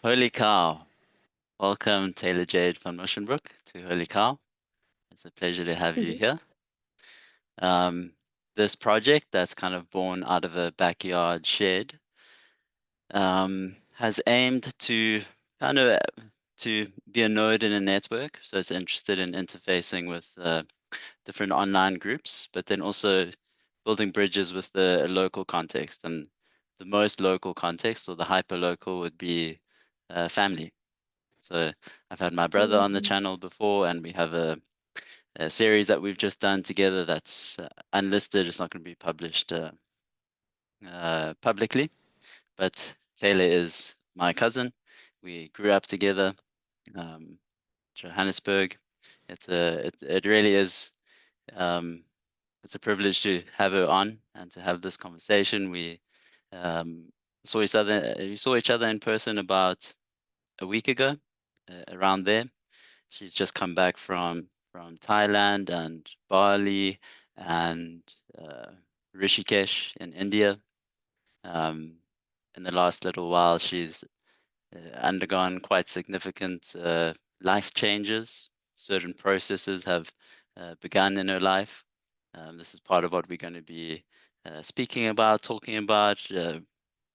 Holy cow. Welcome, Taylor Jade Van Musschenbroek, to Holy Cow. It's a pleasure to have you here. Um, this project that's kind of born out of a backyard shed has aimed to kind of to be a node in a network. So it's interested in interfacing with different online groups, but then also building bridges with the local context. And the most local context, or the hyper local, would be family. So I've had my brother on the channel before, and we have a series that we've just done together that's unlisted. It's not going to be published publicly, but Taylor is my cousin. We grew up together, um, Johannesburg. It really is um, it's a privilege to have her on and to have this conversation. We um, saw each other in person about a week ago, around there. She's just come back from Thailand and Bali and uh, Rishikesh in India. Um, in the last little while, she's undergone quite significant life changes. Certain processes have begun in her life. This is part of what we're going to be speaking about, talking about,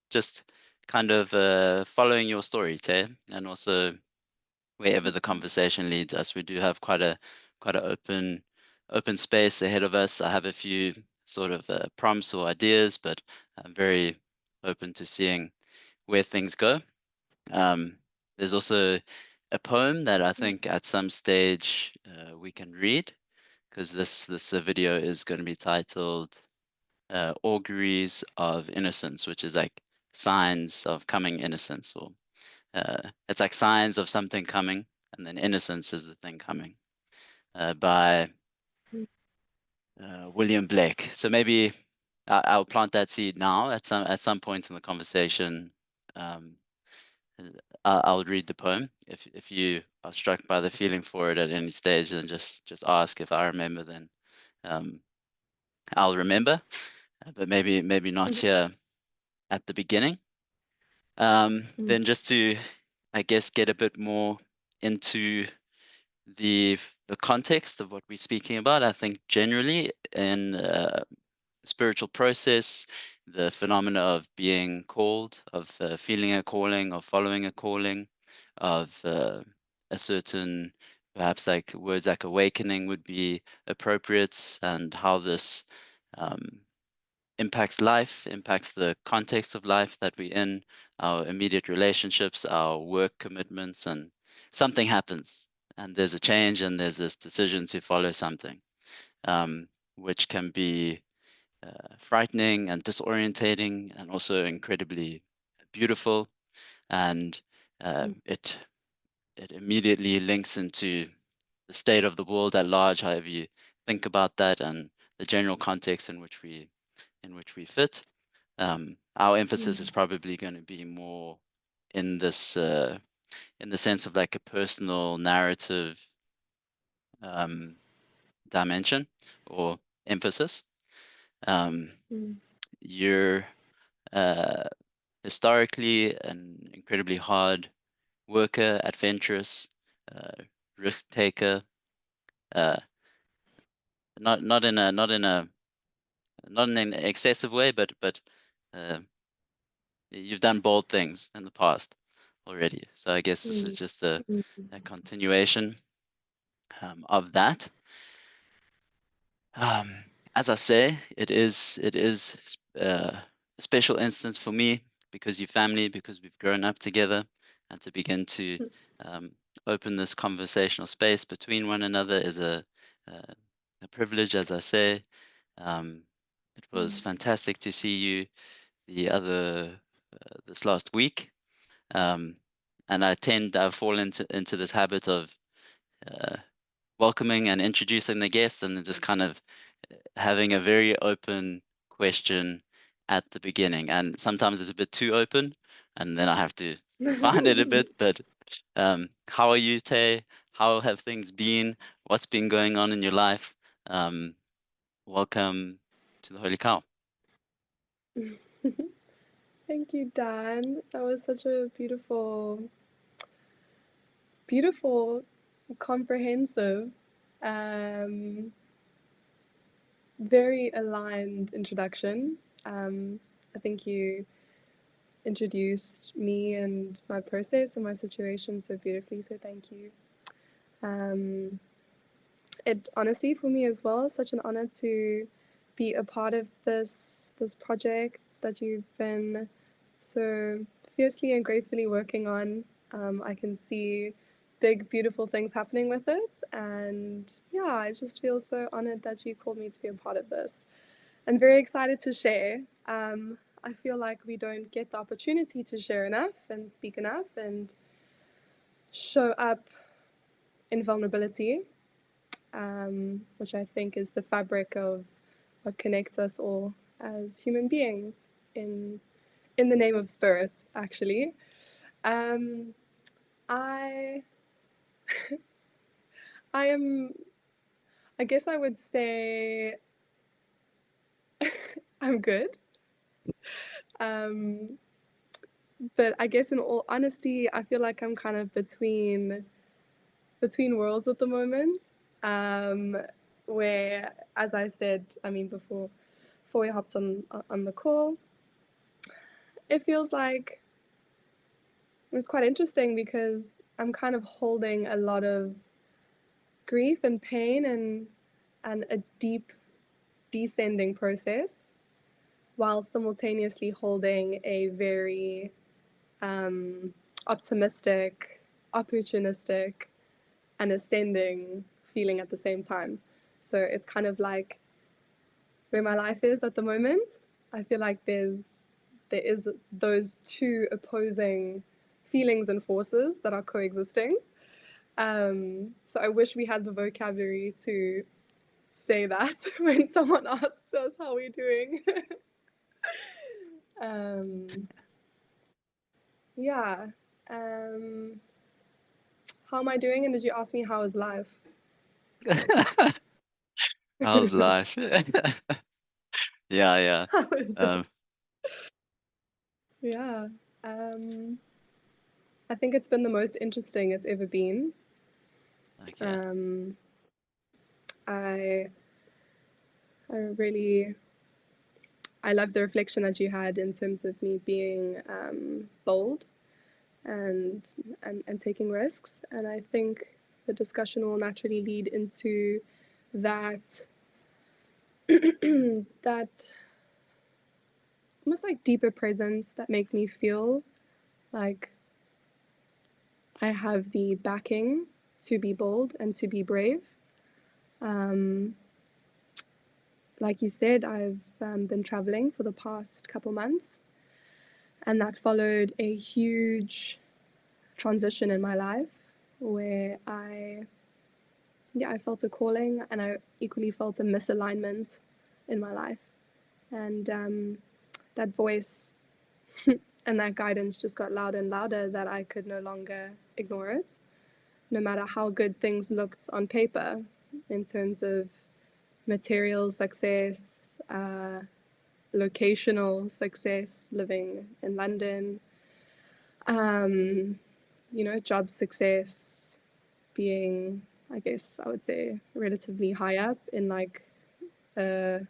just kind of following your story, Tay, and also wherever the conversation leads us. We do have quite an open space ahead of us. I have a few sort of prompts or ideas, but I'm very open to seeing where things go. Um, there's also a poem that I think at some stage we can read, because this video is going to be titled "Auguries of Innocence," which is like signs of coming innocence, or it's like signs of something coming, and then innocence is the thing coming, by William Blake. So maybe I'll plant that seed now. At some point in the conversation, um, I'll read the poem. If you are struck by the feeling for it at any stage, then just ask. If I remember, then um, I'll remember. But maybe not here at the beginning. Then just to, I guess, get a bit more into the the context of what we're speaking about. I think generally in spiritual process, the phenomena of being called, of feeling a calling, of following a calling, of a certain, perhaps like words like awakening would be appropriate, and how this um, impacts life, impacts the context of life that we're in, our immediate relationships, our work commitments, and something happens, and there's a change, and there's this decision to follow something, which can be frightening and disorientating, and also incredibly beautiful. And it immediately links into the state of the world at large, however you think about that, and the general context in which we fit. Our emphasis is probably going to be more in this in the sense of like a personal narrative dimension or emphasis. You're historically an incredibly hard worker, adventurous, uh, risk taker. Uh, not in an excessive way, but uh, you've done bold things in the past already. So I guess this is just a continuation of that. As I say, it is a special instance for me, because you're family, because we've grown up together, and to begin to um, open this conversational space between one another is a privilege, as I say. It was fantastic to see you the other this last week, um, and I fall into this habit of uh, welcoming and introducing the guest, and then just kind of having a very open question at the beginning. And sometimes it's a bit too open, and then I have to refine it a bit. But how are you, Tay? How have things been? What's been going on in your life? Um, Welcome to the Holy Cow. Thank you, Dan. That was such a beautiful beautiful, comprehensive, very aligned introduction. I think you introduced me and my process and my situation so beautifully, so thank you. It honestly, for me as well, is such an honor to be a part of this project that you've been so fiercely and gracefully working on. I can see big, beautiful things happening with it, and yeah, I just feel so honored that you called me to be a part of this. I'm very excited to share. I feel like we don't get the opportunity to share enough and speak enough and show up in vulnerability, which I think is the fabric of what connects us all as human beings in the name of spirit, actually. I I am, I guess I would say I'm good. Um, but I guess in all honesty, I feel like I'm kind of between worlds at the moment. Um, where, as I said, I mean before we hopped on the call, it feels like it's quite interesting because I'm kind of holding a lot of grief and pain and a deep descending process while simultaneously holding a very optimistic, opportunistic, and ascending feeling at the same time. So it's kind of like where my life is at the moment. I feel like there is those two opposing feelings and forces that are coexisting. So I wish we had the vocabulary to say that when someone asks us how we're doing. um, yeah. Um, how am I doing? And did you ask me how is life? How's life? Yeah, yeah. How is it? Um, Yeah. Um, I think it's been the most interesting it's ever been. okay. Um, I I really I love the reflection that you had in terms of me being bold and, and taking risks. And I think the discussion will naturally lead into that that almost like deeper presence that makes me feel like I have the backing to be bold and to be brave. Um, like you said, I've been traveling for the past couple months, and that followed a huge transition in my life where I felt a calling and I equally felt a misalignment in my life. And that voice and that guidance just got louder and louder that I could no longer ignore it, no matter how good things looked on paper in terms of material success, locational success, living in London, um, job success, being, I guess I would say, relatively high up in like a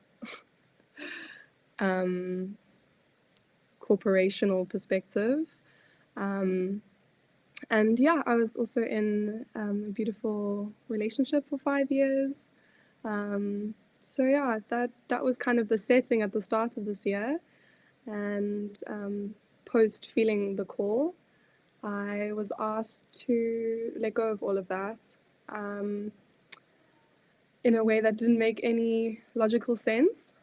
corporational perspective. Um, and yeah, I was also in a beautiful relationship for 5 years. So yeah, that was kind of the setting at the start of this year. And post feeling the call, I was asked to let go of all of that um, in a way that didn't make any logical sense.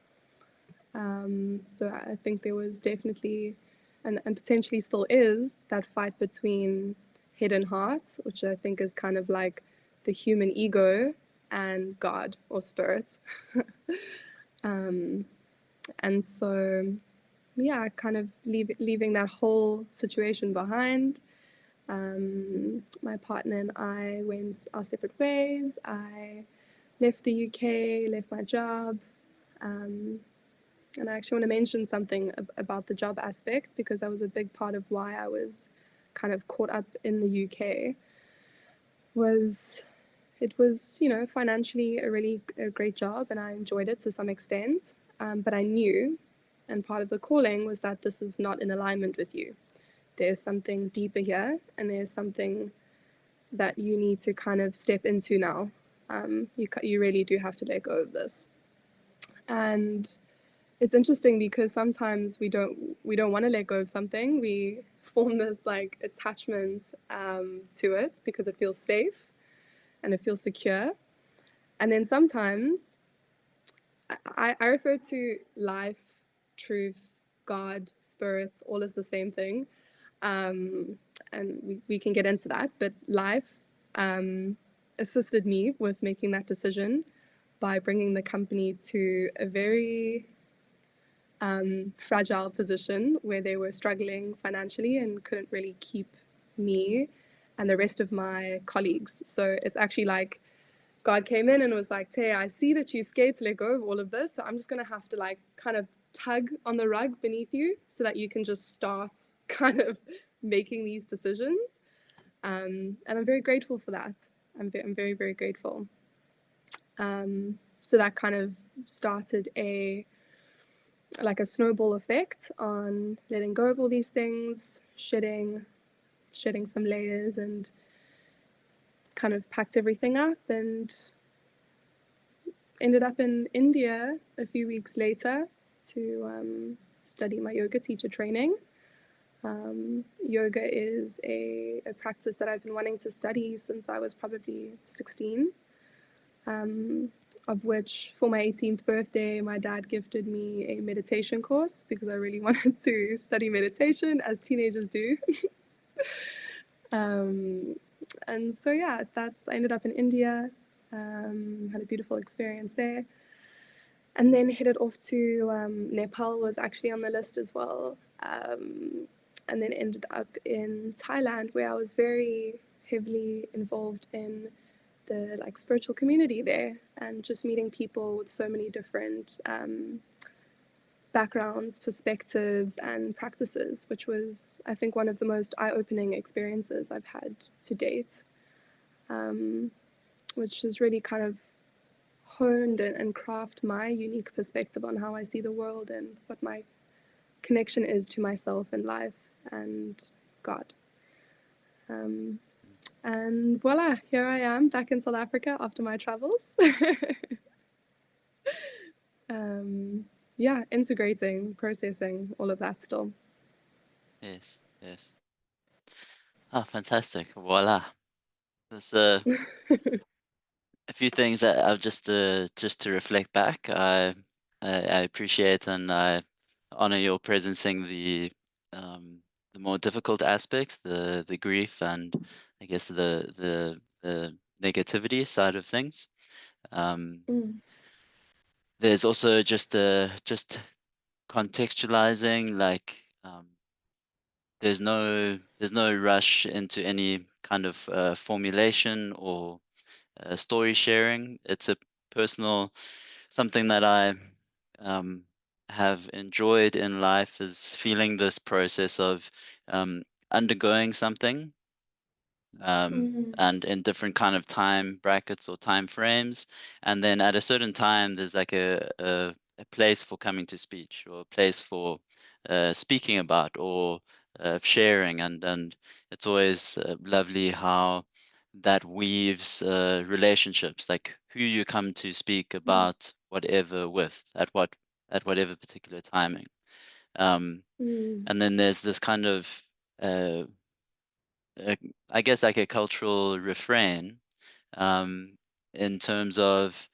So I think there was definitely, and potentially still is, that fight between head and heart, which I think is kind of like the human ego and God or spirit. And so, yeah, kind of leaving that whole situation behind. My partner and I went our separate ways. I left the UK, left my job. And I actually want to mention something about the job aspect because that was a big part of why I was kind of caught up in the UK. was it was, you know, financially a great job, and I enjoyed it to some extent. But I knew, and part of the calling was that this is not in alignment with you. There's something deeper here, and there's something that you need to kind of step into now. You really do have to let go of this. And it's interesting because sometimes we don't want to let go of something. We form this like attachment to it because it feels safe and it feels secure. And then sometimes I refer to life, truth, God, spirits, all as the same thing. And we can get into that. But life assisted me with making that decision by bringing the company to a very fragile position where they were struggling financially and couldn't really keep me and the rest of my colleagues. So it's actually like God came in and was like, Tay, I see that you're scared to let go of all of this. So I'm just going to have to like kind of tug on the rug beneath you so that you can just start kind of making these decisions. And I'm very grateful for that. I'm very, very grateful. So that kind of started like a snowball effect on letting go of all these things, shedding some layers, and kind of packed everything up and ended up in India a few weeks later to study my yoga teacher training. Yoga is a practice that I've been wanting to study since I was probably 16, of which for my 18th birthday, my dad gifted me a meditation course because I really wanted to study meditation, as teenagers do. And so, yeah, I ended up in India, had a beautiful experience there. And then headed off to Nepal, was actually on the list as well. And then ended up in Thailand, where I was very heavily involved in the like spiritual community there, and just meeting people with so many different backgrounds, perspectives, and practices, which was, I think, one of the most eye-opening experiences I've had to date, which has really kind of honed and craft my unique perspective on how I see the world and what my connection is to myself and life and God. And voila, here I am back in South Africa after my travels. Yeah, integrating, processing, all of that still. Yes, yes. Ah, fantastic. Voila. There's a few things that I've just to reflect back. I appreciate and I honor your presencing the more difficult aspects, the grief and I guess the negativity side of things. Mm, There's also just contextualizing, like there's no rush into any kind of formulation or story sharing. It's a personal something that I um, have enjoyed in life is feeling this process of um, undergoing something mm, and in different kind of time brackets or time frames, and then at a certain time there's like a place for coming to speech or a place for speaking about or sharing, and it's always lovely how that weaves relationships, like who you come to speak mm, about whatever with at whatever particular timing. um, mm, and then there's this kind of uh, uh, I guess like a cultural refrain um, in terms of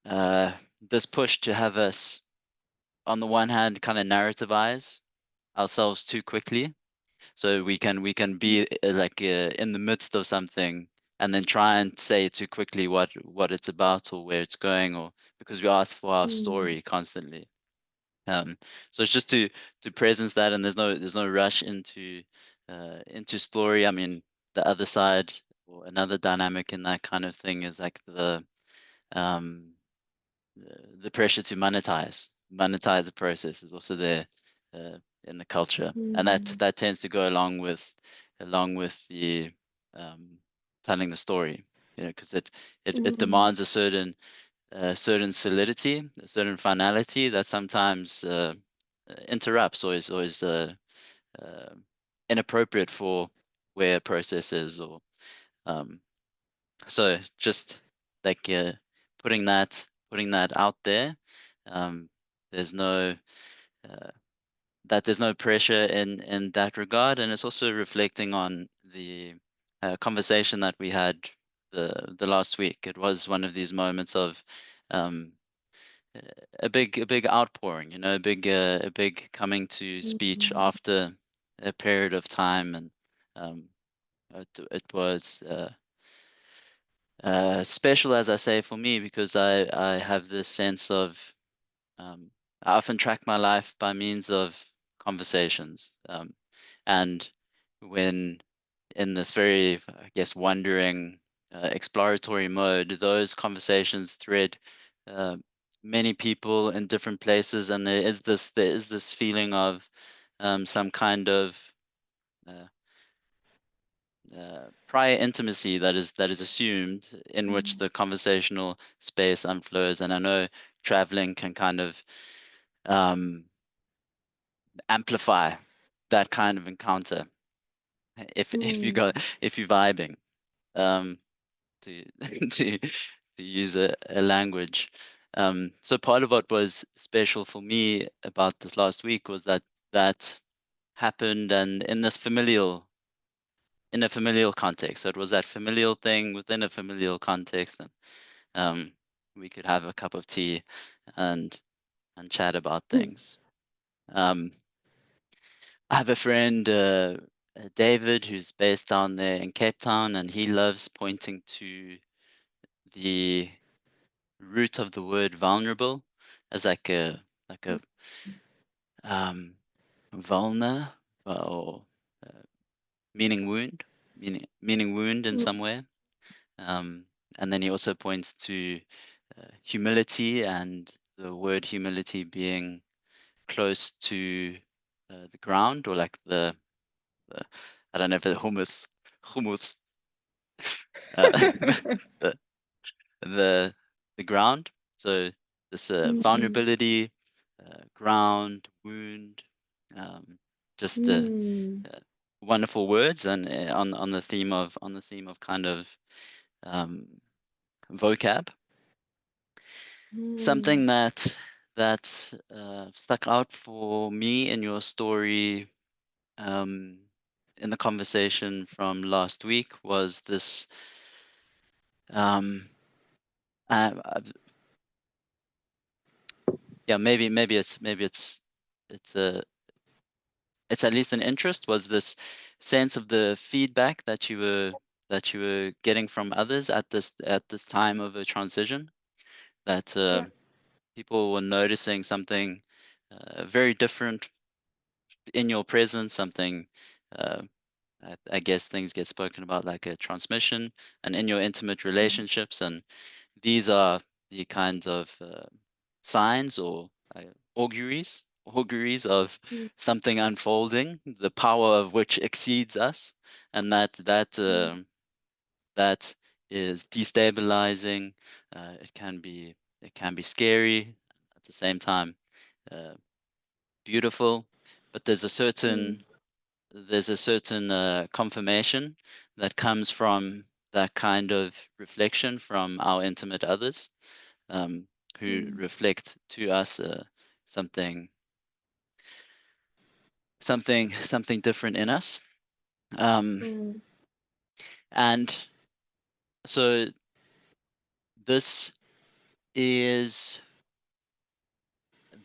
uh, this push to have us, on the one hand, kind of narrativize ourselves too quickly, so we can be in the midst of something and then try and say too quickly what it's about or where it's going, or because we ask for our mm, story constantly. Um, so it's just to presence that, and there's no rush into story. I mean, the other side or another dynamic in that kind of thing is like um, the pressure to monetize the process is also there in the culture, and mm, that tends to go along with the um, telling the story, because it demands a certain solidity, a certain finality that sometimes interrupts or is always uh, inappropriate for where a process is, or um, so just like putting that out there. Um, there's no uh, there's no pressure in that regard, and it's also reflecting on the conversation that we had the last week. It was one of these moments of um, a big outpouring, a big coming to speech after a period of time, and um, it was special, as I say, for me, because I have this sense of I often track my life by means of conversations, and when in this very, I guess, wandering, exploratory mode, those conversations thread uh, many people in different places, and there is this feeling of some kind of uh, prior intimacy that is assumed, in which the conversational space unflows. And I know traveling can kind of um, amplify that kind of encounter if you're vibing, um, to to use a language. So part of what was special for me about this last week was that happened, and in a familial context. So it was that familial thing within a familial context, and um, we could have a cup of tea and chat about things. Um, I have a friend, David, who's based down there in Cape Town, and he loves pointing to the root of the word vulnerable as like a um, vulna, or uh, meaning wound, meaning wound in some way. Um, and then he also points to humility, and the word humility being close to the ground, or like the I don't know if it's humus, uh, the the the ground. So this vulnerability, ground, wound, um, just uh, wonderful words, and on the theme of kind of um, vocab. Something that stuck out for me in your story, um, in the conversation from last week, was this. Um, yeah, it's a it's at least an interest. Was this sense of the feedback that you were getting from others at this time of a transition, that Yeah. people were noticing something very different in your presence, something. Uh, I guess things get spoken about like a transmission, and in your intimate relationships, and these are the kinds of signs, or auguries of something unfolding, the power of which exceeds us, and that is destabilizing. It can be scary, at the same time uh, beautiful, but there's a certain confirmation that comes from that kind of reflection from our intimate others, who reflect to us something something different in us. Um, and so this is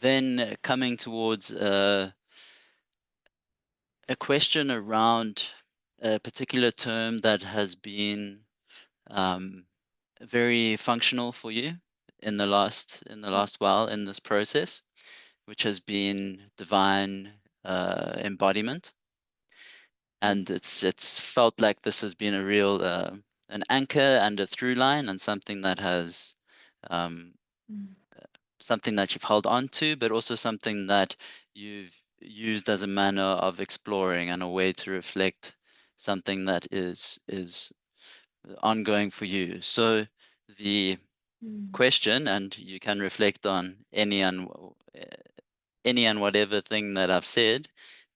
then coming towards a question around a particular term that has been um, very functional for you in the last while in this process, which has been divine embodiment. And it's felt like this has been a real an anchor and a through line, and um, something that you've held on to, but also something that you've used as a manner of exploring and a way to reflect something that is ongoing for you. So the question, and you can reflect on any and whatever thing that I've said,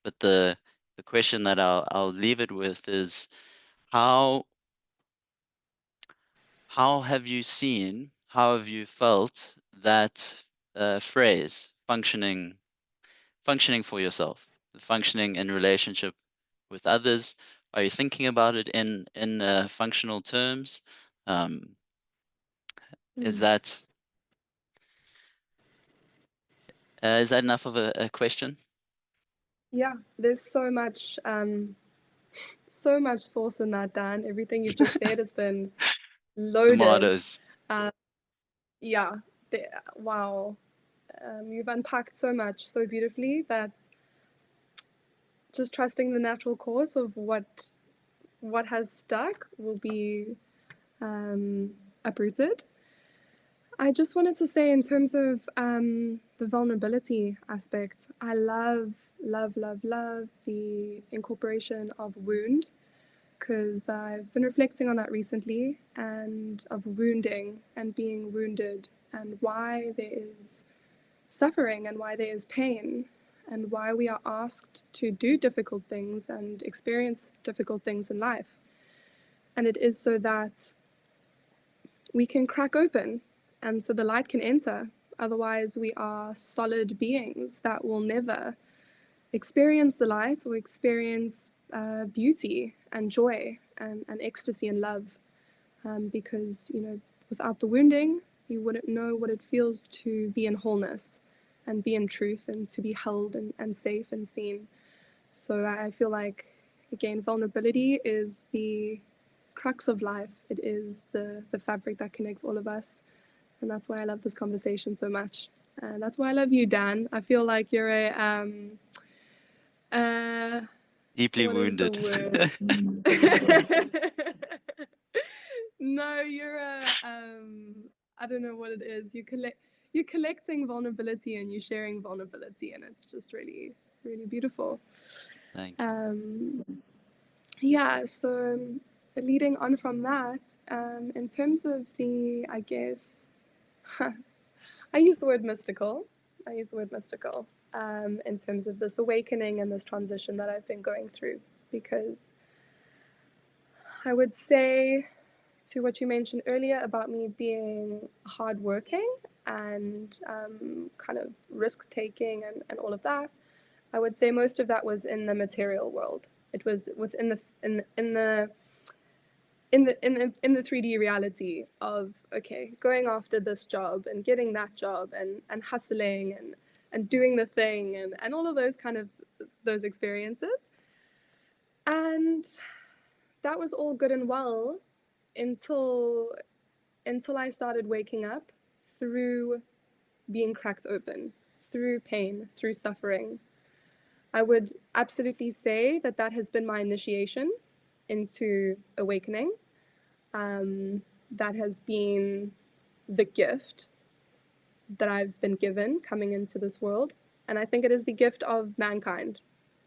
but the question that I'll leave it with is how have you seen, how have you felt that phrase functioning for yourself, functioning in relationship with others? Are you thinking about it in functional terms? Is that enough of a question? Yeah, there's so much sauce in that, Dan. Everything you've just said has been loaded. Tomatoes. Yeah, wow. You've unpacked so much so beautifully that just trusting the natural course of what has stuck will be uprooted. I just wanted to say, in terms of the vulnerability aspect, I love, love, love, love the incorporation of wound, because I've been reflecting on that recently, and of wounding and being wounded, and why there is suffering and why there is pain, and why we are asked to do difficult things and experience difficult things in life. And it is so that we can crack open and so the light can enter. Otherwise, we are solid beings that will never experience the light or experience beauty and joy and ecstasy and love. Because, without the wounding, you wouldn't know what it feels to be in wholeness and be in truth and to be held and safe and seen. So I feel like, again, vulnerability is the crux of life. It is the fabric that connects all of us. And that's why I love this conversation so much. And that's why I love you, Dan. I feel like you're Deeply what is the wounded. word? No, you're I don't know what it is. You're collecting vulnerability and you're sharing vulnerability, and it's just really, really beautiful. Thank you. Yeah, so leading on from that, in terms of I guess, I use the word mystical. In terms of this awakening and this transition that I've been going through, because I would say, to what you mentioned earlier about me being hardworking and kind of risk taking and all of that, I would say most of that was in the material world. It was within the 3D reality of, okay, going after this job and getting that job and hustling and doing the thing and all of those kind of those experiences. And that was all good and well until I started waking up through being cracked open, through pain, through suffering. I would absolutely say that has been my initiation into awakening. That has been the gift that I've been given coming into this world. And I think it is the gift of mankind.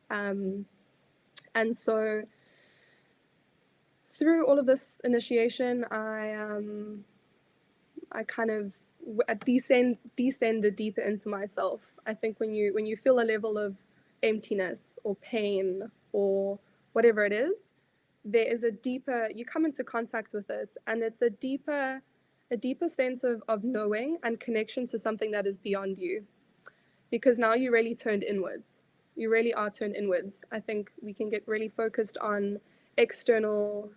And so through all of this initiation, I kind of descended deeper into myself. I think when you feel a level of emptiness or pain or whatever it is, there is a deeper, you come into contact with it, and it's a deeper sense of knowing and connection to something that is beyond you. Because now you really turned inwards. You really are turned inwards. I think we can get really focused on external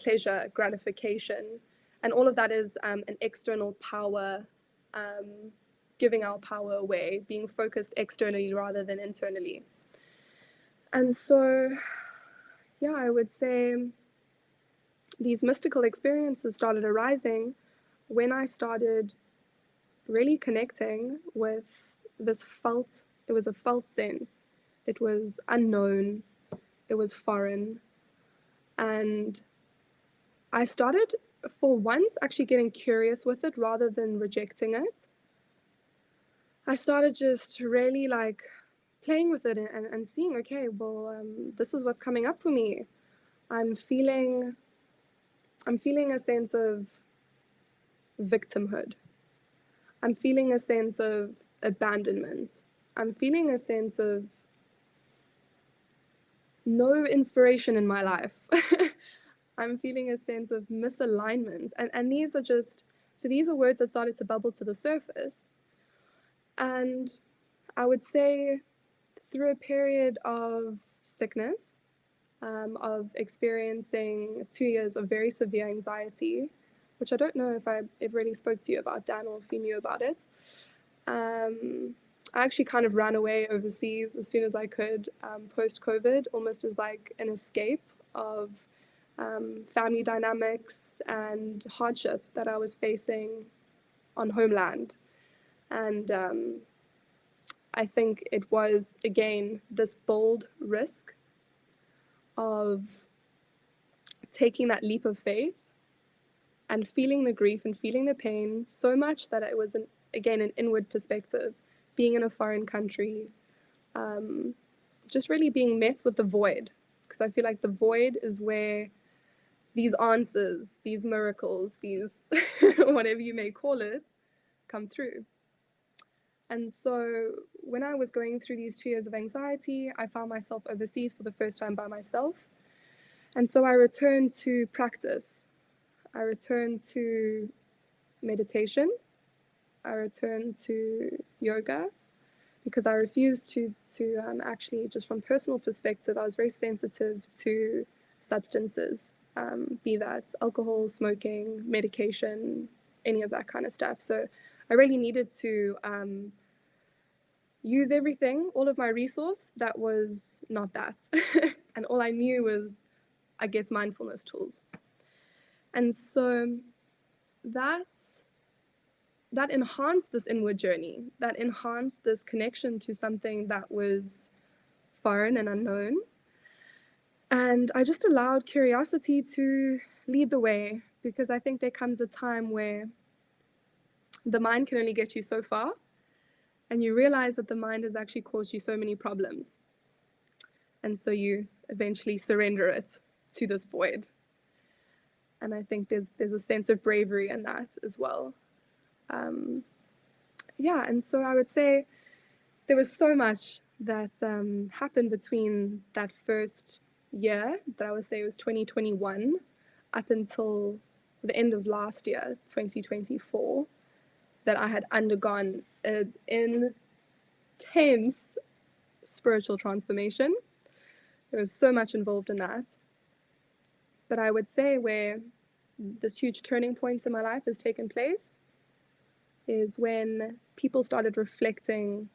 pleasure, gratification, and all of that is an external power, giving our power away, being focused externally rather than internally. And so, yeah, I would say these mystical experiences started arising when I started really connecting with this it was a felt sense. It was unknown, it was foreign. And I started, for once, actually getting curious with it rather than rejecting it. I started just really like playing with it and seeing, okay, well, this is what's coming up for me. I'm feeling I'm feeling a sense of victimhood. I'm feeling a sense of abandonment. I'm feeling a sense of no inspiration in my life. I'm feeling a sense of misalignment. And these are just, so these are words that started to bubble to the surface. And I would say through a period of sickness, of experiencing 2 years of very severe anxiety, which I don't know if I ever really spoke to you about, Dan, or if you knew about it. I actually kind of ran away overseas as soon as I could, post-COVID, almost as like an escape of family dynamics and hardship that I was facing on homeland. And I think it was, again, this bold risk of taking that leap of faith and feeling the grief and feeling the pain so much that it was, again, an inward perspective, being in a foreign country, just really being met with the void. Because I feel like the void is where these answers, these miracles, these whatever you may call it, come through. And so when I was going through these 2 years of anxiety, I found myself overseas for the first time by myself. And so I returned to practice. I returned to meditation. I returned to yoga because I refused to actually, just from personal perspective, I was very sensitive to substances, be that alcohol, smoking, medication, any of that kind of stuff. So I really needed to use everything, all of my resource that was not that. And all I knew was, I guess, mindfulness tools. And so that enhanced this inward journey, that enhanced this connection to something that was foreign and unknown. And I just allowed curiosity to lead the way, because I think there comes a time where the mind can only get you so far, and you realize that the mind has actually caused you so many problems. And so you eventually surrender it to this void. And I think there's a sense of bravery in that as well. Yeah, and so I would say there was so much that happened between that first year, that I would say was 2021, up until the end of last year, 2024, that I had undergone an intense spiritual transformation. There was so much involved in that. But I would say where this huge turning point in my life has taken place is when people started reflecting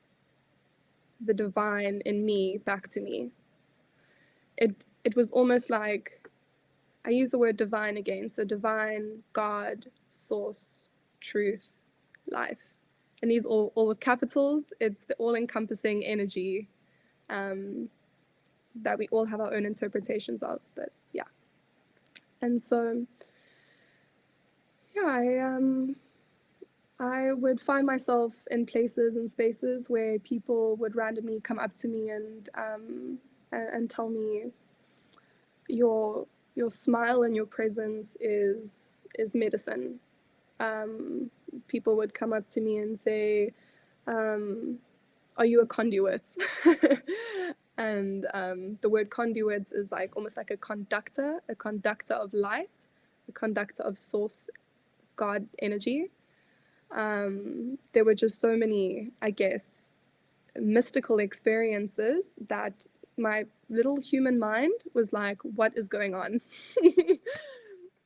the divine in me back to me. It was almost like, I use the word divine again, so divine, God, source, truth, life. And these all with capitals. It's the all-encompassing energy that we all have our own interpretations of, but yeah. And so, yeah, I would find myself in places and spaces where people would randomly come up to me and tell me, your smile and your presence is medicine. People would come up to me and say, are you a conduit? And the word conduit is like almost like a conductor of light, a conductor of source God energy. There were just so many, I guess, mystical experiences that my little human mind was like, what is going on?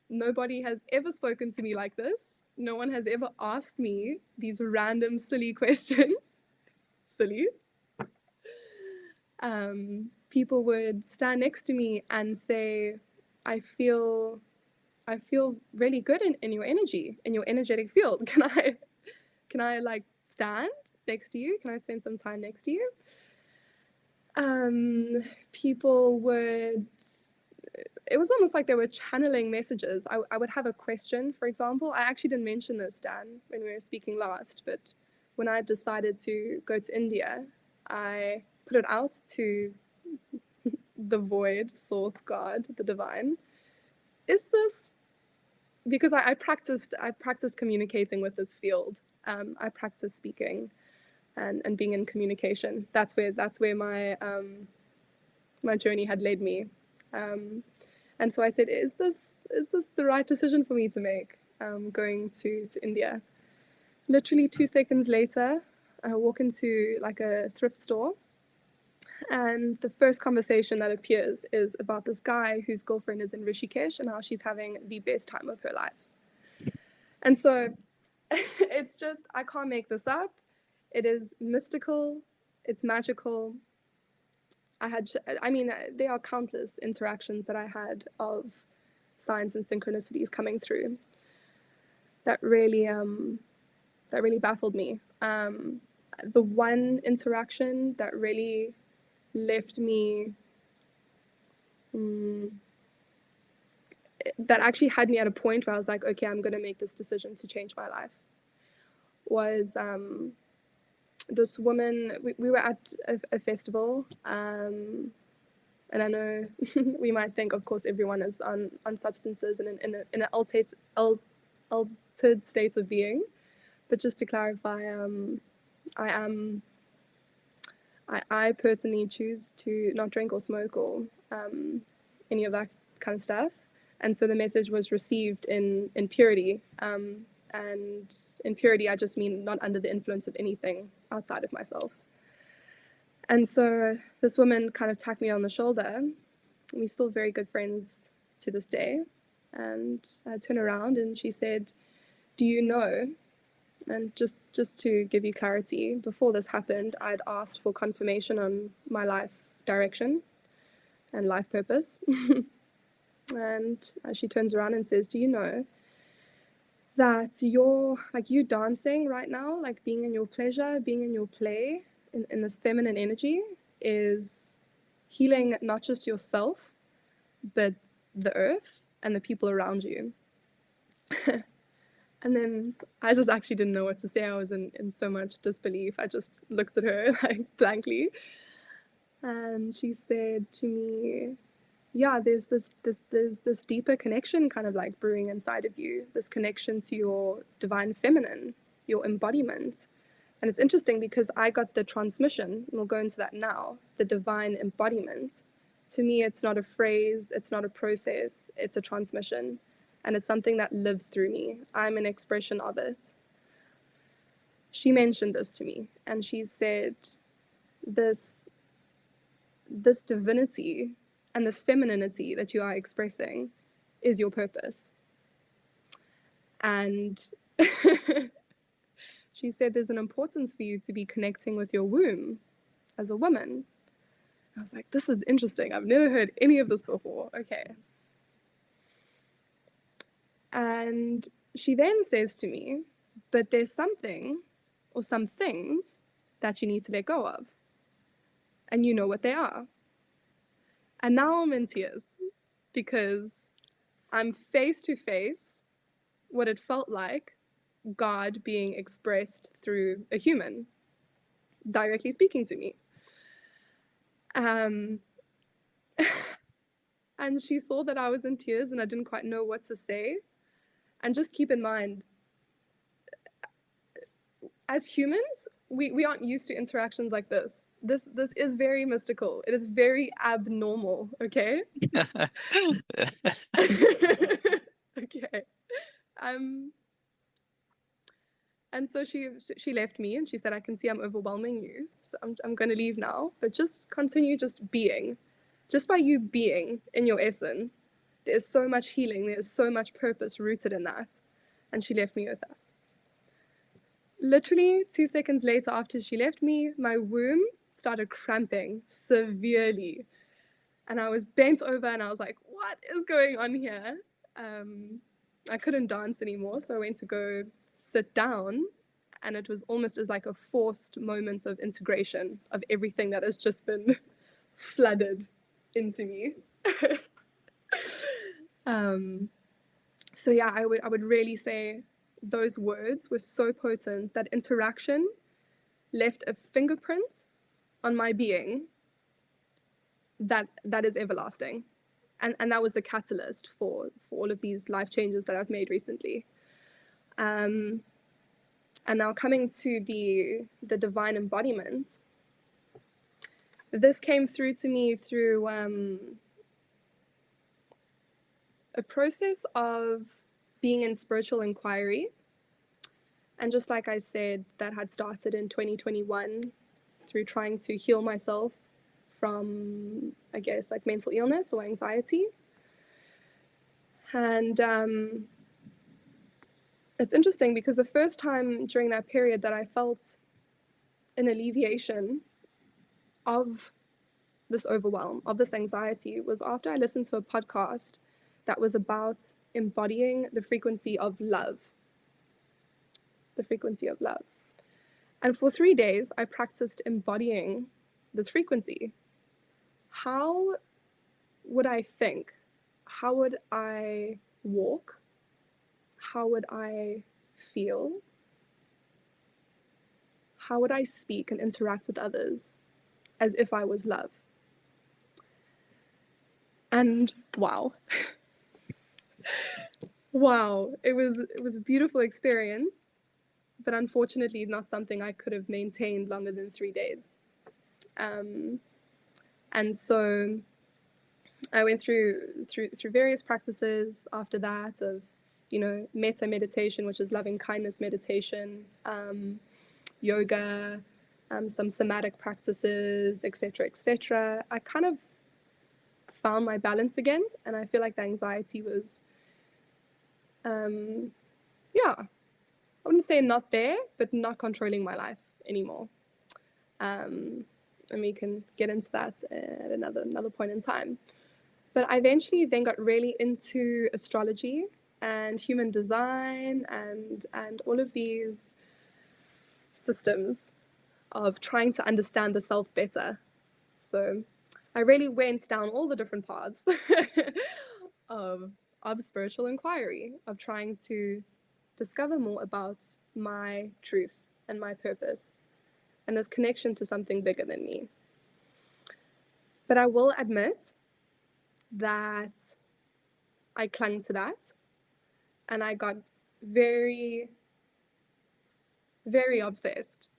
Nobody has ever spoken to me like this. No one has ever asked me these random, silly questions. Silly. People would stand next to me and say, I feel really good in your energy, in your energetic field. Can I like stand next to you? Can I spend some time next to you? People would, it was almost like they were channeling messages. I would have a question, for example. I actually didn't mention this, Dan, when we were speaking last, but when I decided to go to India, I put it out to the void, source, God, the divine. Is this because I practiced communicating with this field. I practiced speaking and being in communication. That's where my my journey had led me. And so I said, is this the right decision for me to make, going to India? Literally 2 seconds later, I walk into like a thrift store, and the first conversation that appears is about this guy whose girlfriend is in Rishikesh and how she's having the best time of her life. And so it's just, I can't make this up. It is mystical, it's magical. I mean, there are countless interactions that I had of signs and synchronicities coming through that really baffled me. The one interaction that really left me, that actually had me at a point where I was like, okay, I'm going to make this decision to change my life, was this woman. We were at a festival, and I know we might think, of course, everyone is on substances and in an altered state of being. But just to clarify, I personally choose to not drink or smoke or any of that kind of stuff. And so the message was received in purity. And in purity, I just mean not under the influence of anything outside of myself. And so this woman kind of tapped me on the shoulder. We're still very good friends to this day. And I turned around and she said, do you know? And just to give you clarity, before this happened, I'd asked for confirmation on my life direction and life purpose. And she turns around and says, do you know that you dancing right now, like being in your pleasure, being in your play, in this feminine energy, is healing not just yourself, but the earth and the people around you. And then I just actually didn't know what to say. I was in so much disbelief. I just looked at her like blankly. And she said to me, yeah, there's this deeper connection kind of like brewing inside of you, this connection to your divine feminine, your embodiment. And it's interesting because I got the transmission, and we'll go into that now, the divine embodiment. To me, it's not a phrase, it's not a process, it's a transmission. And it's something that lives through me. I'm an expression of it. She mentioned this to me, and she said, this divinity and this femininity that you are expressing is your purpose. And she said there's an importance for you to be connecting with your womb as a woman. I was like, this is interesting. I've never heard any of this before. Okay. And she then says to me, but there's something or some things that you need to let go of. And you know what they are. And now I'm in tears because I'm face to face what it felt like God being expressed through a human directly speaking to me. And she saw that I was in tears and I didn't quite know what to say. And just keep in mind, as humans, we aren't used to interactions like this. This is very mystical. It is very abnormal, okay? Okay. And so she left me and she said, I can see I'm overwhelming you. So I'm going to leave now, but just continue just being. Just by you being in your essence, there's so much healing. There's so much purpose rooted in that. And she left me with that. Literally 2 seconds later after she left me, my womb started cramping severely. And I was bent over and I was like, what is going on here? I couldn't dance anymore, so I went to go sit down, and it was almost as like a forced moment of integration of everything that has just been flooded into me. So yeah, I would really say those words were so potent. That interaction left a fingerprint on my being that is everlasting. and that was the catalyst for all of these life changes that I've made recently. And now coming to the Divine Embodiment, this came through to me through a process of being in spiritual inquiry. And just like I said, that had started in 2021 through trying to heal myself from, I guess, like mental illness or anxiety. And it's interesting because the first time during that period that I felt an alleviation of this overwhelm, of this anxiety, was after I listened to a podcast that was about embodying the frequency of love. The frequency of love. And for 3 days, I practiced embodying this frequency. How would I think? How would I walk? How would I feel? How would I speak and interact with others as if I was love? And wow. Wow, it was a beautiful experience, but unfortunately not something I could have maintained longer than 3 days. And so I went through various practices after that of, you know, metta meditation, which is loving kindness meditation, yoga, some somatic practices, etc., etc. I kind of found my balance again, and I feel like the anxiety was, yeah, I wouldn't say not there, but not controlling my life anymore. And we can get into that at another point in time. But I eventually then got really into astrology and human design and all of these systems of trying to understand the self better. So I really went down all the different paths of spiritual inquiry, of trying to discover more about my truth and my purpose and this connection to something bigger than me. But I will admit that I clung to that, and I got very, very obsessed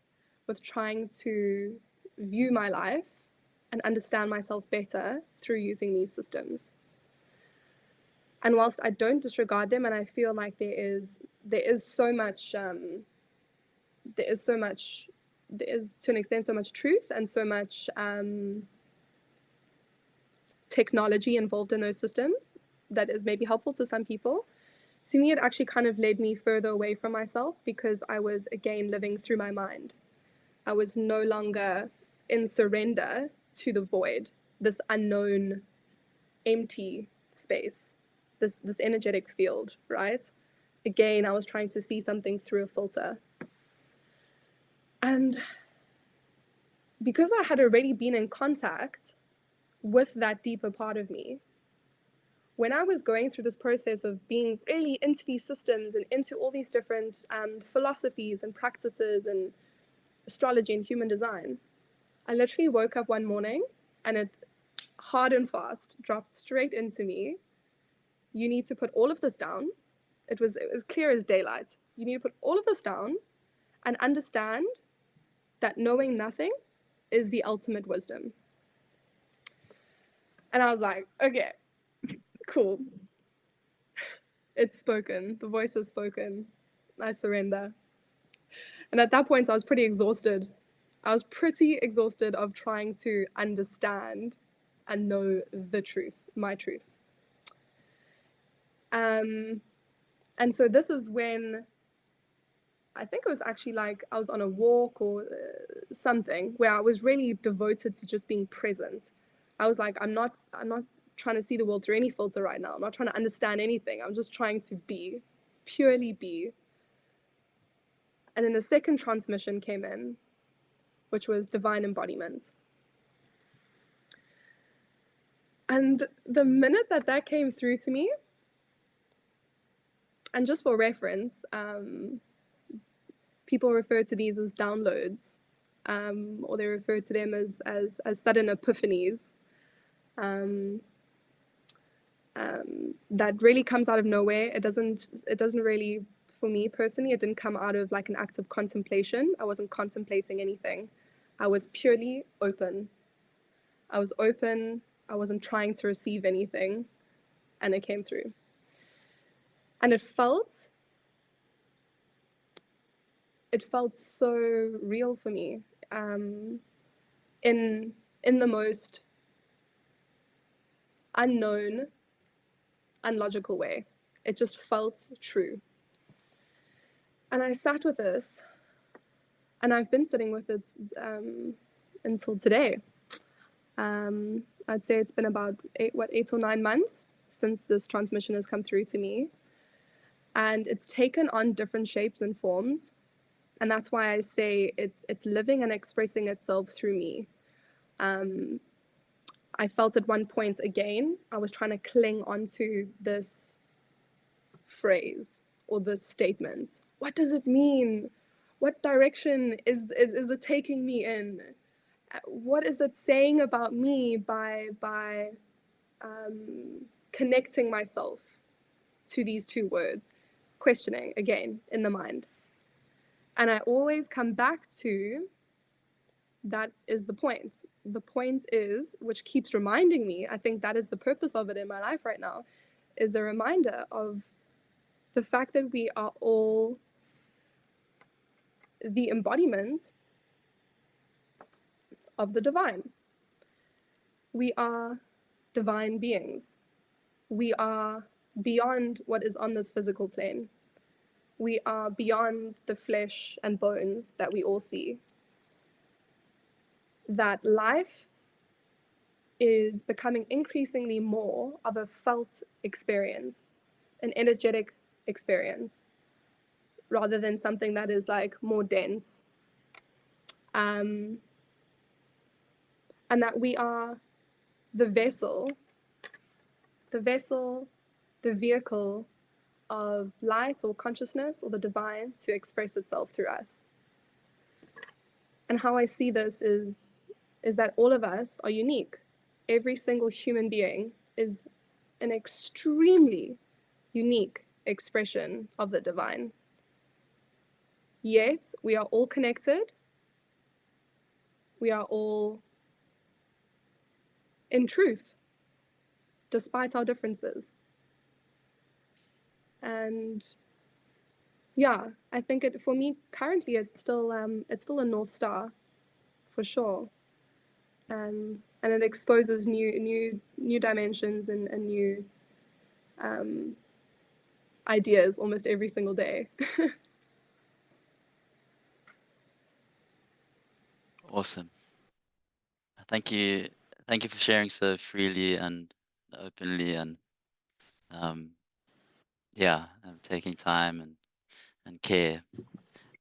with trying to view my life and understand myself better through using these systems. And whilst I don't disregard them, and I feel like there is so much, there is to an extent so much truth and so much technology involved in those systems that is maybe helpful to some people. To me, it actually kind of led me further away from myself because I was again living through my mind. I was no longer in surrender to the void, this unknown, empty space, this energetic field, right? Again, I was trying to see something through a filter. And because I had already been in contact with that deeper part of me, when I was going through this process of being really into these systems and into all these different philosophies and practices and astrology and human design, I literally woke up one morning and it hard and fast dropped straight into me. You need to put all of this down. It was clear as daylight. You need to put all of this down and understand that knowing nothing is the ultimate wisdom. And I was like, okay, cool. It's spoken. The voice has spoken. I surrender. And at that point, I was pretty exhausted. I was pretty exhausted of trying to understand and know the truth, my truth. And so this is when I think it was actually like I was on a walk or something where I was really devoted to just being present. I was like, I'm not trying to see the world through any filter right now. I'm not trying to understand anything. I'm just trying to be, purely be. And then the second transmission came in, which was Divine Embodiment. And the minute that came through to me, and just for reference, people refer to these as downloads, or they refer to them as sudden epiphanies. that really comes out of nowhere. It doesn't really, for me personally, it didn't come out of like an act of contemplation. I wasn't contemplating anything. I was purely open. I was open. I wasn't trying to receive anything, and it came through. And it felt so real for me, in the most unknown, unlogical way. It just felt true. And I sat with this, and I've been sitting with it until today. I'd say it's been about 8 or 9 months since this transmission has come through to me. And it's taken on different shapes and forms. And that's why I say it's living and expressing itself through me. I felt at one point, again, I was trying to cling onto this phrase or this statement. What does it mean? What direction is it taking me in? What is it saying about me by connecting myself to these two words? Questioning again in the mind. And I always come back to, that is the point. The point is, which keeps reminding me, I think that is the purpose of it in my life right now, is a reminder of the fact that we are all the embodiment of the divine. We are divine beings. We are beyond what is on this physical plane. We are beyond the flesh and bones that we all see. That life is becoming increasingly more of a felt experience, an energetic experience, rather than something that is like more dense. And that we are the vessel, the vehicle of light or consciousness or the divine to express itself through us. And how I see this is that all of us are unique. Every single human being is an extremely unique expression of the divine. Yet we are all connected. We are all in truth, despite our differences. And yeah, I think for me currently it's still a North Star, for sure. And it exposes new dimensions and new ideas almost every single day. Awesome. Thank you. Thank you for sharing so freely and openly, and yeah, taking time and care.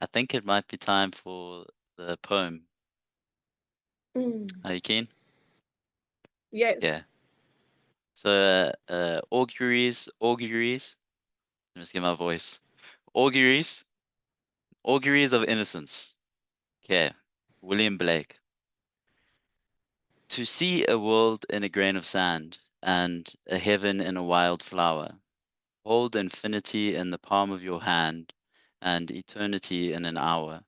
I think it might be time for the poem. Are you keen? Yes. Yeah. So, auguries. Let me just get my voice. Auguries of Innocence. Okay. William Blake. To see a world in a grain of sand, and a heaven in a wild flower. Hold infinity in the palm of your hand, and eternity in an hour.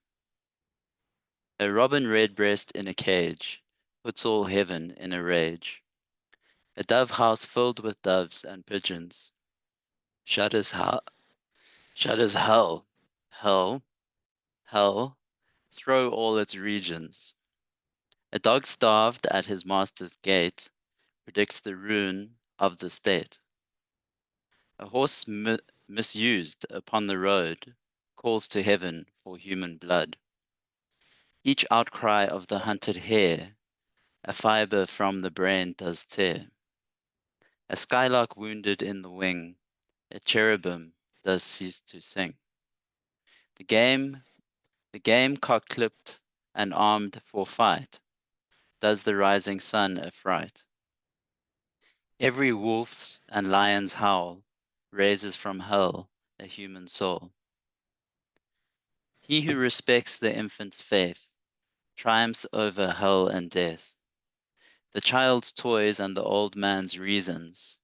A robin redbreast in a cage puts all heaven in a rage. A dove house filled with doves and pigeons shudders hell, hell, hell, throw all its regions. A dog starved at his master's gate predicts the ruin of the state. A horse misused upon the road calls to heaven for human blood. Each outcry of the hunted hare a fibre from the brain does tear. A skylark wounded in the wing, a cherubim does cease to sing. The game cock clipped and armed for fight, does the rising sun affright. Every wolf's and lion's howl raises from hell a human soul. He who respects the infant's faith triumphs over hell and death. The child's toys and the old man's reasons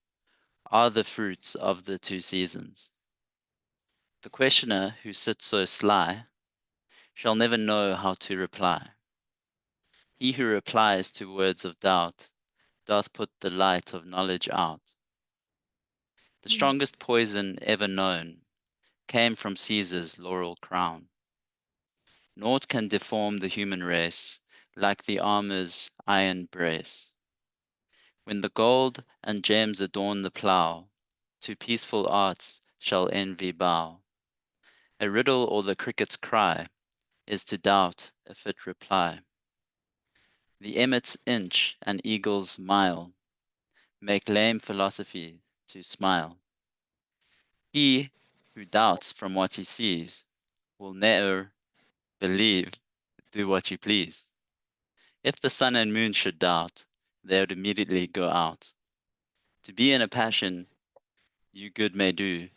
are the fruits of the two seasons. The questioner who sits so sly shall never know how to reply. He who replies to words of doubt doth put the light of knowledge out. The Mm. strongest poison ever known came from Caesar's laurel crown. Naught can deform the human race like the armor's iron brace. When the gold and gems adorn the plough, to peaceful arts shall envy bow. A riddle or the cricket's cry is to doubt a fit reply. The emmet's inch and eagle's mile make lame philosophy to smile. He who doubts from what he sees will ne'er believe, do what you please. If the sun and moon should doubt, they would immediately go out. To be in a passion you good may do,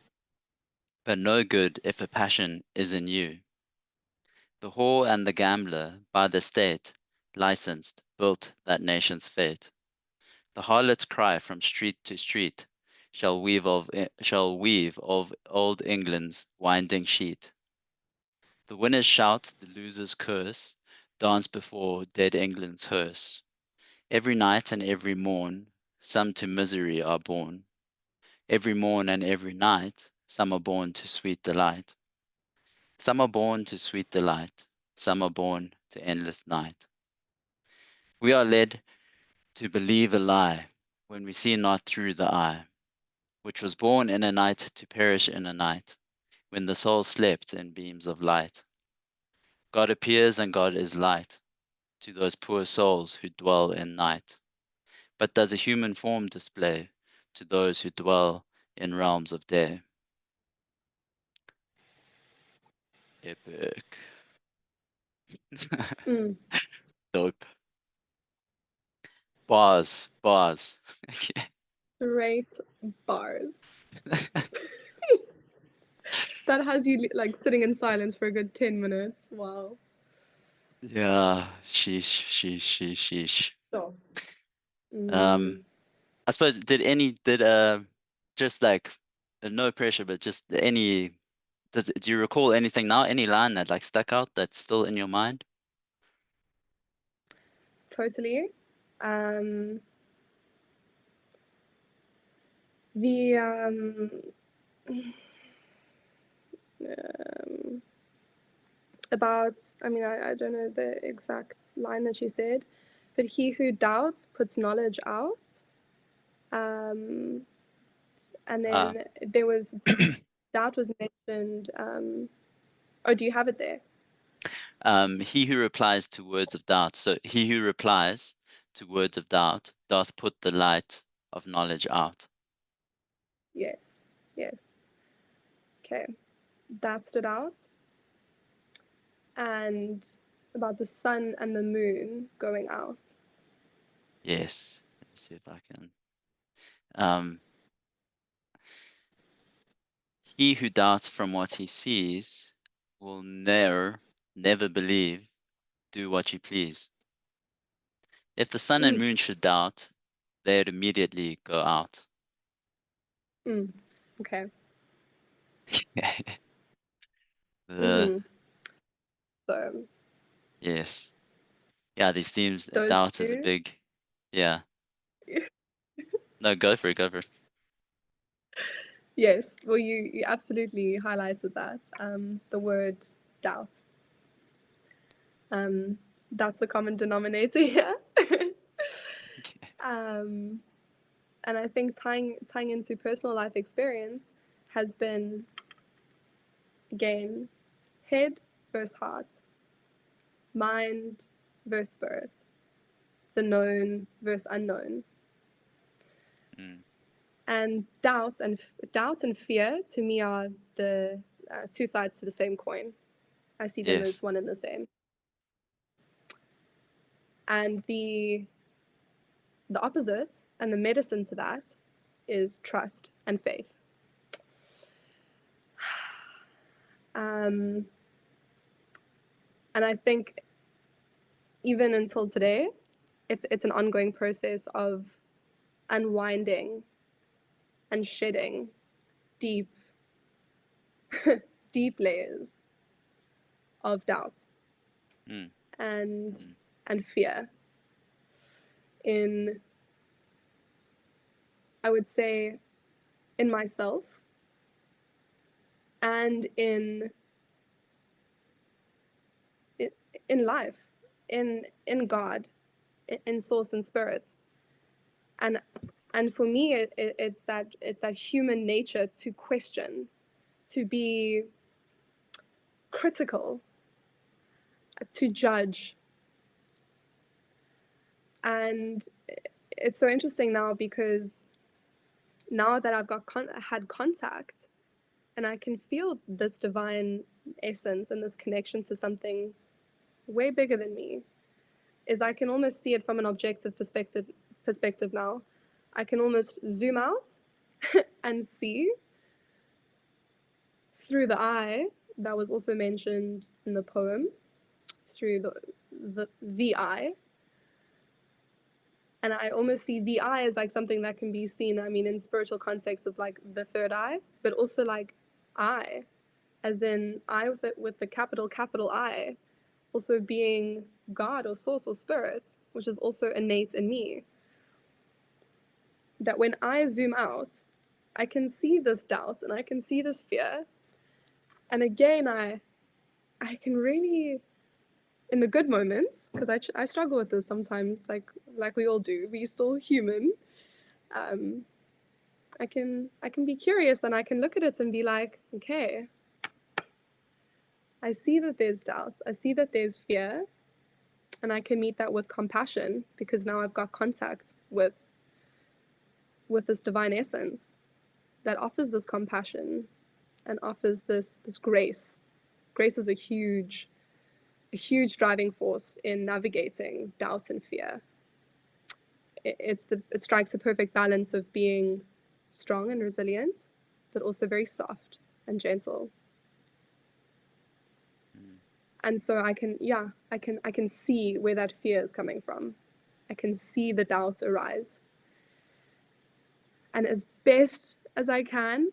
but no good if a passion is in you. The whore and the gambler, by the state, licensed, built that nation's fate. The harlot's cry from street to street shall weave of old England's winding sheet. The winner's shout, the loser's curse, dance before dead England's hearse. Every night and every morn, some to misery are born. Every morn and every night, some are born to sweet delight. Some are born to sweet delight, some are born to endless night. We are led to believe a lie when we see not through the eye, which was born in a night to perish in a night, when the soul slept in beams of light. God appears and God is light to those poor souls who dwell in night, but does a human form display to those who dwell in realms of day. Epic. Mm. Dope. Bars, bars. Great bars. That has you like sitting in silence for a good 10 minutes. Wow. Yeah, sheesh, sheesh, sheesh, sheesh. Sure. Um, Mm. I suppose did just like no pressure, but just any do you recall anything now? Any line that like stuck out that's still in your mind? Totally. Um, the um, about, I mean, I don't know the exact line that you said, but he who doubts puts knowledge out. Um, and Ah, then there was doubt was mentioned. Oh, do you have it there? he who replies to words of doubt. So he who replies to words of doubt doth put the light of knowledge out. Yes. Yes. Okay. That stood out. And about the sun and the moon going out. Yes. Let me see if I can. Um, he who doubts from what he sees will never believe, do what you please. If the sun and Mm. moon should doubt, they would immediately go out. Mm. Okay. the Mm-hmm. So yes. Yeah, these themes, those doubt is a two. big, yeah. No, go for it, go for it. Yes. Well, you absolutely highlighted that. The word doubt. Um, that's the common denominator here. um, and I think tying into personal life experience has been again head versus heart, mind versus spirit, the known versus unknown, Mm, and doubt and fear to me are the two sides to the same coin. I see them yes. as one and the same. And the opposite and the medicine to that is trust and faith. Um, and I think even until today, it's an ongoing process of unwinding and shedding deep, deep layers of doubt Mm. and fear in, I would say, in myself and in life, in God, in source and spirits. And for me, it's that human nature to question, to be critical, to judge. And it's so interesting now because now that I've got had contact and I can feel this divine essence and this connection to something way bigger than me, is I can almost see it from an objective perspective now. I can almost zoom out and see through the eye that was also mentioned in the poem, through the eye. And I almost see the eye as like something that can be seen, I mean, in spiritual context of like the third eye, but also like I, as in I with the capital I, also being God or source or spirit, which is also innate in me. That when I zoom out, I can see this doubt and I can see this fear. And again, I can really, in the good moments, because I struggle with this sometimes, like we all do. We're still human. I can be curious and I can look at it and be like, okay, I see that there's doubts. I see that there's fear, and I can meet that with compassion because now I've got contact with this divine essence that offers this compassion and offers this grace. Grace is a huge driving force in navigating doubt and fear. It strikes a perfect balance of being strong and resilient, but also very soft and gentle. And so I can see where that fear is coming from. I can see the doubts arise. And as best as I can,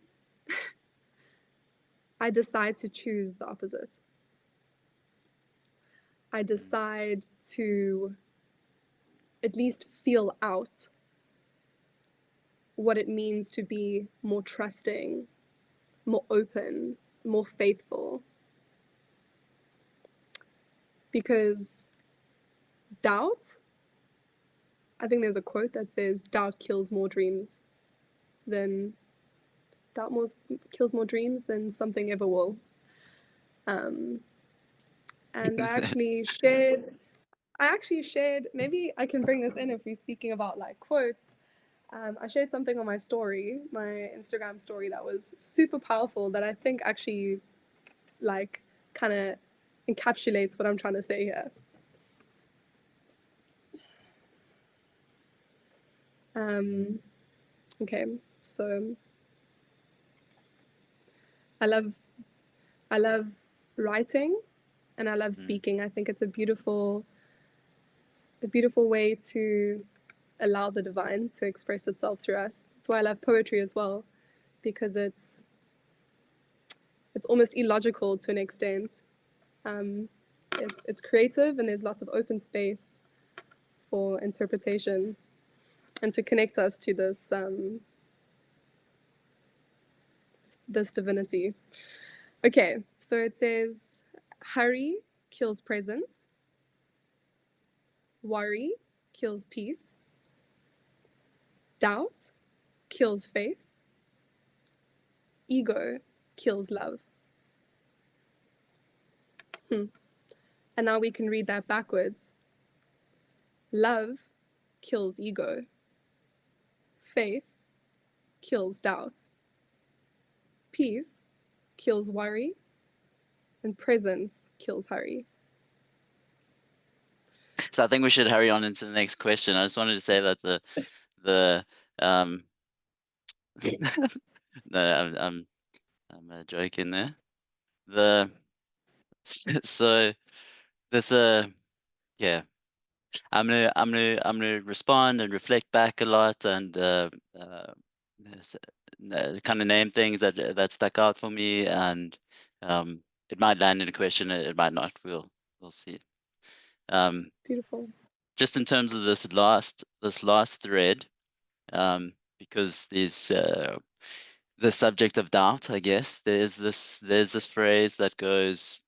I decide to choose the opposite. I decide to at least feel out what it means to be more trusting, more open, more faithful. Because doubt, I think there's a quote that says, doubt kills more dreams than something ever will. And I actually shared, maybe I can bring this in if we're speaking about like quotes. I shared something on my story, my Instagram story, that was super powerful, that I think actually like kind of encapsulates what I'm trying to say here. Okay, so I love writing and I love speaking. I think it's a beautiful way to allow the divine to express itself through us. That's why I love poetry as well, because it's almost illogical to an extent. It's creative and there's lots of open space for interpretation and to connect us to this this divinity. Okay, so it says, hurry kills presence, worry kills peace, doubt kills faith, ego kills love. And now we can read that backwards. Love kills ego, faith kills doubt, peace kills worry, and presence kills hurry. So I think we should hurry on into the next question. I just wanted to say that the no, I'm joking there. So this yeah, I'm gonna respond and reflect back a lot and kind of name things that stuck out for me, and it might land in a question, it might not. We'll see. Beautiful. Just in terms of this last thread, because there's the subject of doubt, I guess there's this phrase that goes,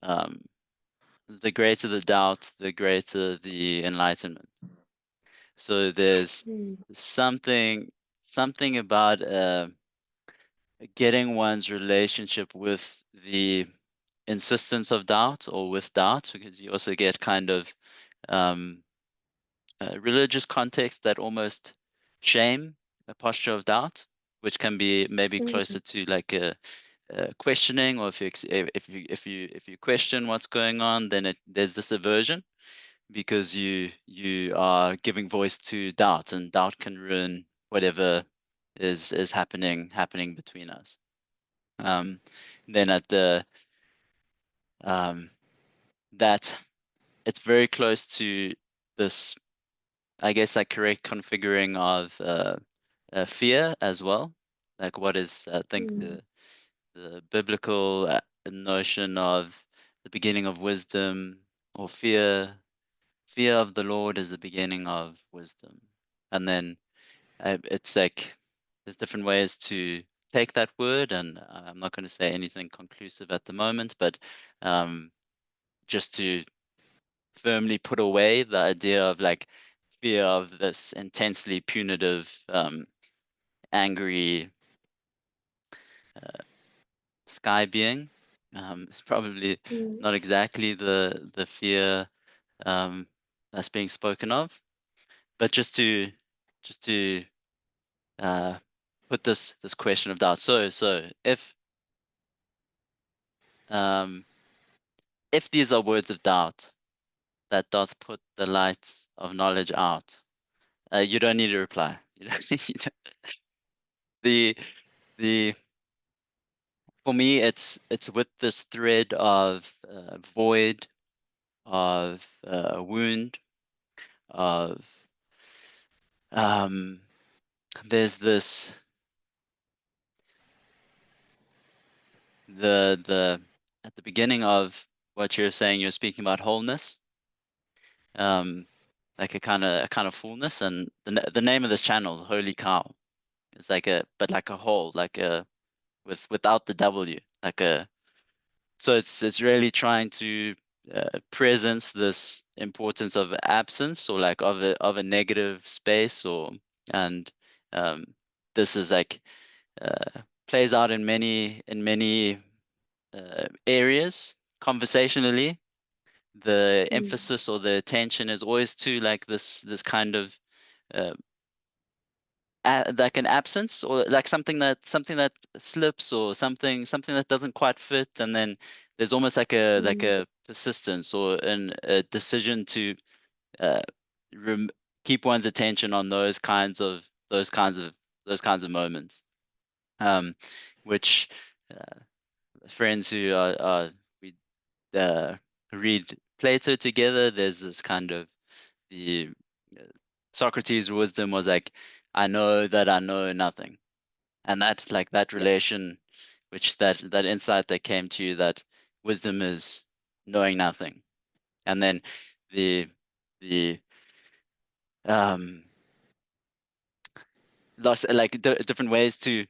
the greater the doubt, the greater the enlightenment. So there's Mm. something about getting one's relationship with the insistence of doubt, or with doubt, because you also get kind of um, religious context that almost shame a posture of doubt, which can be maybe Mm. closer to like a questioning, or if you question what's going on, then there's this aversion, because you are giving voice to doubt, and doubt can ruin whatever is happening between us. Then at the that it's very close to this, I guess, like correct configuring of fear as well. Like what is, I think, Mm. the biblical notion of the beginning of wisdom, or fear of the Lord is the beginning of wisdom. And then it's like there's different ways to take that word, and I'm not going to say anything conclusive at the moment, but just to firmly put away the idea of like fear of this intensely punitive, angry sky being. It's probably Mm. not exactly the fear that's being spoken of, but just to uh, put this question of doubt. So um, if these are words of doubt that doth put the light of knowledge out, you don't need to reply. You don't need to, the the for me, it's with this thread of void, of wound, of um, there's this the at the beginning of what you're saying, you're speaking about wholeness, like a kind of fullness, and the name of this channel, Holy Cow, is like like a whole, like a without the W, like a so it's really trying to presence this importance of absence, or like of a negative space, or and um, this is like plays out in many areas conversationally. The Mm. emphasis or the attention is always to like this kind of uh, like an absence, or like something that slips, or something that doesn't quite fit, and then there's almost like Mm. a persistence, or a decision to uh, rem keep one's attention on those kinds of moments, um, which friends who are we uh, read Plato together. There's this kind of the uh, Socrates' wisdom was like, I know that I know nothing, and that like that Yeah. relation, which that insight that came to you, that wisdom is knowing nothing, and then the the um lots like different ways to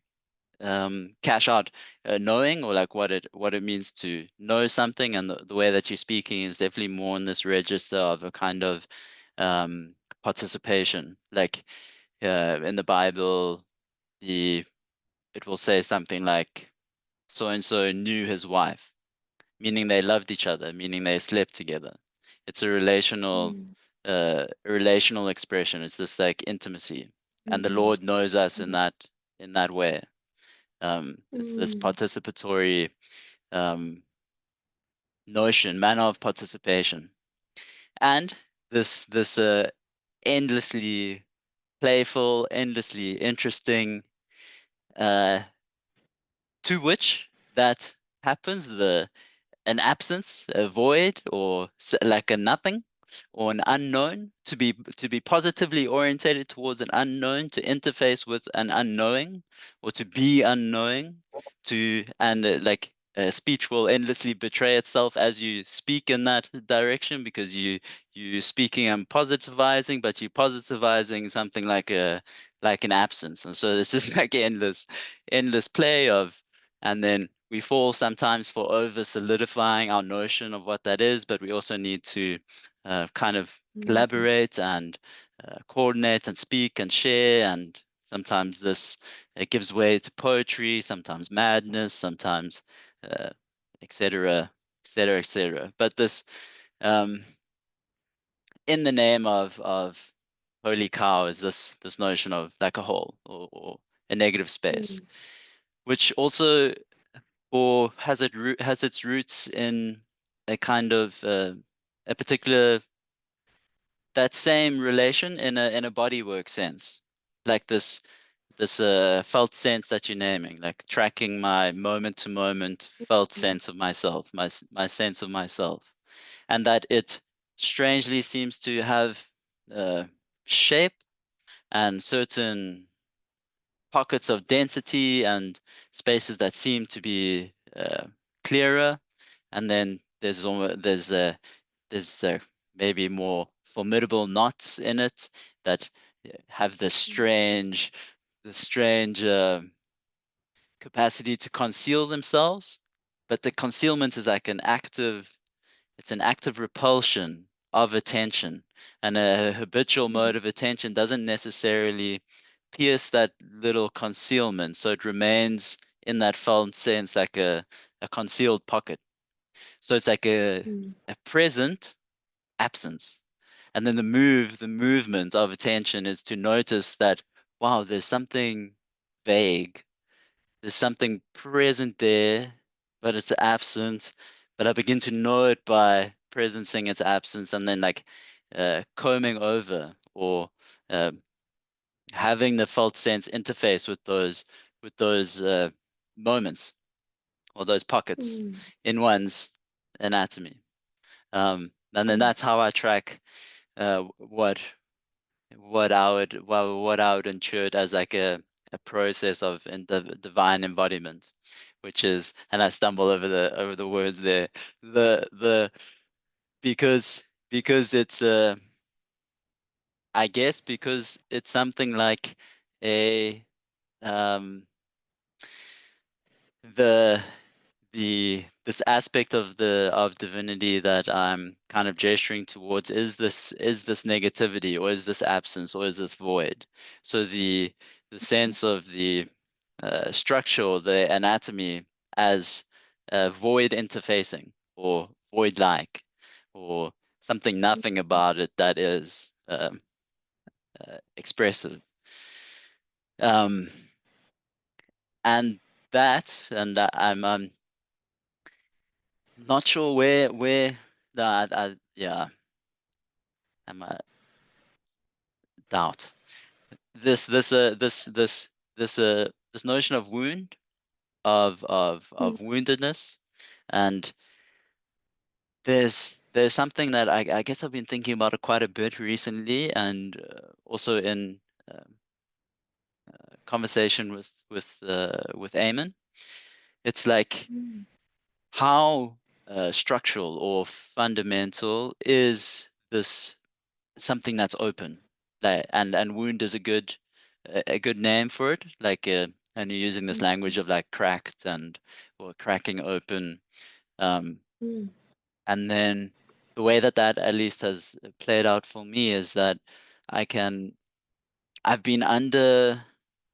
cash out knowing, or like what it means to know something, and the way that you're speaking is definitely more in this register of a kind of um participation, like in the Bible, the it will say something like so and so knew his wife, meaning they loved each other, meaning they slept together. It's Mm. a relational expression. It's this like intimacy, and the Mm. Lord knows us Mm. in that way. It's this Mm. participatory um, notion, manner of participation, and this endlessly playful, endlessly interesting, uh, to which that happens, the an absence, a void, or like a nothing. or an unknown, to be positively orientated towards an unknown, to interface with an unknowing, or to be unknowing, like speech will endlessly betray itself as you speak in that direction, because you speaking and positivizing, but you're positivizing something like an absence, and so this is like endless play of, and then we fall sometimes for over solidifying our notion of what that is, but we also need to kind of collaborate and coordinate and speak and share, and sometimes this it gives way to poetry, sometimes madness, sometimes etc., etc., etc. But this, in the name of holy cow, is this notion of like a hole, or a negative space, which also, or has its roots in a kind of a particular, that same relation in a bodywork sense, like this felt sense that you're naming, like tracking my moment to moment felt sense of myself, my sense of myself, and that it strangely seems to have uh, shape and certain pockets of density and spaces that seem to be clearer, and then there's maybe more formidable knots in it that have the strange capacity to conceal themselves, but the concealment is like it's an active repulsion of attention, and a habitual mode of attention doesn't necessarily pierce that little concealment, so it remains in that felt sense like a concealed pocket. So it's like a present absence. And then the movement of attention is to notice that, wow, there's something vague, there's something present there, but it's absent. But I begin to know it by presencing its absence, and then like combing over, or uh, having the felt sense interface with those moments, or those pockets in one's anatomy. And then that's how I track what I would intuit as like a process of divine embodiment, which is, and I stumble over the words there, the because it's I guess because it's something like a um the this aspect of divinity that I'm kind of gesturing towards is this negativity, or is this absence, or is this void? So the sense of the structure, or the anatomy, as void interfacing, or void-like, or something nothing about it that is expressive. Um, and I'm not sure where that yeah, I'm a doubt. This notion of wound, of woundedness, and there's something that I guess I've been thinking about it quite a bit recently, and also in um, conversation with Eamon. It's like how structural or fundamental is this something that's open, like, and wound is a good name for it, like and you're using this language of like cracked, and or cracking open, um and then the way that at least has played out for me is that I've been under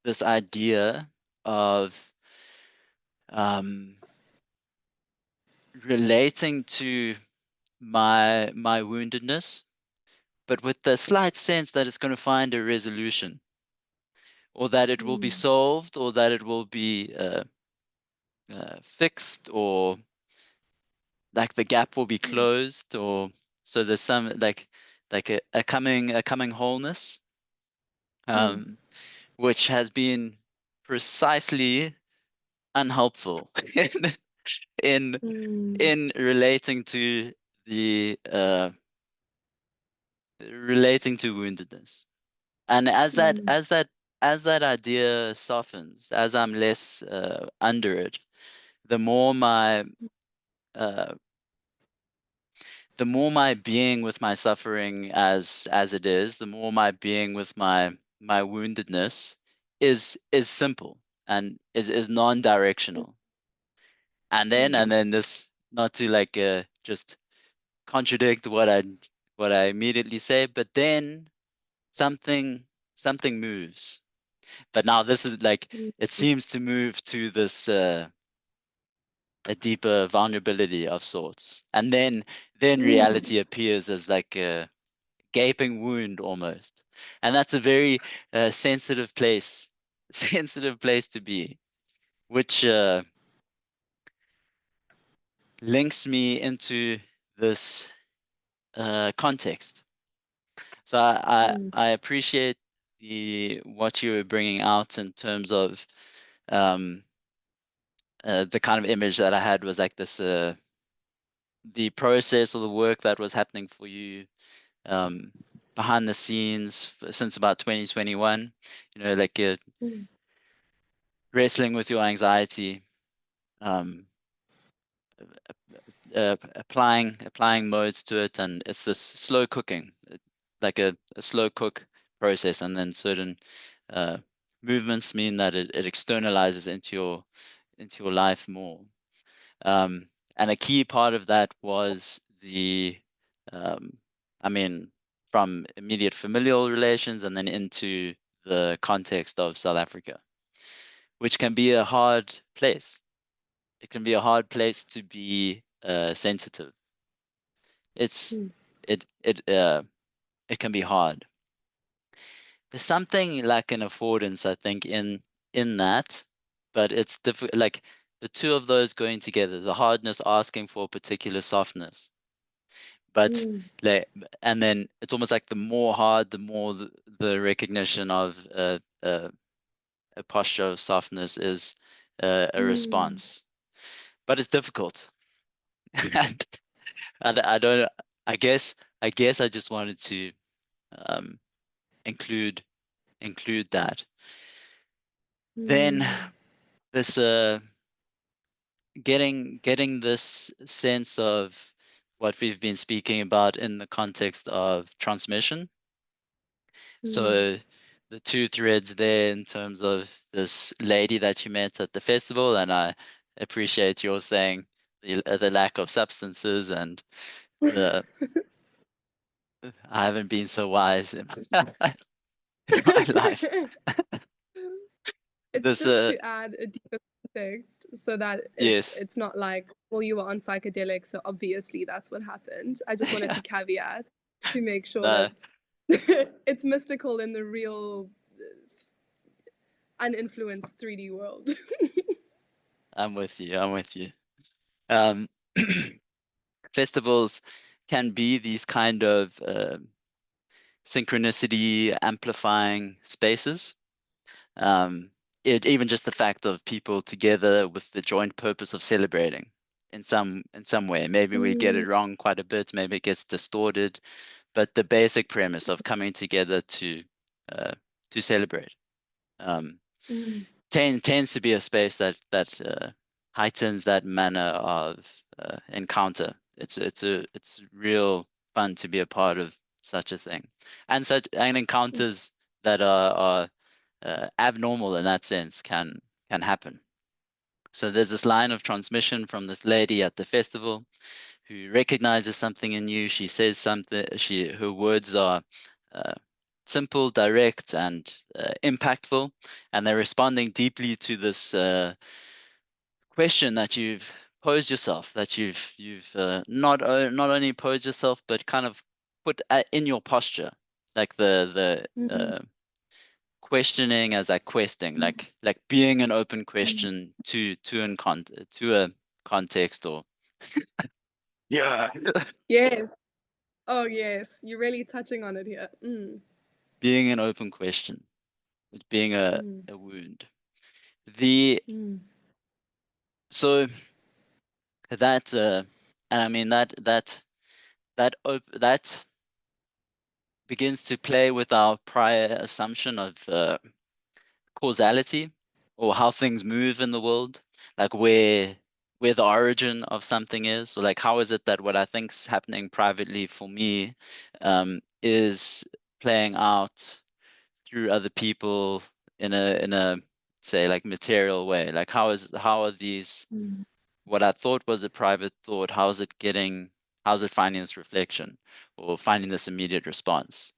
this idea of um relating to my woundedness, but with the slight sense that it's going to find a resolution, or that it will be solved, or that it will be fixed, or like the gap will be closed, or so there's some like a coming wholeness, um, which has been precisely unhelpful in in relating to the relating to woundedness. And as that idea softens, as I'm less under it, the more my uh, the more my being with my suffering as it is, the more my being with my woundedness is simple and is non-directional. And then this, not to like just contradict what I immediately say, but then something something moves. But now this is like, it seems to move to this a deeper vulnerability of sorts, and then reality appears as like a gaping wound almost, and that's a very sensitive place, sensitive place to be, which links me into this context. So I appreciate the what you were bringing out in terms of um, the kind of image that I had was like this the process or the work that was happening for you um, behind the scenes since about 2021. You know, like wrestling with your anxiety, um, applying modes to it, and it's this slow cooking, like a slow cook process, and then certain uh, movements mean that it externalizes into your life more. Um, and a key part of that was um, I mean, from immediate familial relations and then into the context of South Africa, which can be a hard place. It can be a hard place to be sensitive. It's it it it can be hard. There's something like an affordance, I think, in that, but it's difficult. Like the two of those going together, the hardness asking for a particular softness, but like, and then it's almost like the more hard, the more the recognition of a posture of softness is a response. But it's difficult. And I don't. I guess I just wanted to um, include that. Then this getting this sense of what we've been speaking about in the context of transmission. So the two threads there in terms of this lady that you met at the festival, and I appreciate your saying the lack of substances and the I haven't been so wise in in my life. It's This just to add a deeper context so that it's yes. it's not like, well, you were on psychedelics, so obviously that's what happened. I just wanted to caveat to make sure No, that it's mystical in the real uninfluenced 3D world. I'm with you. I'm with you. Um, festivals can be these kind of synchronicity amplifying spaces. Um, even just the fact of people together with the joint purpose of celebrating in some way. Maybe we get it wrong quite a bit. Maybe it gets distorted, but the basic premise of coming together uh, to celebrate. Um, tends to be a space that heightens that manner of encounter. It's real fun to be a part of such a thing, and encounters that are abnormal in that sense can happen. So there's this line of transmission from this lady at the festival who recognizes something in you. She says something. Her words are uh, simple, direct, and impactful, and they're responding deeply to this question that you've posed yourself, that you've not only posed yourself, but kind of put in your posture, like the questioning as like questing, like being an open question to a context or yeah. Yes. Oh, yes. You're really touching on it here. Being an open question, being a wound. The so that and I mean that begins to play with our prior assumption of causality, or how things move in the world, like where the origin of something is, or like how is it that what I think's happening privately for me is playing out through other people in a say like material way. Like how are these, Mm. what I thought was a private thought, how's it finding this reflection or finding this immediate response?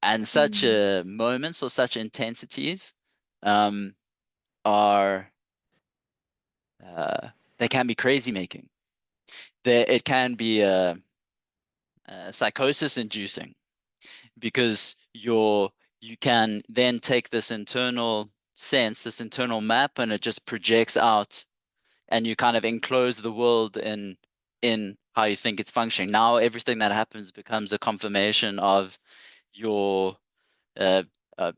And such Mm. moments or such intensities um, are they can be crazy making. It can be psychosis inducing, because you can then take this internal sense, this internal map, and it just projects out, and you kind of enclose the world in how you think it's functioning. Now everything that happens becomes a confirmation of your uh,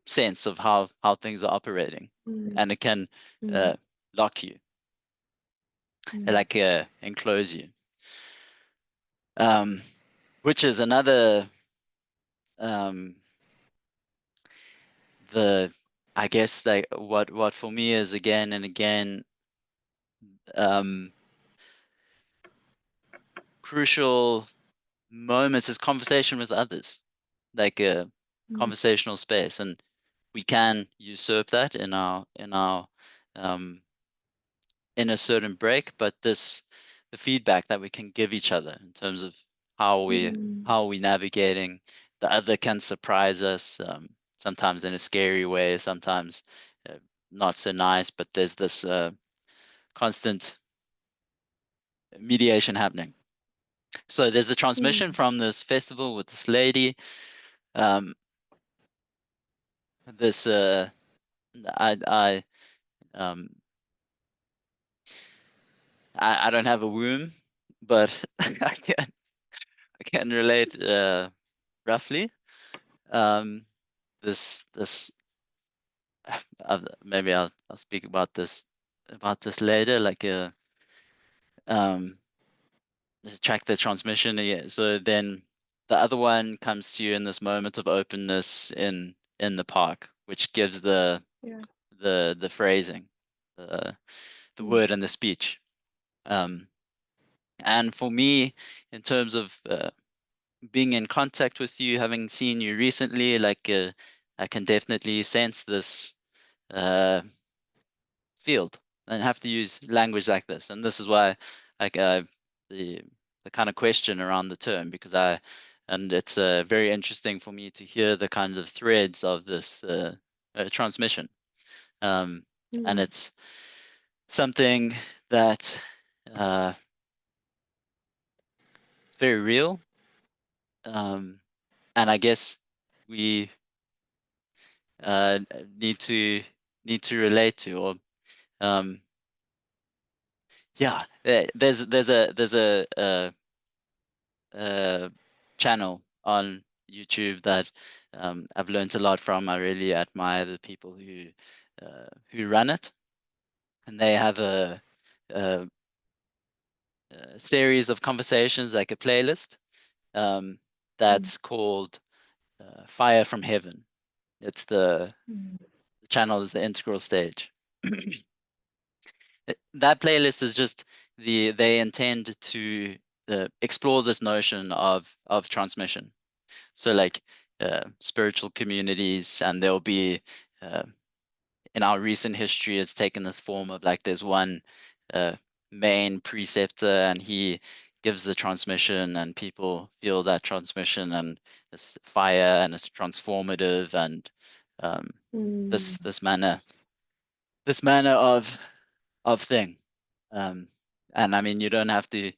sense of how things are operating, Mm. and it can Mm. uh, lock you, Mm. like enclose you, um, which is another um, the I guess like what for me is again and again um, crucial moments is conversation with others, like a Mm. conversational space, and we can usurp that in our um, in a certain break, but the feedback that we can give each other in terms of how we Mm. how we navigating, the other can surprise us, sometimes in a scary way, sometimes uh, not so nice, but there's this constant mediation happening. So there's a transmission Mm. from this festival with this lady. Um, this I um I don't have a womb, but I can relate roughly. Um, this maybe I'll speak about this later. Like just track the transmission. Yeah. So then the other one comes to you in this moment of openness in the park, which gives Yeah. the phrasing, the the Mm. word and the speech. Um, and for me, in terms of being in contact with you, having seen you recently, like I can definitely sense this uh, field and have to use language like this. And this is why, like the the kind of question around the term, because and it's very interesting for me to hear the kind of threads of this transmission. Um, and Mm. it's something that uh, it's very real. Um, and I guess we uh, need to relate to, or um, yeah, there's a channel on YouTube that I've learned a lot from. I really admire the people who run it, and they have a, a series of conversations, like a playlist um, Mm. that's called Fire from Heaven. It's Mm. the channel is the integral stage. That playlist is just they intend to explore this notion of transmission. So like spiritual communities, and there'll be uh, in our recent history, it's taken this form of like there's one uh, main preceptor, and he gives the transmission, and people feel that transmission, and it's fire, and it's transformative, and um, Mm. this manner of thing. Um, and I mean, you don't have to.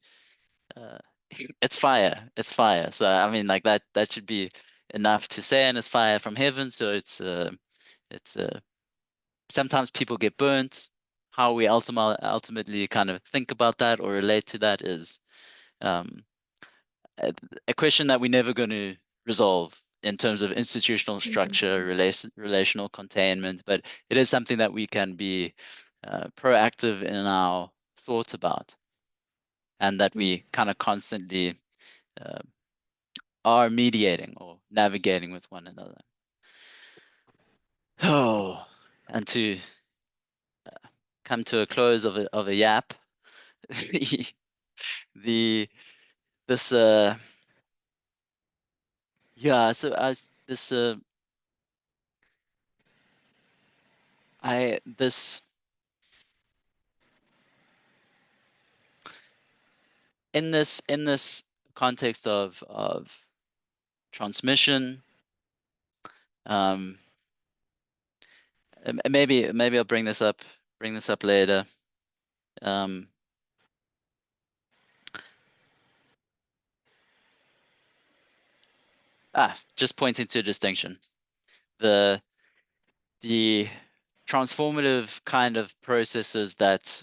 Uh, it's fire. It's fire. So I mean, like that should be enough to say, and it's fire from heaven. So it's sometimes people get burnt. How we ultimately kind of think about that or relate to that is um, a, a question that we're never going to resolve in terms of institutional structure, Mm. relational containment. But it is something that we can be proactive in our thoughts about, and that Mm. we kind of constantly uh, are mediating or navigating with one another. Oh, and to come to a close of a yap, the this yeah, so as this I this in this context of transmission, um maybe I'll bring this up later. um just pointing to a distinction. The transformative kind of processes that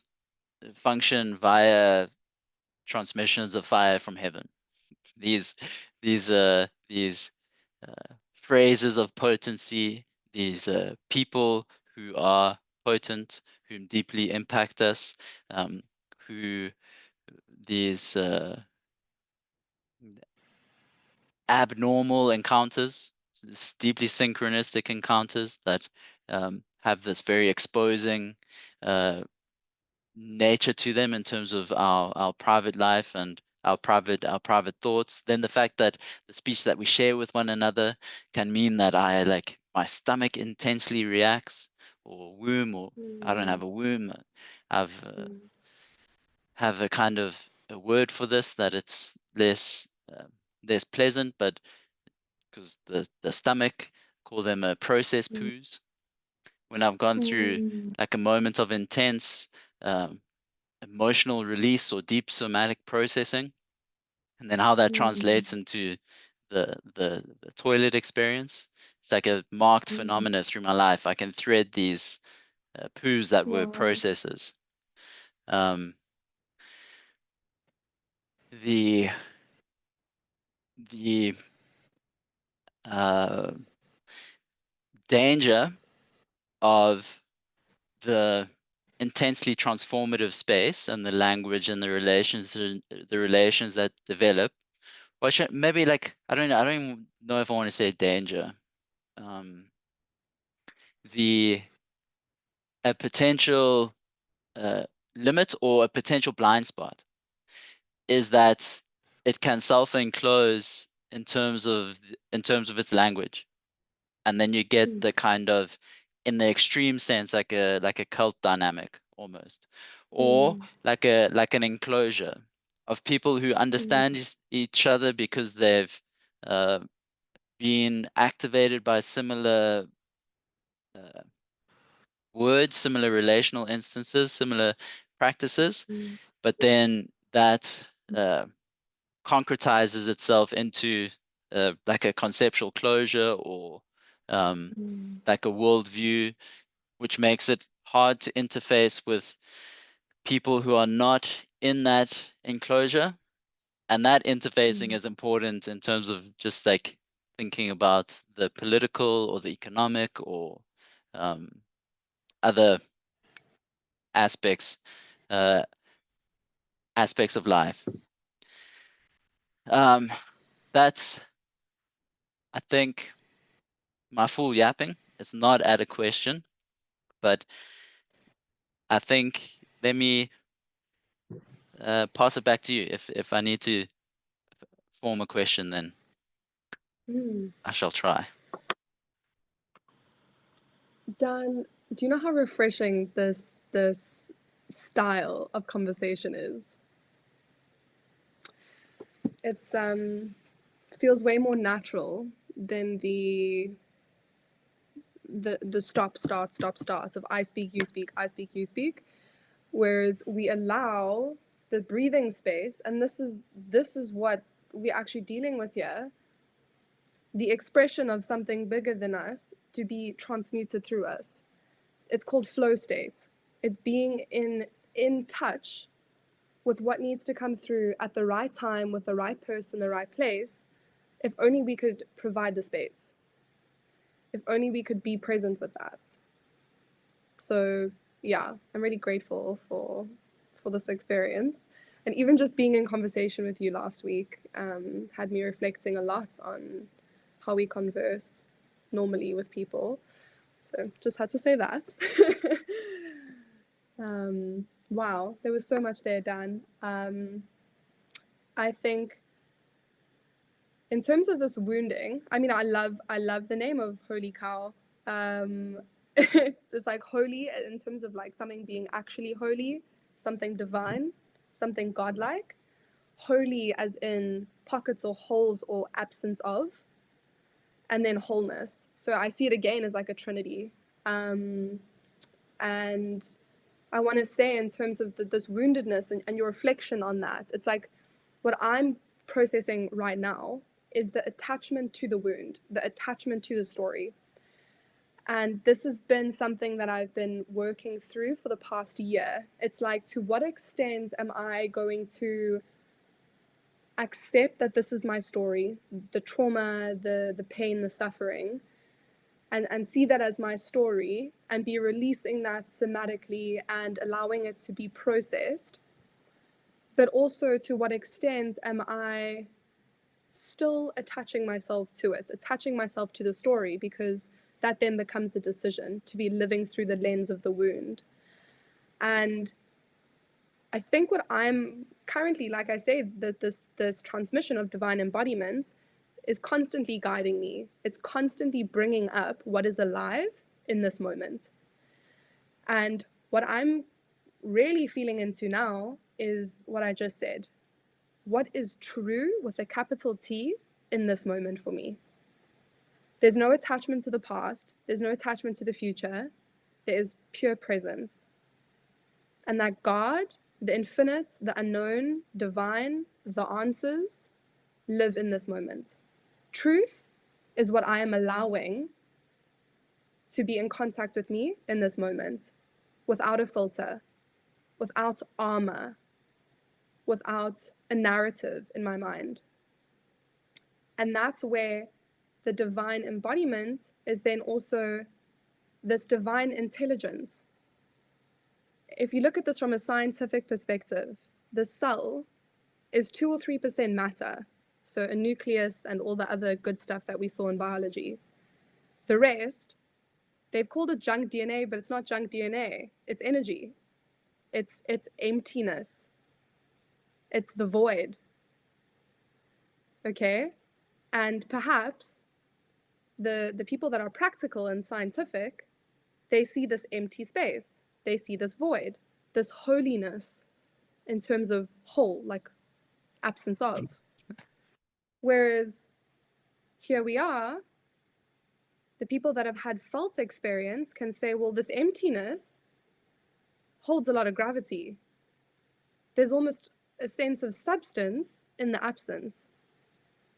function via transmissions of fire from heaven. These these phrases of potency, these people who are potent, who deeply impact us, who these abnormal encounters, deeply synchronistic encounters that have this very exposing nature to them in terms of our private life and our private thoughts. Then the fact that the speech that we share with one another can mean that I like my stomach intensely reacts, or womb, or I don't have a womb. I've have a kind of a word for this, that it's less pleasant, but because the stomach, call them a process poos. When I've gone through like a moment of intense emotional release or deep somatic processing, and then how that translates into the toilet experience. It's like a marked phenomena through my life. I can thread these poos that were Wow. processes. The the uh, danger of the intensely transformative space and the language and the relations that develop. Well, maybe like I don't even know if I want to say danger. Um, the a potential limit or a potential blind spot is that it can self-enclose in terms of its language, and then you get the kind of, in the extreme sense, like a cult dynamic almost, or like an enclosure of people who understand each other because they've uh, been activated by similar uh, words, similar relational instances, similar practices, but then that concretizes itself into like a conceptual closure, or like a worldview, which makes it hard to interface with people who are not in that enclosure. And that interfacing is important in terms of just like thinking about the political or the economic or um, other aspects uh, aspects of life. Um, that's, I think, my full yapping. It's not at a question, but I think let me pass it back to you. If I need to form a question, then I shall try. Dan, do you know how refreshing this style of conversation is? It's feels way more natural than the stop starts of I speak, you speak, I speak, you speak. Whereas we allow the breathing space, and this is what we're actually dealing with here, the expression of something bigger than us to be transmuted through us. It's called flow state. It's being in touch with what needs to come through at the right time, with the right person, the right place. If only we could provide the space. If only we could be present with that. So yeah, I'm really grateful for this experience. And even just being in conversation with you last week had me reflecting a lot on how we converse normally with people. So just had to say that. Wow, there was so much there, Dan. I think in terms of this wounding, I mean, I love the name of Holy Cow. It's like holy in terms of like something being actually holy, something divine, something godlike. Holy as in pockets or holes or absence of, and then wholeness. So I see it again as like a trinity. And I want to say in terms of this woundedness and your reflection on that, it's like what I'm processing right now is the attachment to the wound, the attachment to the story. And this has been something that I've been working through for the past year. It's like, to what extent am I going to accept that this is my story, the trauma, the pain, the suffering, and see that as my story and be releasing that somatically and allowing it to be processed? But also, to what extent am I still attaching myself to it, attaching myself to the story, because that then becomes a decision to be living through the lens of the wound. And I think what I'm currently, like I say, that this transmission of divine embodiment is constantly guiding me. It's constantly bringing up what is alive in this moment. And what I'm really feeling into now is what I just said. What is true with a capital T in this moment for me? There's no attachment to the past. There's no attachment to the future. There is pure presence. And that God, the infinite, the unknown, divine, the answers live in this moment. Truth is what I am allowing to be in contact with me in this moment, without a filter, without armor, without a narrative in my mind. And that's where the divine embodiment is then also this divine intelligence. If you look at this from a scientific perspective, the cell is 2 or 3% matter, so a nucleus and all the other good stuff that we saw in biology. The rest, they've called it junk DNA, but it's not junk DNA. It's energy. It's emptiness. It's the void. Okay? And perhaps the people that are practical and scientific, they see this empty space. They see this void, this holiness in terms of whole, like absence of. Whereas here we are, the people that have had felt experience can say, well, this emptiness holds a lot of gravity. There's almost a sense of substance in the absence.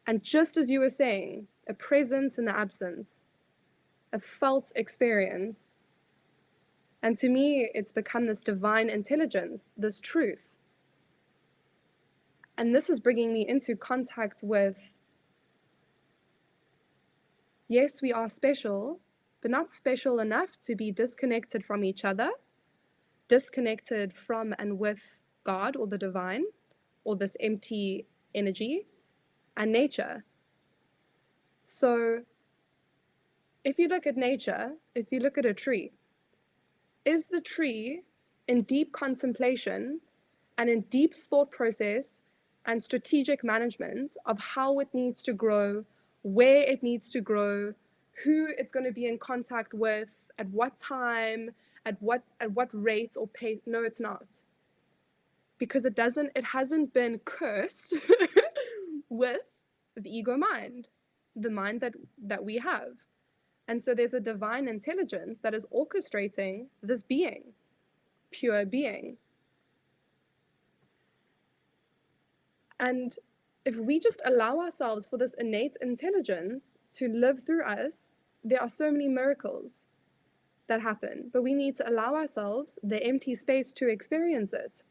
And just as you were saying, a presence in the absence, a felt experience. And to me, it's become this divine intelligence, this truth. And this is bringing me into contact with, yes, we are special, but not special enough to be disconnected from each other, disconnected from and with God or the divine, or this empty energy and nature. So if you look at nature, if you look at a tree, is the tree in deep contemplation and in deep thought process and strategic management of how it needs to grow, where it needs to grow, who it's going to be in contact with, at what time, at what rate or pace? No, it's not. Because it hasn't been cursed with the ego mind, the mind that we have. And so there's a divine intelligence that is orchestrating this being, pure being. And if we just allow ourselves for this innate intelligence to live through us, there are so many miracles that happen. But we need to allow ourselves the empty space to experience it,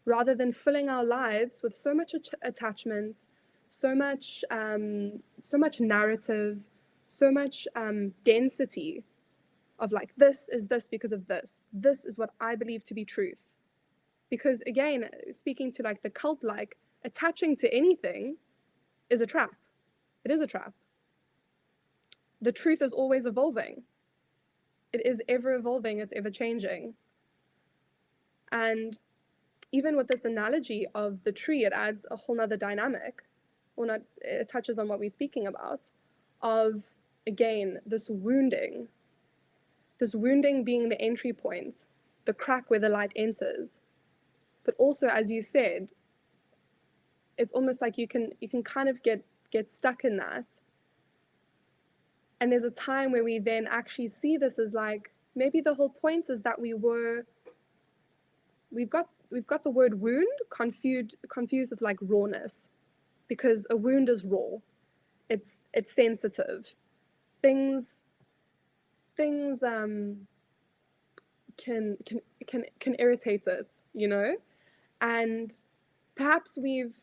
rather than filling our lives with so much attachment, so much narrative, so much density of like, this is this because of this. This is what I believe to be truth. Because again, speaking to like the cult, like attaching to anything is a trap. It is a trap. The truth is always evolving. It is ever evolving, it's ever changing. And even with this analogy of the tree, it adds a whole nother dynamic, or not, it touches on what we're speaking about, of, again, this wounding being the entry point, the crack where the light enters. But also, as you said, it's almost like you can kind of get stuck in that. And there's a time where we then actually see this as like, maybe the whole point is that we've got the word wound confused with like rawness, because a wound is raw. It's sensitive. Things can irritate it, you know? And perhaps we've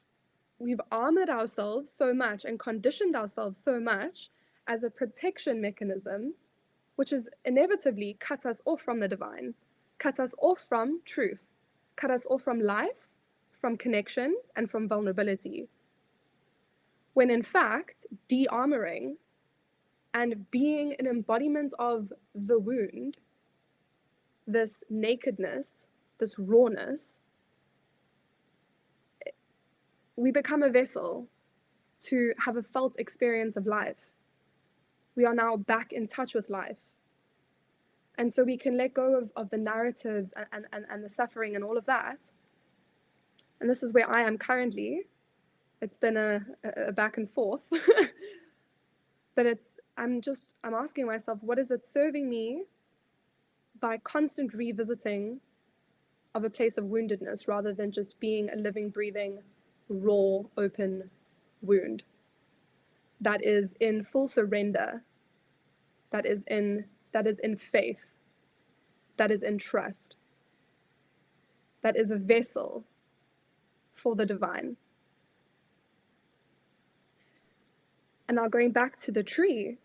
armored ourselves so much and conditioned ourselves so much as a protection mechanism, which has inevitably cut us off from the divine, cut us off from truth, cut us off from life, from connection, and from vulnerability. When in fact, de-armoring and being an embodiment of the wound, this nakedness, this rawness, we become a vessel to have a felt experience of life. We are now back in touch with life. And so we can let go of the narratives and the suffering and all of that. And this is where I am currently. It's been a back and forth. But I'm asking myself, what is it serving me by constant revisiting of a place of woundedness, rather than just being a living, breathing, raw, open wound that is in full surrender, that is in faith, that is in trust, that is a vessel for the divine. And now going back to the tree,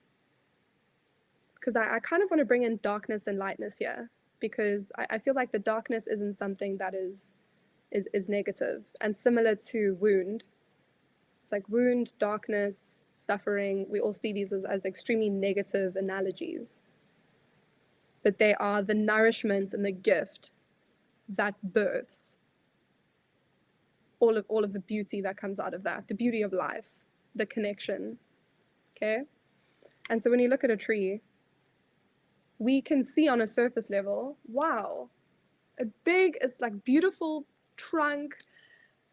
because I kind of want to bring in darkness and lightness here, because I feel like the darkness isn't something that is negative. And similar to wound, it's like wound, darkness, suffering, we all see these as extremely negative analogies. But they are the nourishment and the gift that births all of the beauty that comes out of that, the beauty of life, the connection, okay? And so when you look at a tree, we can see on a surface level, wow, it's like beautiful trunk,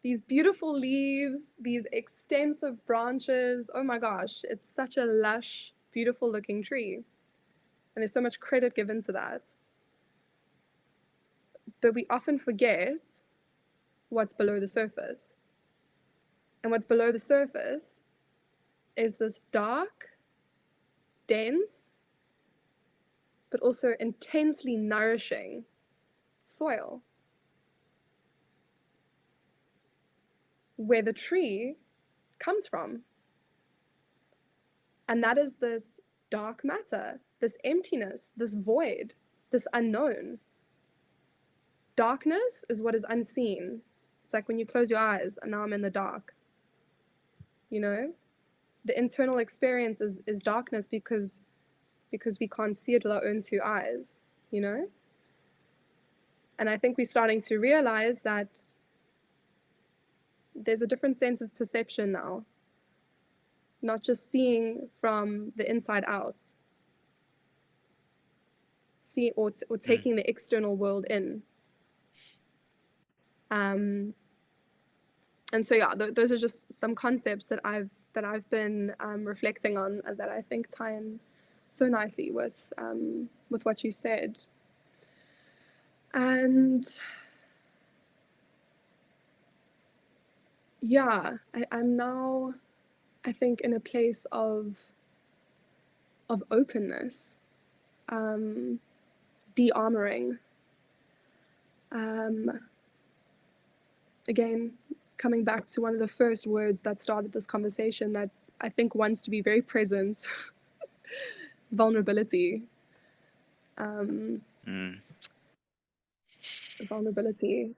these beautiful leaves, these extensive branches. Oh my gosh, it's such a lush, beautiful looking tree. And there's so much credit given to that. But we often forget what's below the surface. And what's below the surface is this dark, dense, but also intensely nourishing soil, where the tree comes from. And that is this dark matter, this emptiness, this void, this unknown. Darkness is what is unseen. It's like when you close your eyes and now I'm in the dark. You know, the internal experience is darkness because we can't see it with our own two eyes, you know? And I think we're starting to realize that there's a different sense of perception now, not just seeing from the inside out, or taking the external world in. And so yeah, those are just some concepts that I've been reflecting on, that I think tie in so nicely with what you said. And yeah, I'm now, I think, in a place of openness, de-armoring. Again, coming back to one of the first words that started this conversation that I think wants to be very present, vulnerability. Vulnerability.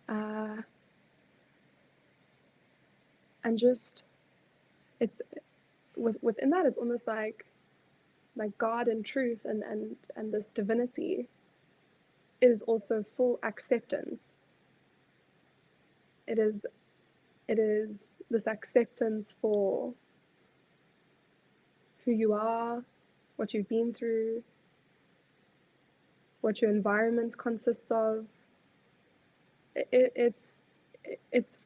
And just, it's within that, it's almost like God and truth and this divinity is also full acceptance. It is this acceptance for who you are, what you've been through, what your environment consists of. It's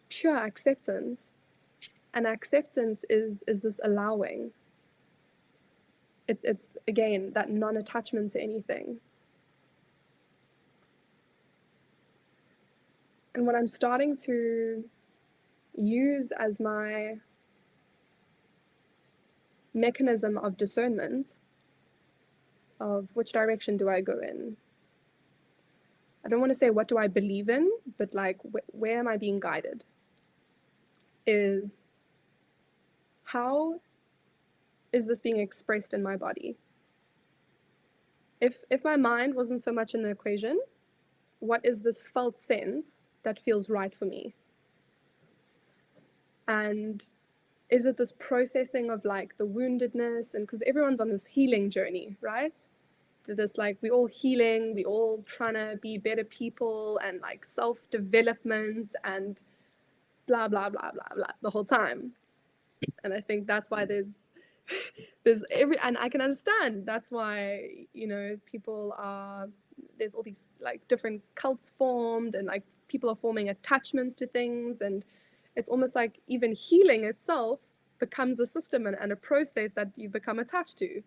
pure acceptance, and acceptance is this allowing. It's again that non-attachment to anything. And what I'm starting to use as my mechanism of discernment of which direction do I go in. I don't want to say what do I believe in, but like where am I being guided? Is how is this being expressed in my body? If my mind wasn't so much in the equation, what is this felt sense that feels right for me? And is it this processing of like the woundedness? And because everyone's on this healing journey, right? This like we all healing, we all trying to be better people and like self-development and blah blah blah blah blah the whole time. And I think that's why there's and I can understand that's why, you know, people are, there's all these like different cults formed and like people are forming attachments to things, and it's almost like even healing itself becomes a system and a process that you become attached to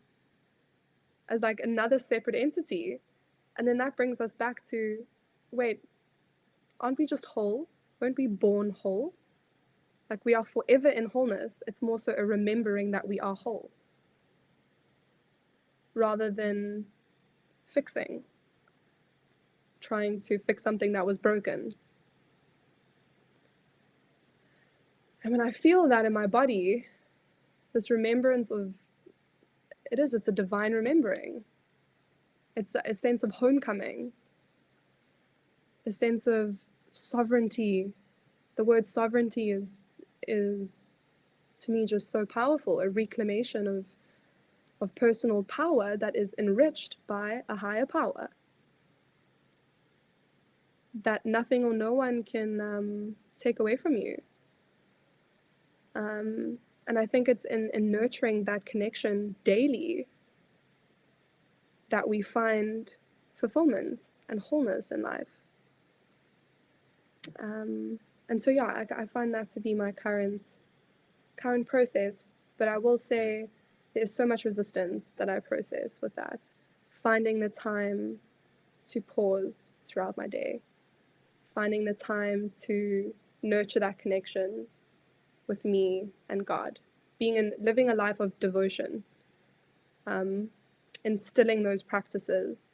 as like another separate entity. And then that brings us back to, wait, aren't we just whole? Weren't we born whole? Like we are forever in wholeness. It's more so a remembering that we are whole rather than fixing, trying to fix something that was broken. And when I feel that in my body, this remembrance of, it's a divine remembering. It's a sense of homecoming, a sense of sovereignty. The word sovereignty is to me just so powerful, a reclamation of personal power that is enriched by a higher power that nothing or no one can take away from you. And I think it's in nurturing that connection daily that we find fulfillment and wholeness in life. And so yeah, I find that to be my current process. But I will say there's so much resistance that I process with that. Finding the time to pause throughout my day, finding the time to nurture that connection with me and God, living a life of devotion, instilling those practices,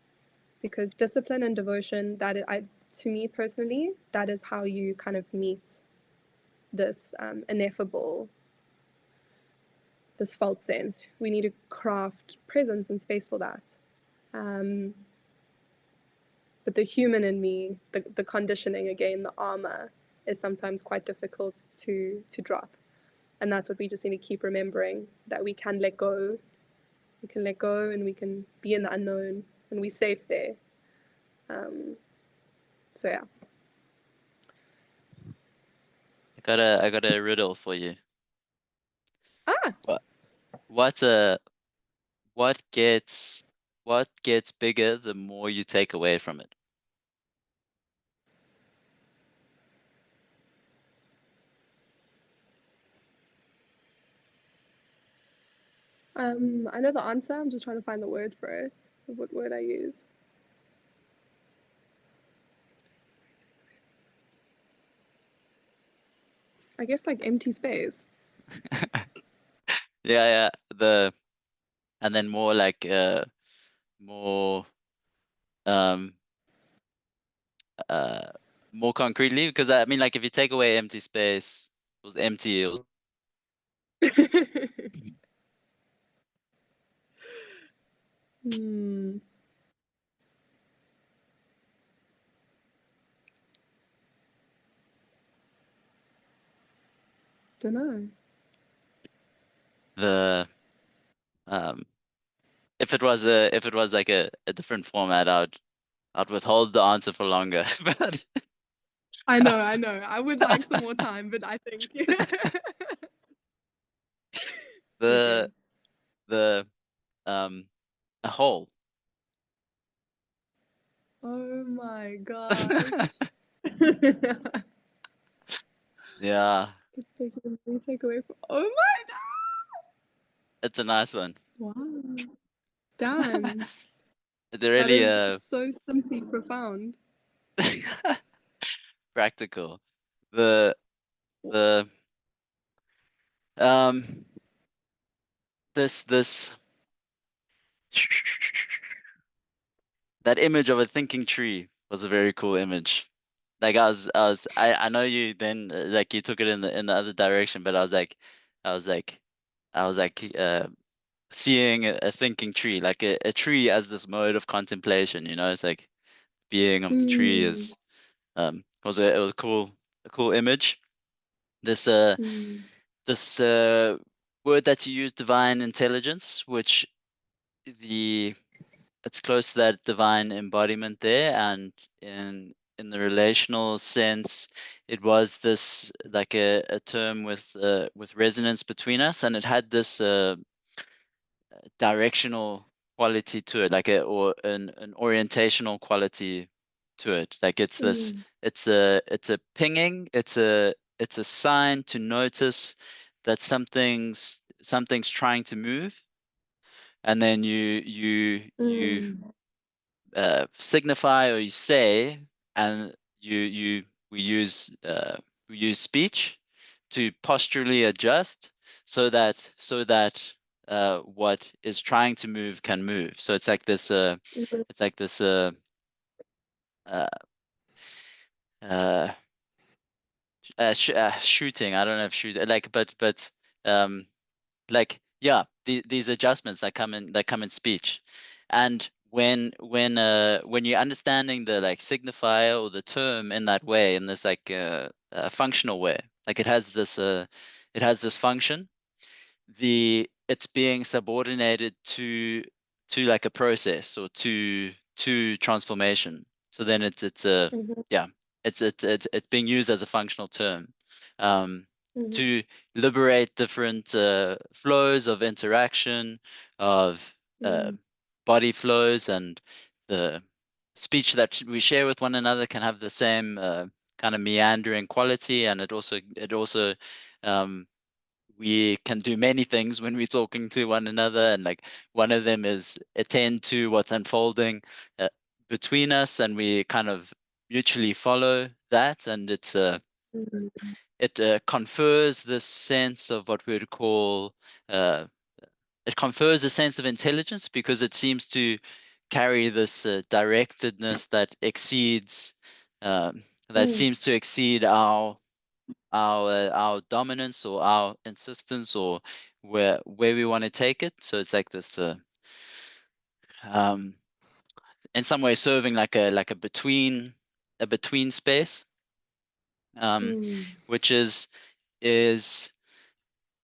because discipline and devotion, to me personally, that is how you kind of meet this ineffable, this felt sense. We need to craft presence and space for that. But the human in me, the conditioning again, the armor, is sometimes quite difficult to drop. And that's what we just need to keep remembering, that we can let go. We can let go and we can be in the unknown and we're safe there. So yeah. I got a riddle for you. Ah, What what gets bigger the more you take away from it? I know the answer. I'm just trying to find the word for it. What word I use? I guess like empty space. Yeah, yeah. And then more like more um uh more concretely, because I mean like if you take away empty space, it was empty, it was Hmm. Don't know. The if it was like a different format, I'd withhold the answer for longer. But I know, I know. I would like some more time, but I think it's the okay. the a hole. Oh my gosh. It's Yeah, making me take away from. Oh my it's a nice one. god. Wow. Damn. It's That really is so simply profound. practical. The the um this that image of a thinking tree was a very cool image. Like I know you then like you took it in the other direction, but I was like I was like seeing a thinking tree, like a tree as this mode of contemplation, you know, it's like being of the tree Mm, is it was a cool image. This mm, this word that you use, divine intelligence, which the it's close to that divine embodiment there, and in the relational sense, it was this like a term with resonance between us, and it had this directional quality to it, like or an orientational quality to it. Like it's this, mm, it's a pinging, it's a sign to notice that something's trying to move, and then you mm, signify or you say, and you we use speech to posturally adjust so that what is trying to move can move. So mm, it's like this uh, uh, shooting. I don't know if shoot like um like yeah these adjustments that come in speech, and when you're understanding the like signifier or the term in that way, in this like functional way, like it has this function, it's being subordinated to like a process or to transformation. So then it's a mhm, yeah, it's being used as a functional term um, mhm, to liberate different flows of interaction, of mm, body flows, and the speech that we share with one another can have the same kind of meandering quality, and it also um, we can do many things when we're talking to one another, and like one of them is attend to what's unfolding uh, between us, and we kind of mutually follow that, and mm, it confers this sense of what we would call uh, it confers a sense of intelligence, because it seems to carry this directedness that mm, seems to exceed our dominance or our insistence, or where we want to take it. So it's like this um in some way serving like a between space, um mm, which is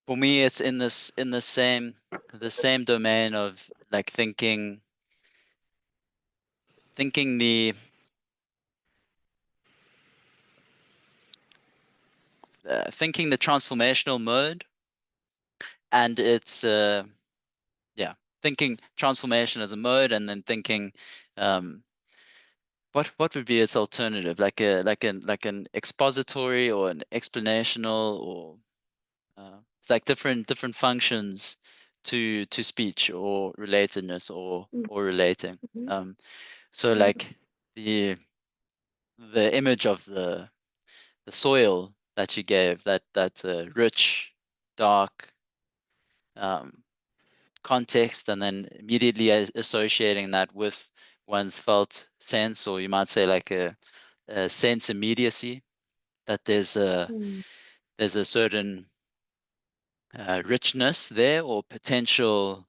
for me, it's in the same domain of like thinking thinking the transformational mode, and it's yeah, thinking transformation as a mode, and then thinking um what would be its alternative, like an expository or an explanational, or it's like different functions to speech or relatedness mm, or relating. mhm, So mm, like the image of the soil that you gave, that rich, dark um, context, and then immediately associating that with one's felt sense, or you might say like a sense immediacy, that mm, there's a certain richness there, or potential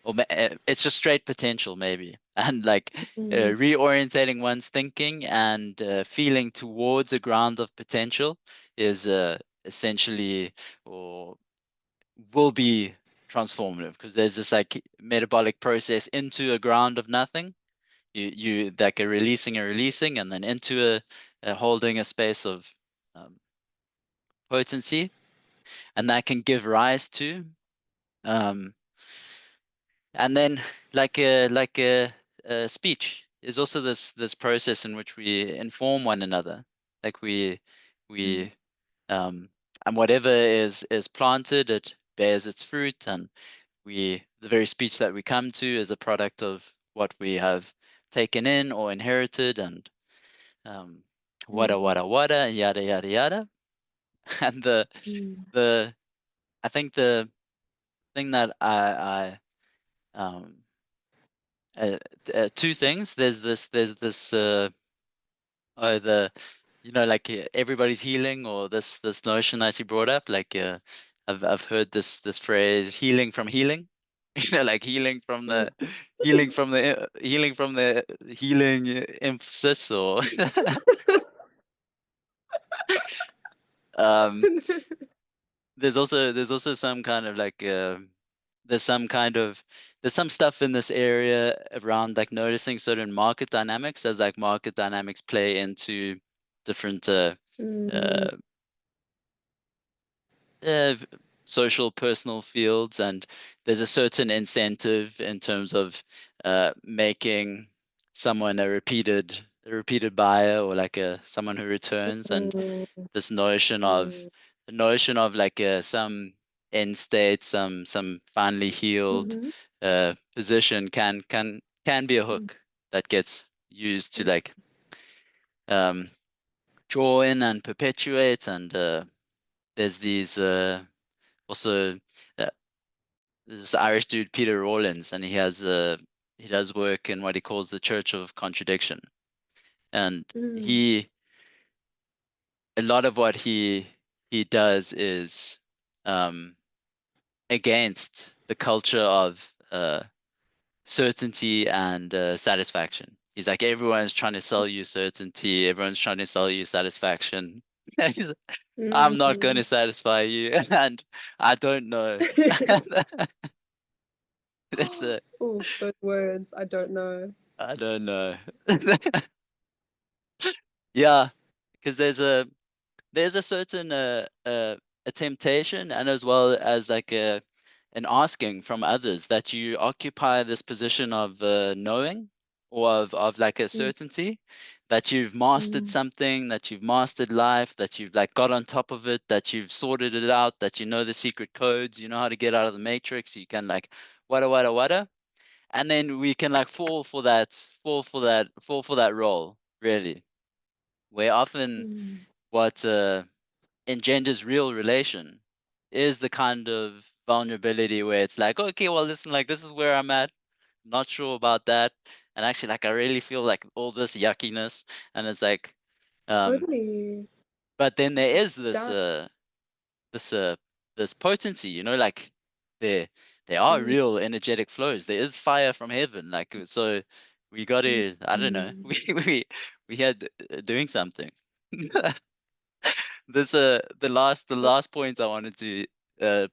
or it's just straight potential maybe, and like Mm, reorientating one's thinking and feeling towards a ground of potential is essentially, or will be, transformative, because there's this like metabolic process into a ground of nothing. You like a releasing and then into a holding a space of um, potency, and that can give rise to um, and then like a speech is also this process in which we inform one another, like mm, we and whatever is planted, it bears its fruit, and the very speech that we come to is a product of what we have taken in or inherited, and um, mm, wada, yada yada yada. And mm, the I think the thing that I uh, two things. Oh, like everybody's healing, or this notion that you brought up. Like I've heard this phrase, healing from healing. Like mm. healing from the healing emphasis, or um there's also some kind of like there's some kind of there's some stuff in this area around like noticing certain market dynamics, as like market dynamics play into different Mm, uh, v- social personal fields, and there's a certain incentive in terms of making someone a repeated buyer, or like a someone who returns. And mm, this notion of mm, the notion of like some end state, some finally healed mhm, position can be a mm, hook that gets used to mm, like um, draw in and perpetuate. And there's these also uh, there's this Irish dude, Peter Rawlins, and he does work in what he calls the Church of Contradiction, and mm, he a lot of what he does is um, against the culture of certainty and satisfaction. He's like, everyone's trying to sell you certainty, everyone's trying to sell you satisfaction. He's like, I'm not going mm. to satisfy you, and I don't know. That's a Oof, those words, I don't know. I don't know. Yeah, because there's a certain a temptation, and as well as like an asking from others, that you occupy this position of knowing, or of like a Mm, certainty, that you've mastered mm, something, that you've mastered life, that you've like got on top of it, that you've sorted it out, that you know the secret codes, you know how to get out of the matrix, you can like wada, and then we can like fall for that role, really, where often mm. what engenders real relation is the kind of vulnerability where it's like, okay, well, listen, like this is where I'm at. Not sure about that. And actually, like I really feel like all this yuckiness. And it's like, um, Totally. but then there is That. this this potency, like there there are Mm, real energetic flows. There is fire from heaven. Like so we got mm, to, I don't know, mm. we had doing something. This the last point I wanted to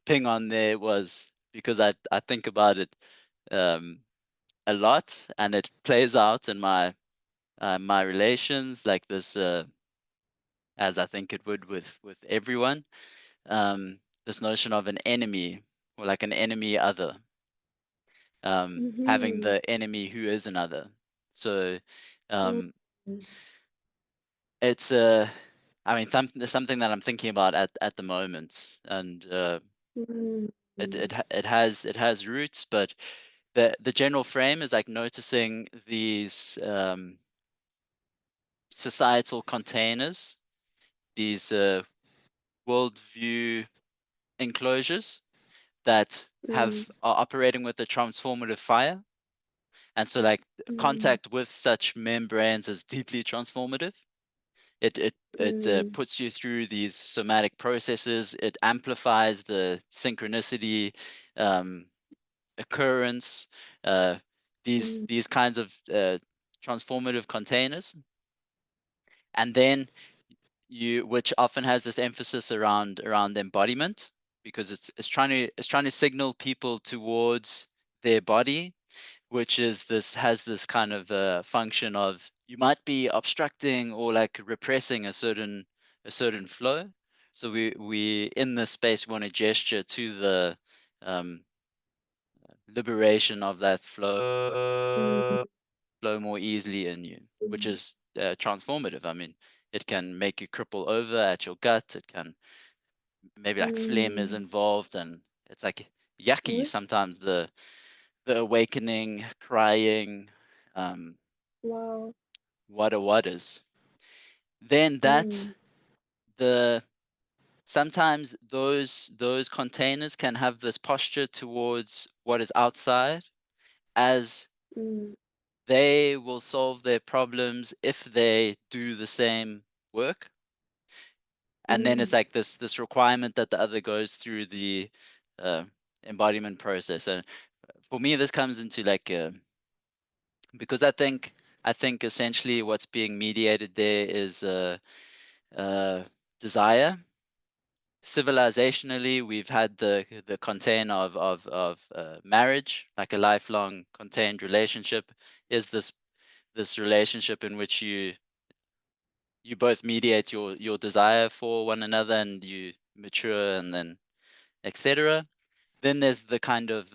ping on there was because I think about it um a lot, and it plays out in my relations like this, as I think it would with everyone. This notion of an enemy, or like an enemy other, having Mhm, the enemy who is another. So mm, um mm, it's I mean, something that I'm thinking about at the moment, and mm, it has roots, but the general frame is like noticing these societal containers, these worldview enclosures that mm, are operating with a transformative fire, and so like mm, contact with such membranes is deeply transformative. It mm, puts you through these somatic processes. It amplifies the synchronicity, um, occurrence, uh, these kinds of transformative containers. And then which often has this emphasis around embodiment, because it's trying to signal people towards their body, which has this kind of function of, you might be obstructing or like repressing a certain flow. So we in this space want to gesture to the um, liberation of that flow more easily in you, which is transformative. I mean, it can make you cripple over at your gut. It can, maybe like phlegm is involved, and it's like yucky sometimes, the awakening, crying, um, Wow. what is. Then that the sometimes those containers can have this posture towards what is outside, as they will solve their problems if they do the same work. And then it's like this requirement that the other goes through the uh, embodiment process. And for me, this comes into like because I think essentially what's being mediated there is uh, desire. Civilizationally, we've had the container of marriage, like a lifelong contained relationship, is this relationship in which you both mediate your desire for one another, and you mature, and then etc. Then there's the kind of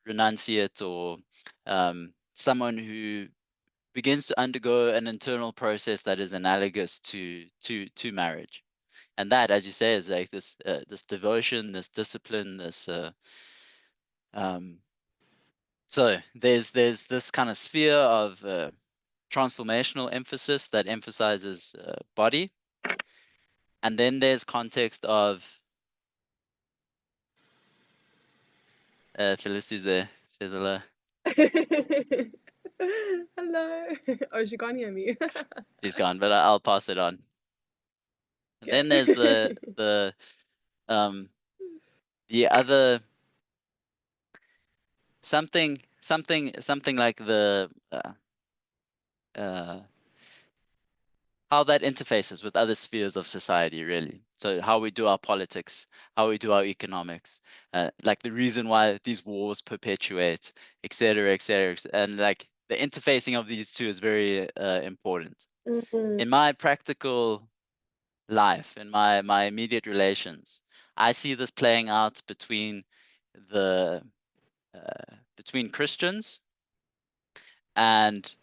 renunciate, or someone who begins to undergo an internal process that is analogous to marriage. And that, as you say, is like this devotion, this discipline, this um, so there's this kind of sphere of transformational emphasis that emphasizes body. And then there's context of Felicity's there. Says hello. Hello. Oh, she can't hear me. He's gone, but I'll pass it on. And Okay. then there's um the other, something like the uh how that interfaces with other spheres of society, really. So how we do our politics, how we do our economics, like the reason why these wars perpetuate, etc., etc., and like the interfacing of these two is very important. In my practical life, in my immediate relations, I see this playing out the between Christians and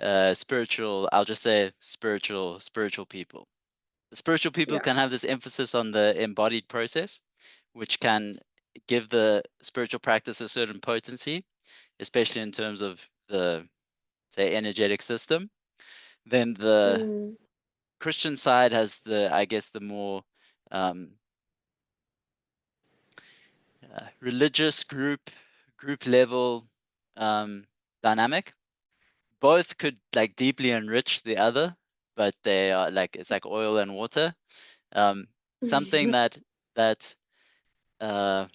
I'll just say spiritual people. The spiritual people Yeah. can have this emphasis on the embodied process, which can give the spiritual practice a certain potency, especially in terms of the, say, energetic system. Then the Christian side has I guess, the more um, religious group level dynamic. Both could like deeply enrich the other, but they are like, it's like oil and water. Um, something that uh,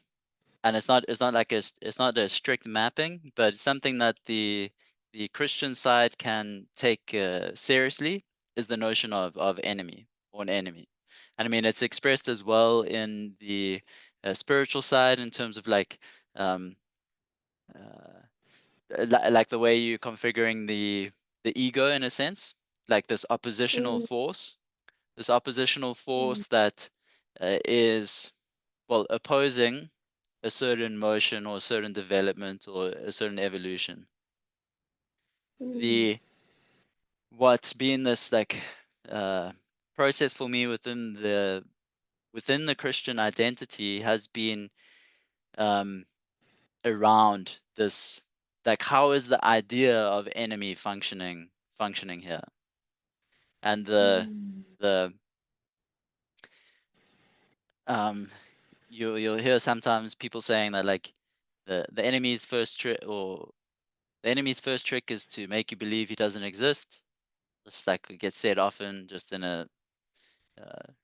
and it's not like it's not a strict mapping, but something that the Christian side can take seriously is the notion of enemy, or an enemy. And I mean, it's expressed as well in the spiritual side, in terms of like um, uh, like the way you're configuring the ego, in a sense, like this oppositional force that is, well, opposing a certain motion, or a certain development, or a certain evolution. The What's been this like uh, process for me within the Christian identity has been um, around this, like, how is the idea of enemy functioning here? And the um you'll hear sometimes people saying that, like, the enemy's first trick, or the enemy's first trick, is to make you believe he doesn't exist. Just like it gets said often, just in a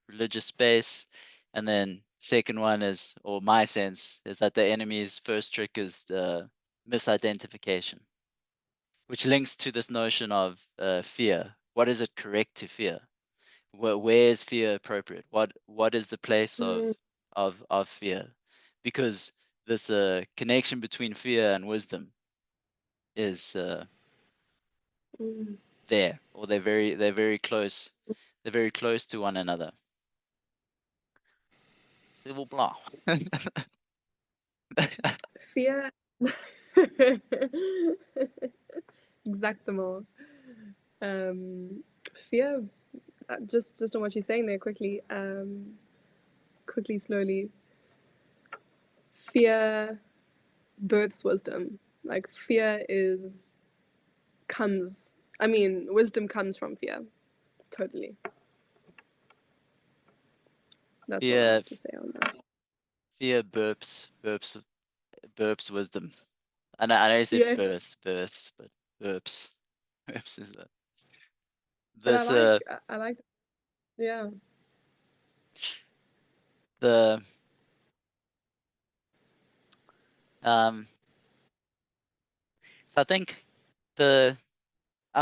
religious space. And then second one is, or my sense is that the enemy's first trick is the misidentification, which links to this notion of fear. What is it correct to fear? Where is fear appropriate? What is the place Mm, of fear? Because this connection between fear and wisdom is mm. there, or they're very close. They're very close to one another. Civil blah. Fear. Exactement. Fear. Just on what you're saying there, quickly. Quickly, slowly. Fear births wisdom. Like fear is comes. I mean, wisdom comes from fear. Totally. That's all I fear have to say on that. fear burps wisdom. I know you said Yes, births, but burps. Burps is but I this like. I like. Yeah. the um so I think the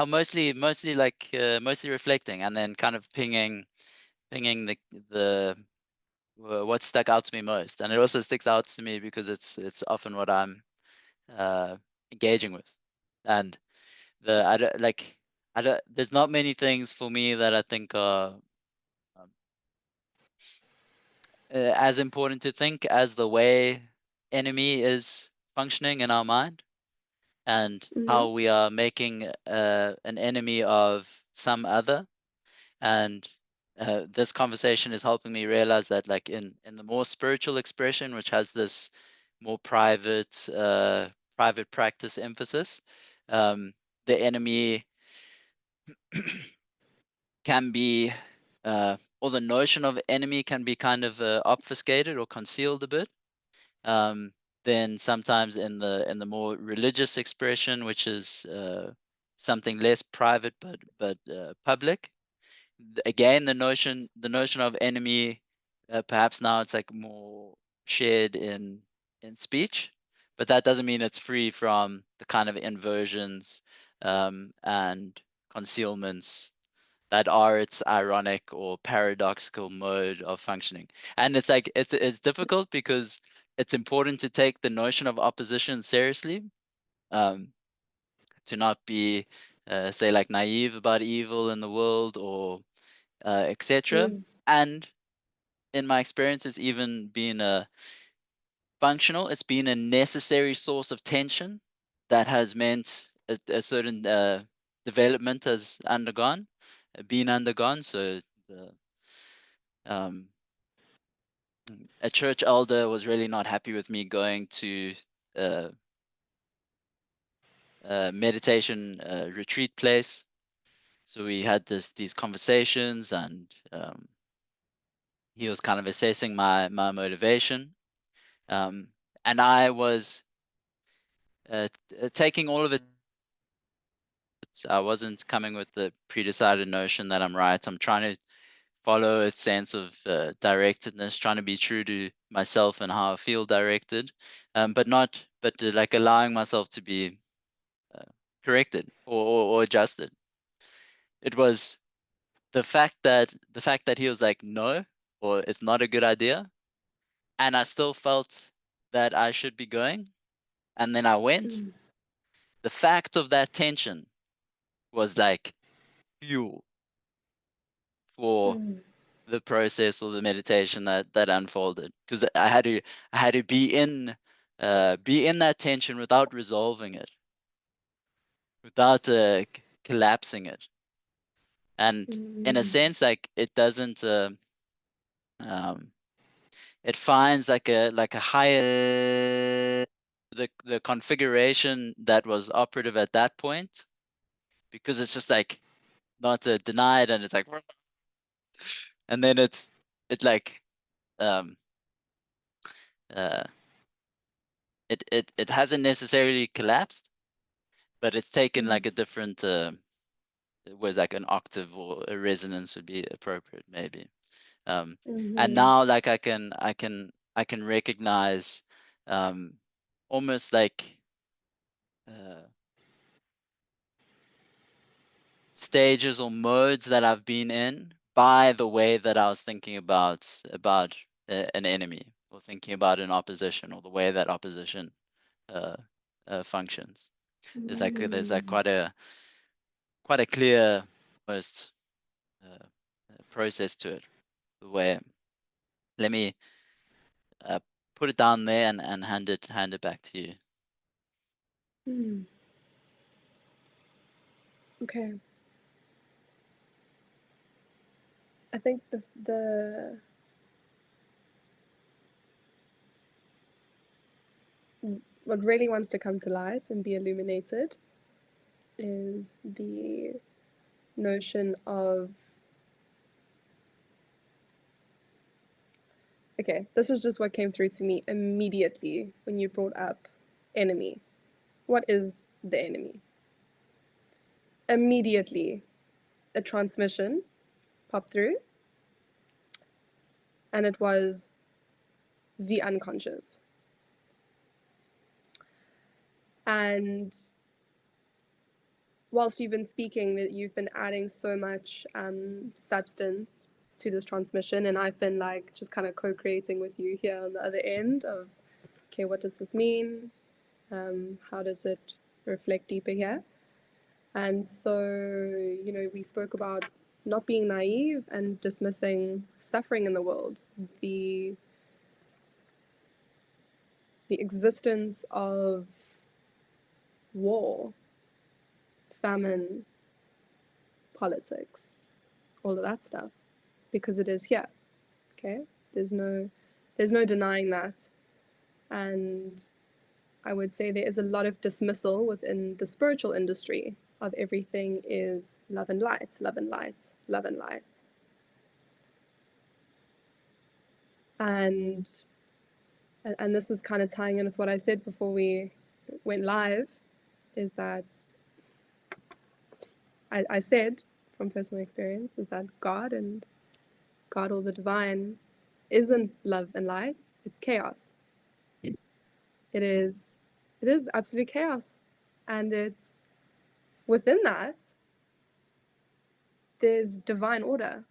mostly like mostly reflecting and then kind of pinging the what stuck out to me most, and it also sticks out to me because it's often what I'm uh engaging with. And I don't like I don't there's not many things for me that I think are um, as important to think as the way enemy is functioning in our mind, and Mm-hmm. how we are making an enemy of some other. And this conversation is helping me realize that, like, in the more spiritual expression, which has this more private practice emphasis, um, the enemy can be or the notion of enemy can be kind of obfuscated or concealed a bit. um, then sometimes in the more religious expression, which is something less private but public. Again, the notion of enemy, perhaps now it's like more shared in speech, but that doesn't mean it's free from the kind of inversions and concealments that are its ironic or paradoxical mode of functioning. And it's like it's difficult because it's important to take the notion of opposition seriously, um, to not be say like naive about evil in the world, or etc. Mm, And in my experience, it's even been a functional. It's been a necessary source of tension that has meant a certain development has been undergone. So the um, a church elder was really not happy with me going to uh, a meditation retreat place. So we had these conversations, and he was kind of assessing my motivation, um, and I was taking all of it. I wasn't coming with the predecided notion that I'm right. I'm trying to follow a sense of directedness, trying to be true to myself and how I feel directed, but like allowing myself to be uh, corrected or adjusted. It was the fact that he was like, no, or it's not a good idea, and I still felt that I should be going, and then I went. mm, The fact of that tension was like fuel for mm, the process or the meditation that unfolded, because I had to be in that tension without resolving it, without collapsing it. And in a mm, sense, like, it doesn't um it finds like a higher the configuration that was operative at that point, because it's just like not denied, and it's like, and then it like um uh it hasn't necessarily collapsed, but it's taken mm. like a different whereas like an octave or a resonance would be appropriate, maybe. And now like I can recognize almost like stages or modes that I've been in by the way that I was thinking about an enemy, or thinking about an opposition, or the way that opposition functions. There's like quite a clear almost process to it. The way, let me put it down there and hand it back to you. Okay. I think the what really wants to come to light and be illuminated is the notion of, okay, this is just what came through to me immediately when you brought up enemy. What is the enemy? Immediately, a transmission popped through, and it was the unconscious. And whilst you've been speaking, that you've been adding so much substance to this transmission, and I've been like just kind of co-creating with you here on the other end of, okay, what does this mean? How does it reflect deeper here? And so, you know, we spoke about not being naive and dismissing suffering in the world, the existence of war, famine, politics, all of that stuff, because it is here. Okay, there's no denying that. And I would say there is a lot of dismissal within the spiritual industry of everything is love and light, love and light, love and light. And this is kind of tying in with what I said before we went live, is that I said from personal experience is that God or the divine isn't love and light, it's chaos. It is absolute chaos. And it's within that, there's divine order.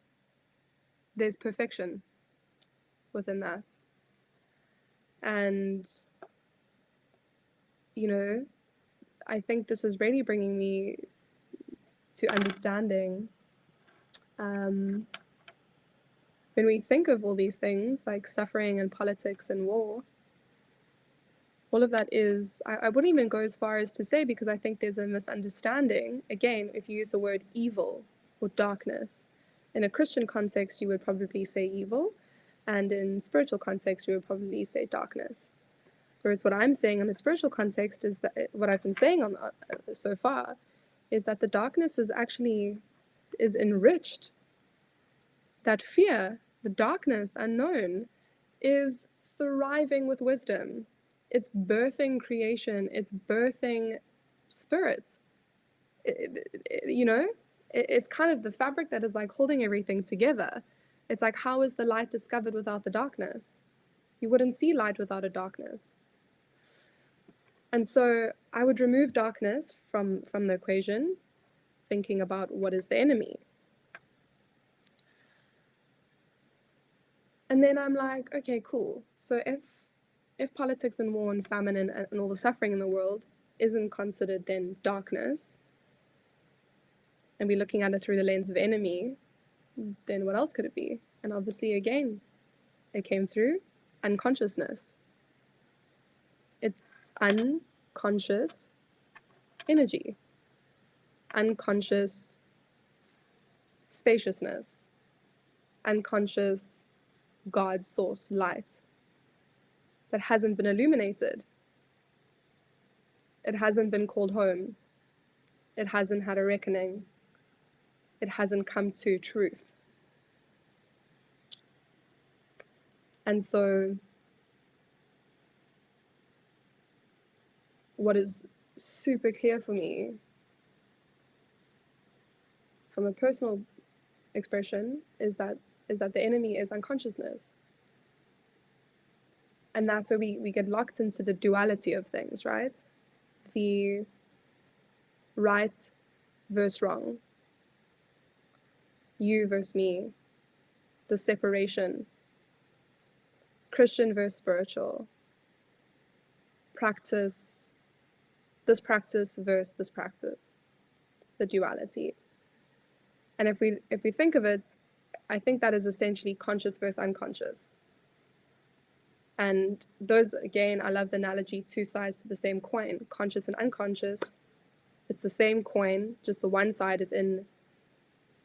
There's perfection within that. And, you know, I think this is really bringing me to understanding when we think of all these things like suffering and politics and war, all of that is, I wouldn't even go as far as to say, because I think there's a misunderstanding. Again, if you use the word evil or darkness, in a Christian context, you would probably say evil, and in spiritual context, you would probably say darkness. Whereas what I'm saying in a spiritual context is that what I've been saying on so far is that the darkness is actually enriched. That fear, the darkness, unknown, is thriving with wisdom. It's birthing creation. It's birthing spirits. You know, it's kind of the fabric that is like holding everything together. It's like, how is the light discovered without the darkness? You wouldn't see light without a darkness. And so I would remove darkness from the equation, thinking about what is the enemy. And then I'm like, okay, cool. So if politics and war and famine and all the suffering in the world isn't considered then darkness, and we're looking at it through the lens of enemy, then what else could it be? And obviously, again, it came through unconsciousness. It's unconscious energy, unconscious spaciousness, unconscious God source light that hasn't been illuminated. It hasn't been called home. It hasn't had a reckoning. It hasn't come to truth. And so what is super clear for me from a personal expression is that is that the enemy is unconsciousness. And that's where we get locked into the duality of things, right? The right versus wrong, you versus me, the separation, Christian versus spiritual, practice, this practice versus this practice, the duality. And if we think of it, I think that is essentially conscious versus unconscious. And those, again, I love the analogy, two sides to the same coin, conscious and unconscious. It's the same coin, just the one side is in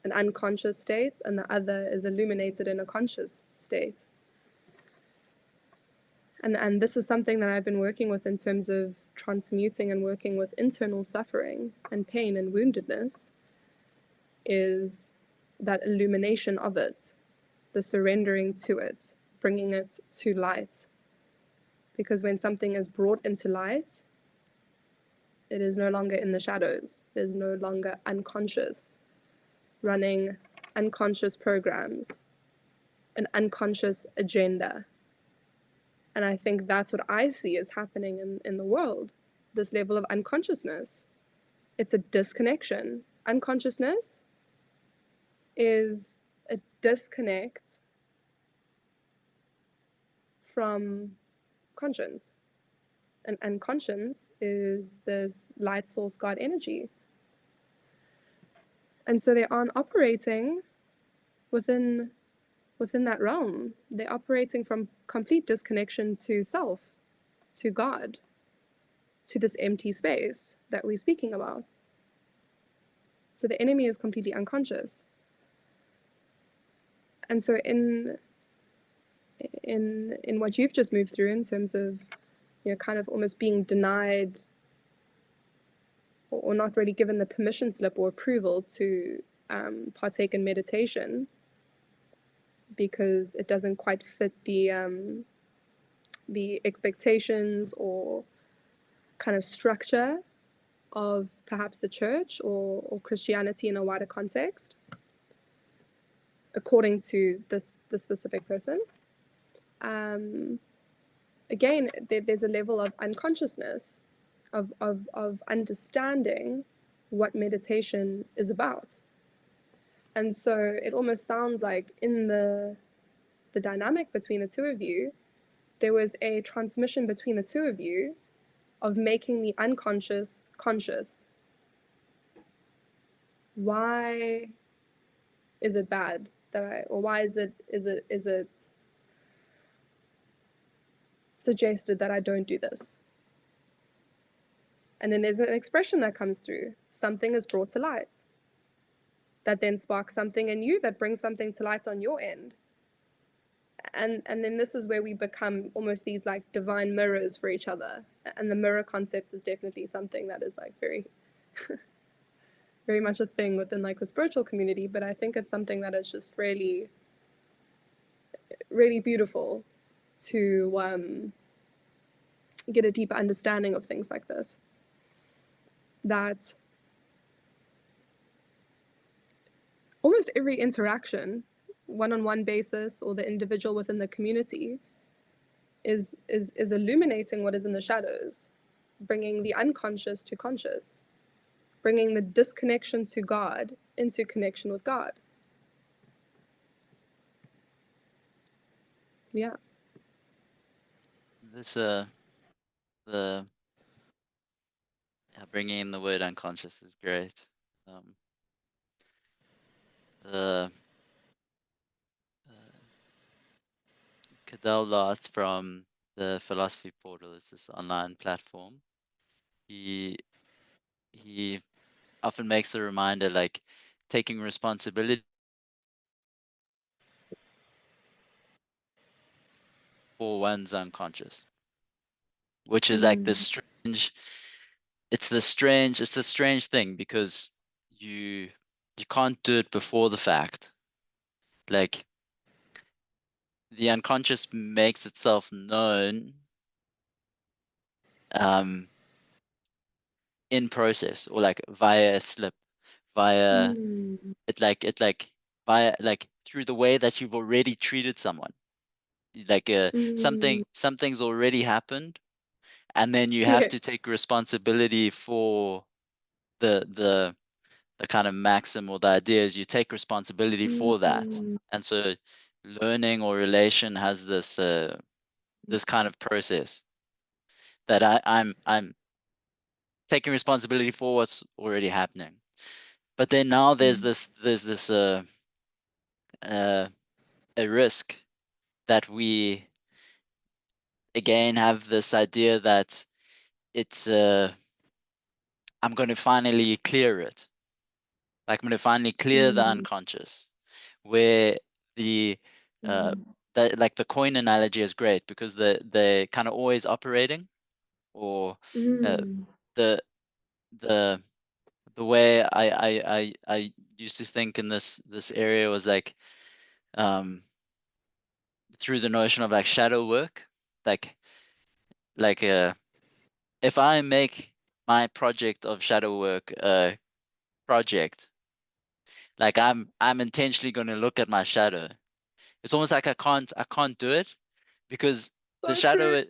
an unconscious state and the other is illuminated in a conscious state. And this is something that I've been working with in terms of transmuting and working with internal suffering and pain and woundedness, is that illumination of it, the surrendering to it, bringing it to light. Because when something is brought into light, it is no longer in the shadows. It is no longer unconscious, running unconscious programs, an unconscious agenda. And I think that's what I see is happening in the world, this level of unconsciousness. It's a disconnection. Unconsciousness is a disconnect from conscience. And conscience is this light source God energy. And so they aren't operating within that realm. They're operating from complete disconnection to self, to God, to this empty space that we're speaking about. So the enemy is completely unconscious. And so in what you've just moved through in terms of, kind of almost being denied or not really given the permission slip or approval to partake in meditation because it doesn't quite fit the expectations or kind of structure of perhaps the church or Christianity in a wider context, according to the specific person. Again, there's a level of unconsciousness, of understanding what meditation is about. And so it almost sounds like in the dynamic between the two of you, there was a transmission between the two of you of making the unconscious conscious. Why is it bad or why is it suggested that I don't do this? And then there's an expression that comes through. Something is brought to light. That then sparks something in you that brings something to light on your end. And then this is where we become almost these like divine mirrors for each other. And the mirror concept is definitely something that is like very, very much a thing within like the spiritual community. But I think it's something that is just really, really beautiful to get a deeper understanding of things like this. That almost every interaction, one-on-one basis, or the individual within the community is illuminating what is in the shadows, bringing the unconscious to conscious, bringing the disconnection to God into connection with God. Yeah. This bringing in the word unconscious is great. The Cadell Last from the Philosophy Portal is this online platform. He often makes the reminder like taking responsibility for one's unconscious, which is like this strange. It's the strange thing because you can't do it before the fact. Like the unconscious makes itself known in process or like via a slip, via it like via like through the way that you've already treated someone. Like something's already happened, and then you have to Yes. take responsibility for the kind of maxim, or the idea is you take responsibility for that. And so learning or relation has this kind of process that I'm taking responsibility for what's already happening. But then now there's this uh, a risk that we again have this idea that it's I'm going to finally clear it. Like I'm going to finally clear the unconscious, where the uh, like the coin analogy is great because they're kind of always operating, or uh, the the the way I used to think in this area was like um, through the notion of like shadow work, like like if I make my project of shadow work a project, like I'm intentionally going to look at my shadow. It's almost like I can't do it because the So true. shadow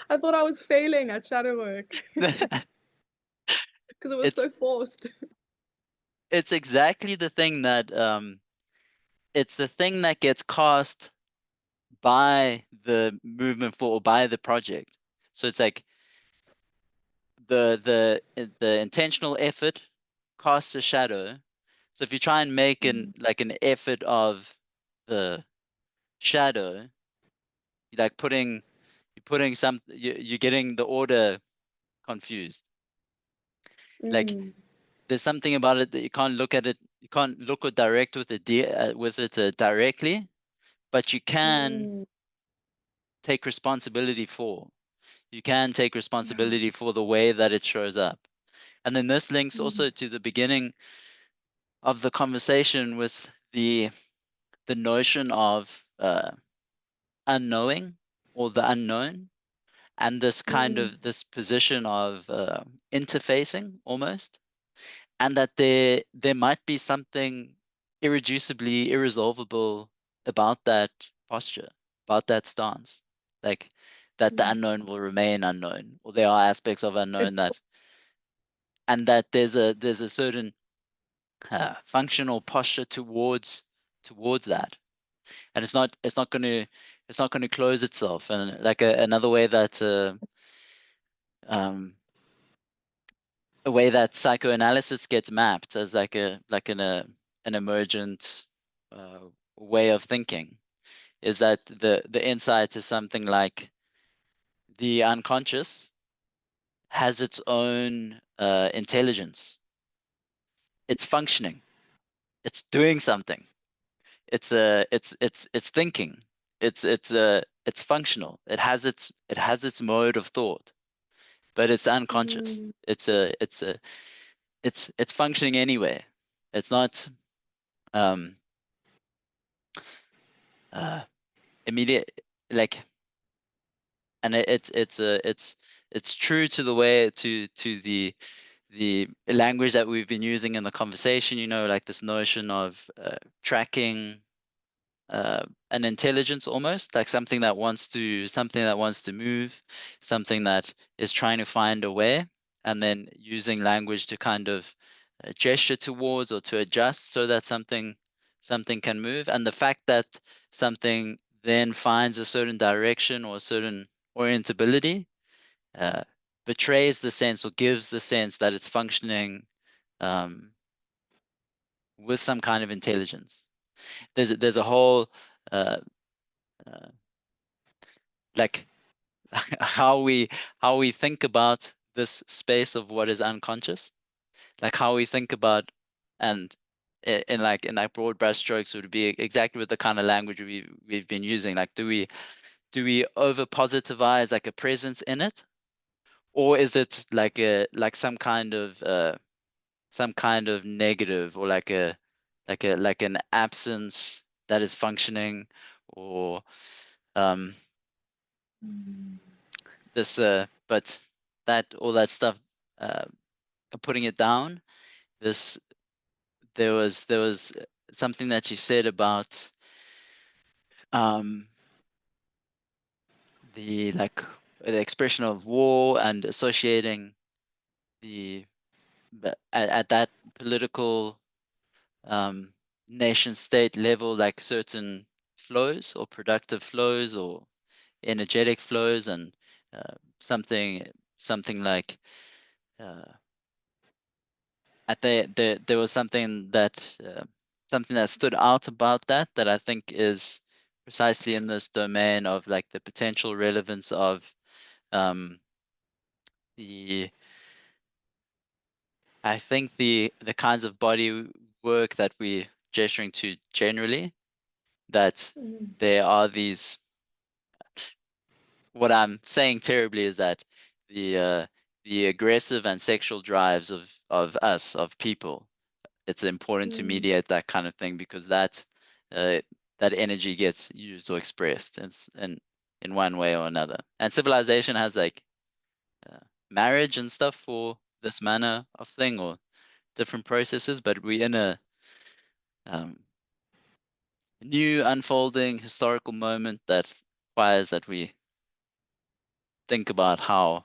I thought I was failing at shadow work because it was it's so forced. it's exactly the thing that it's the thing that gets cast by the movement for, or by the project. So it's like the intentional effort casts a shadow. So if you try and make an effort of the shadow, you're like you're putting you're getting the order confused. Like there's something about it that you can't look at it, you can't look or direct with it directly, but you can take responsibility for. You can take Yeah. responsibility for the way that it shows up. And then this links also to the beginning of the conversation with the notion of unknowing, or the unknown, and this kind of this position of interfacing almost, and that there might be something irreducibly irresolvable about that posture, about that stance, like that the unknown will remain unknown, or there are aspects of It, unknown that, and that there's a certain functional posture towards that, and it's not going to close itself. And like another way that um, a way that psychoanalysis gets mapped as like an emergent uh, way of thinking is that the insight is something like the unconscious has its own intelligence. It's functioning. It's doing something. It's thinking. It's functional. It has its mode of thought, but it's unconscious. It's functioning anyway. It's not um uh immediate, like, and it's true to the way to the language that we've been using in the conversation, like this notion of tracking an intelligence, almost like something that wants to move, something that is trying to find a way, and then using language to kind of gesture towards or to adjust so that something can move. And the fact that something then finds a certain direction or a certain orientability uh, betrays the sense, or gives the sense that it's functioning um, with some kind of intelligence. There's a whole uh, uh, like how we think about this space of what is unconscious, like how we think about, and in like broad brushstrokes would be exactly with the kind of language we've been using. Like, do we over positivize like a presence in it, or is it like some kind of negative, or like an absence that is functioning, or um this but that all that stuff, uh putting it down, this there was something that you said about um the like the expression of war and associating the at that political um nation state level, like certain flows or productive flows or energetic flows, and uh, something something like uh, there was something that stood out about that I think is precisely in this domain of like the potential relevance of um, the I think the kinds of body work that we're gesturing to generally, that Mm. there are these, what I'm saying terribly is that the aggressive and sexual drives of us, of people, it's important to Mm. mediate that kind of thing, because uh, that energy gets used or expressed in one way or another. And civilization has like uh, marriage and stuff for this manner of thing, or different processes, but we're in a um, new unfolding historical moment that requires that we think about how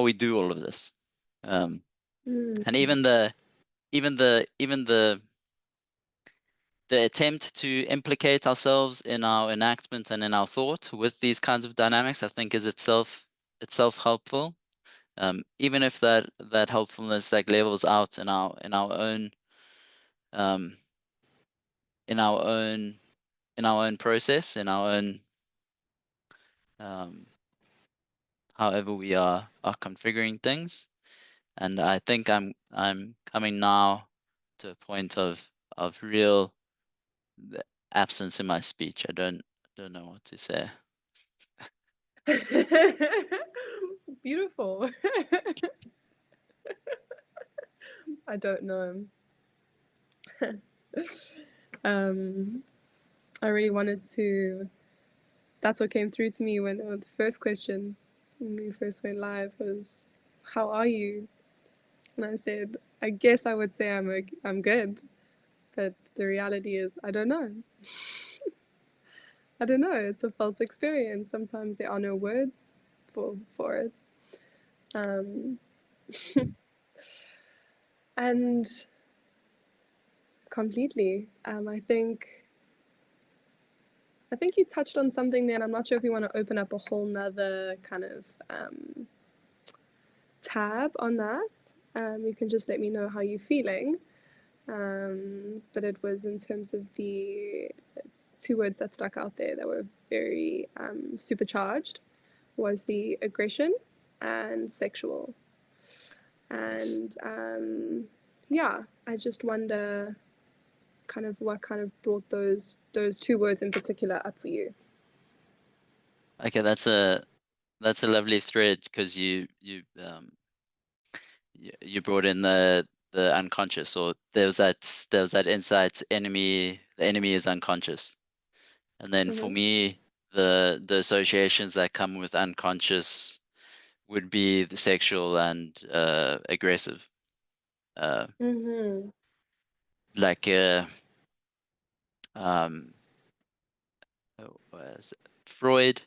we do all of this. Um, and Mm. even the attempt to implicate ourselves in our enactment and in our thought with these kinds of dynamics, I think, is itself helpful. Even if that helpfulness like levels out um, in our own in our own process, in our own um, however we are configuring things. And I think I'm coming now to a point of real absence in my speech. I don't know what to say. Beautiful. I don't know. um, I really wanted to. That's what came through to me when the first question when we first went live was, "How are you?" And I said, "I guess I would say I'm good, but the reality is I don't know. I don't know. It's a felt experience. Sometimes there are no words for it, um, and completely. I think you touched on something there, and I'm not sure if you want to open up a whole nother kind of tab on that. You can just let me know how you're feeling. But it was in terms of it's two words that stuck out there that were very supercharged, was the aggression and sexual. Yes. And yeah, I just wonder kind of what kind of brought those two words in particular up for you. Okay, that's a lovely thread, because you brought in the unconscious, or there was that insight, the enemy is unconscious. And then for Mm-hmm. me, the associations that come with unconscious would be the sexual and aggressive. Uh, Mm-hmm. like um Freud,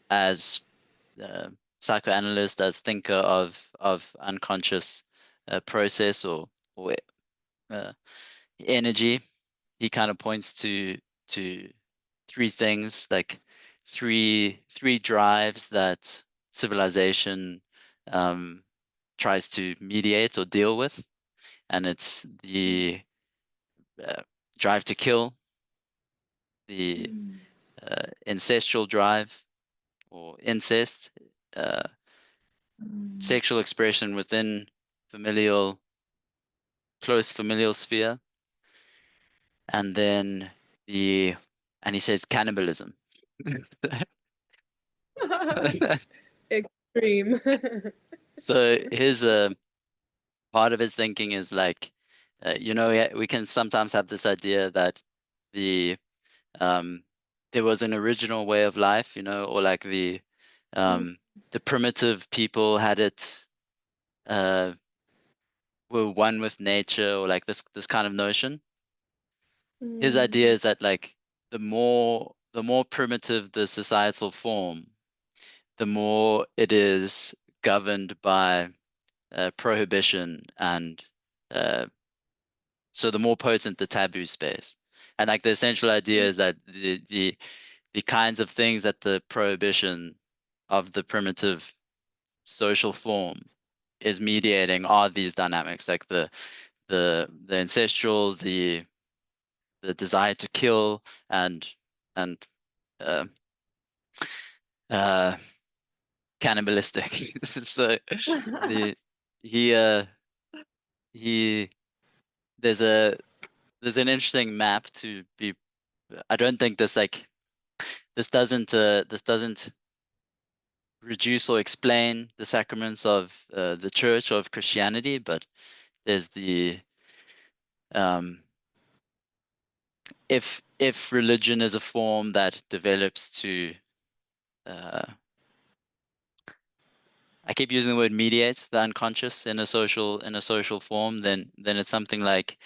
as psychoanalyst, as thinker of unconscious process, or uh, energy, he kind of points to three things, like three drives that civilization um, tries to mediate or deal with, and it's the uh, drive to kill, the ancestral drive or incest, uh, sexual expression within familial, close familial sphere, and then the, and he says cannibalism. Extreme. So his part of his thinking is like, yeah, we can sometimes have this idea that the um, there was an original way of life, or like um, the primitive people had it were one with nature, or like this kind of notion. His idea Mm. is that like the more primitive the societal form, the more it is governed by prohibition, and uh, so the more potent the taboo space. And like the essential idea is that the kinds of things that the prohibition of the primitive social form is mediating are these dynamics, like the ancestral, the desire to kill, and uh, uh, cannibalistic. So the he he there's a there's an interesting map to be. I don't think this doesn't reduce or explain the sacraments of the church or of Christianity, but there's the um, if religion is a form that develops to uh, I keep using the word mediate the unconscious in a social form, then it's something like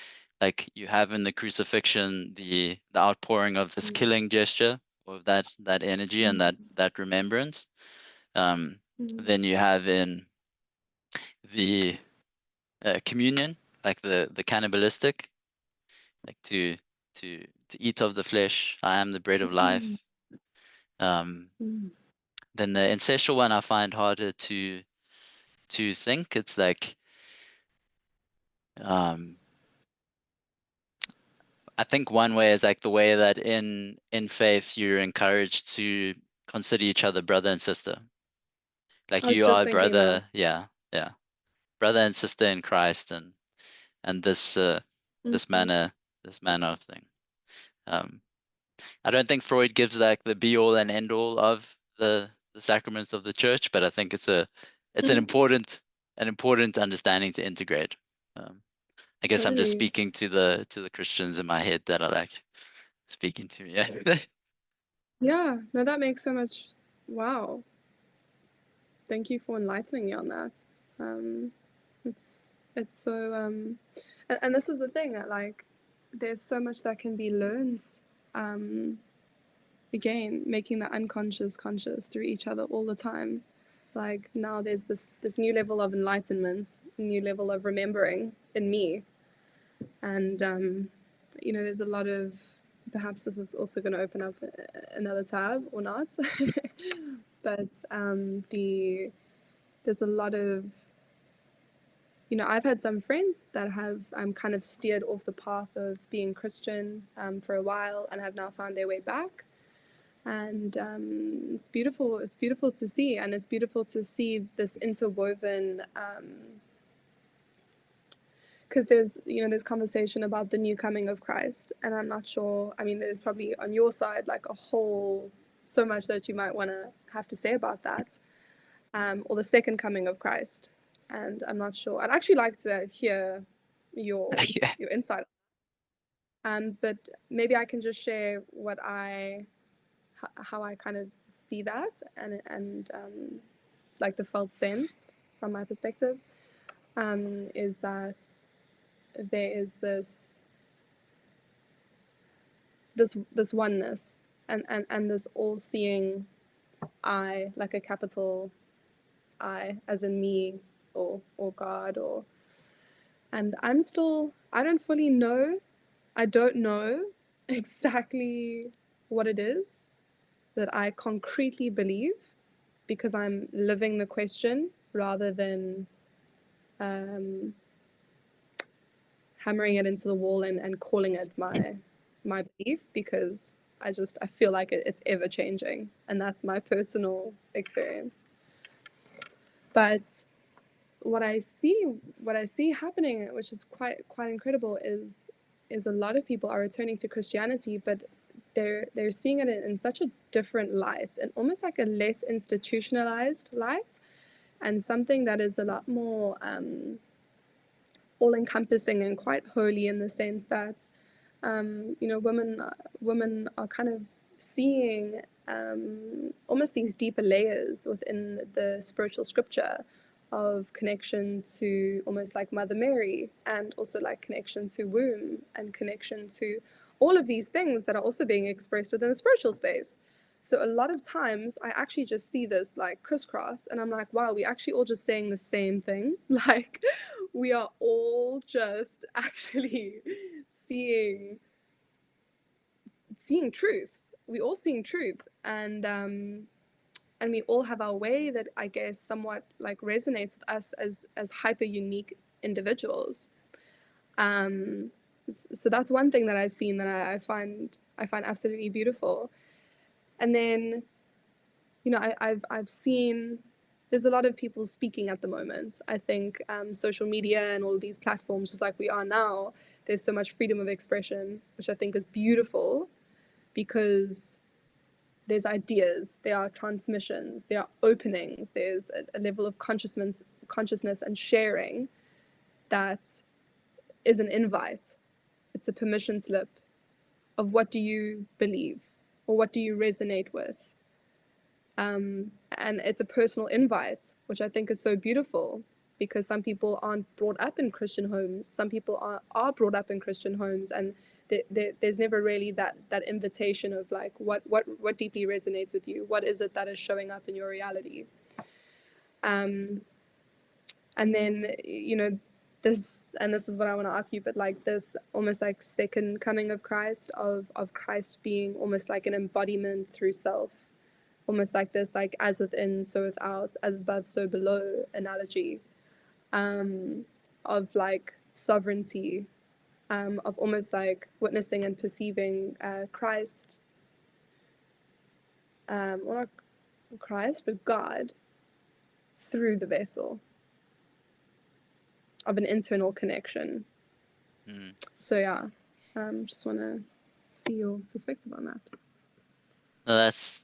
you have in the crucifixion the outpouring of this killing gesture, of that energy and that remembrance. Um, then you have in the communion, like the cannibalistic, like to eat of the flesh. I am the bread of life. Um, then the ancestral one I find harder to think. It's like um, I think one way is like the way that in faith you're encouraged to consider each other brother and sister. Like I was you just are thinking that. brother, yeah, yeah, brother and sister in Christ, and this Mhm. manner this manner of thing. Um, I don't think Freud gives like the be all and end all of the sacraments of the church, but I think it's an important understanding to integrate. Um, I guess I'm just Totally. speaking to the Christians in my head that I like speaking to. Yeah. Yeah, no, that makes so much. Wow. Thank you for enlightening me on that. Um, it's so and this is the thing that like there's so much that can be learned. Um, again, making the unconscious conscious through each other all the time. Like now there's this new level of enlightenment, new level of remembering in me, and there's a lot of, perhaps this is also going to open up another tab or not, but there's a lot of, I've had some friends that have kind of steered off the path of being Christian for a while and have now found their way back. And it's beautiful. It's beautiful to see, and it's beautiful to see this interwoven. Because there's conversation about the new coming of Christ, and I'm not sure. I mean, there's probably on your side like a whole so much that you might want to have to say about that, or the second coming of Christ. And I'm not sure. I'd actually like to hear your Yeah. your insight. But maybe I can just share how I kind of see that, and like the felt sense from my perspective, is that there is this oneness, and this all-seeing I, like a capital I, as in me, or God, and I don't fully know. I don't know exactly what it is that I concretely believe, because I'm living the question rather than um, hammering it into the wall and calling it my belief, because I feel like it's ever changing, and that's my personal experience. But what I see happening, which is quite incredible, is a lot of people are returning to Christianity, but they're seeing it in such a different light, and almost like a less institutionalized light, and something that is a lot more all encompassing and quite holy, in the sense that women are kind of seeing almost these deeper layers within the spiritual scripture of connection to almost like Mother Mary, and also like connection to womb, and connection to all of these things that are also being expressed within the spiritual space. So a lot of times I actually just see this like crisscross, and I'm like, wow, we actually all just saying the same thing. Like we are all just actually seeing truth. We all seeing truth, and we all have our way that I guess somewhat like resonates with us as hyper unique individuals. So that's one thing that I've seen that I find absolutely beautiful. And then, you know, I've seen there's a lot of people speaking at the moment. I think social media and all of these platforms, just like we are now, there's so much freedom of expression, which I think is beautiful, because there's ideas, there are transmissions, there are openings, there's a level of consciousness and sharing that is an invite. It's a permission slip of what do you believe or what do you resonate with. And it's a personal invite, which I think is so beautiful, because some people aren't brought up in Christian homes. Some people are brought up in Christian homes, and there's never really that invitation of like what deeply resonates with you. What is it that is showing up in your reality? And then, you know, this is what I want to ask you, but like this almost like second coming of Christ, of Christ being almost like an embodiment through self, almost like this, like as within, so without, as above, so below analogy, of like sovereignty, of almost like witnessing and perceiving Christ, or not Christ, but God through the vessel, of an internal connection. So yeah, just want to see your perspective on that. No, that's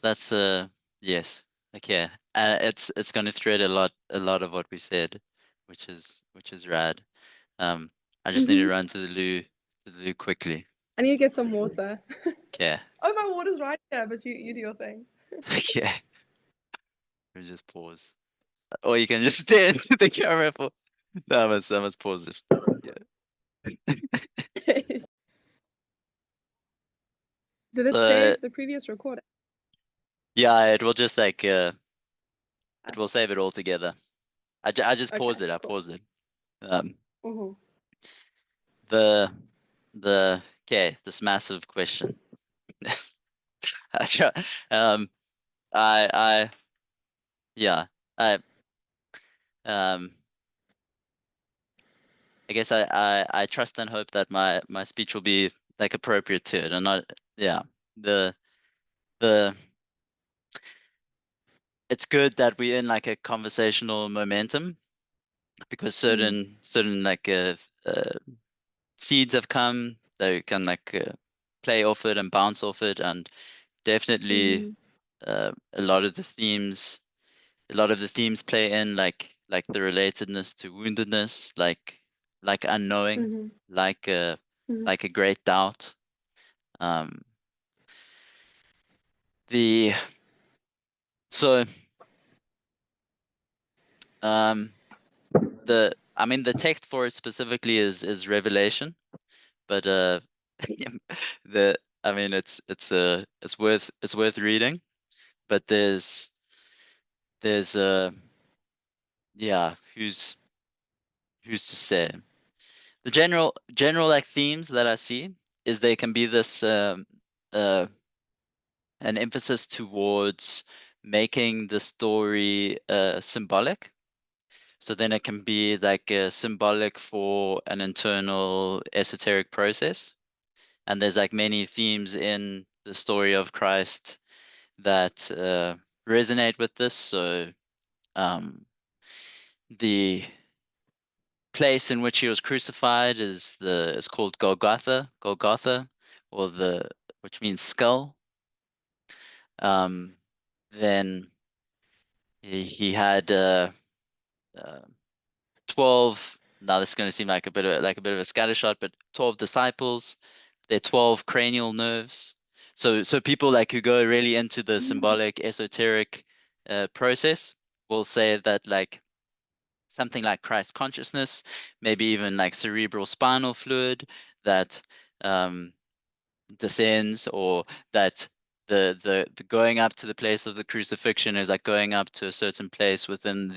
yes. Okay. It's going to thread a lot of what we said, which is rad. I just need to run to the loo quickly. I need to get some water. Okay. Oh, my water's right here, but you do your thing. Okay. Let me just pause. Or you can just stare into the camera for. No, I must pause it. Yeah. Did it save the previous recording? Yeah, it will just like it will save it all together. I just paused it. I Cool. paused it. Mm-hmm. This massive question. I try, I yeah, I um I guess I trust and hope that my speech will be like appropriate to it, and not the the it's good that we're in like a conversational momentum, because certain like seeds have come that can like play off it and bounce off it, and definitely a lot of the themes play in, like the relatedness to woundedness, like unknowing, like a great doubt. The so the text for it specifically is Revelation, but it's worth reading, but there's who's to say, the general like themes that I see is they can be this an emphasis towards making the story symbolic. So then it can be like symbolic for an internal esoteric process. And there's like many themes in the story of Christ that resonate with this. So the place in which he was crucified is called Golgotha, or which means skull. Then he had 12. Now this is going to seem like a bit of a scattershot, but 12 disciples. They're 12 cranial nerves. So people like who go really into the symbolic esoteric process will say that like something like Christ consciousness, maybe even like cerebral spinal fluid that descends, or that the going up to the place of the crucifixion is like going up to a certain place within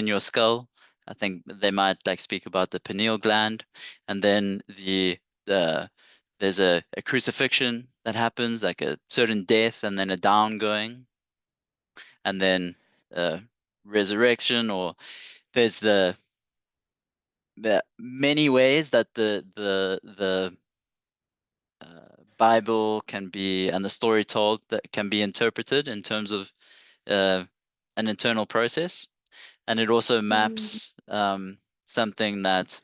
your skull. I think they might like speak about the pineal gland, and then the there's a crucifixion that happens, like a certain death, and then a down going, and then resurrection, or there's the many ways that the Bible can be, and the story told, that can be interpreted in terms of uh, an internal process. And it also Mm. maps something that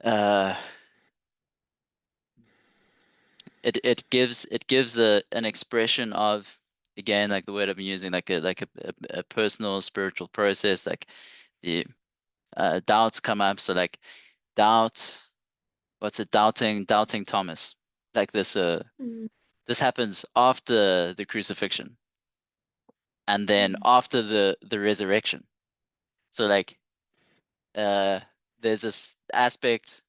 uh, it gives an expression of, again, like the word I'm using, like a personal spiritual process. Like the doubts come up, so like doubt, what's it, doubting Thomas, like Mm. this happens after the crucifixion and then Mm. after the resurrection. So like uh there's this aspect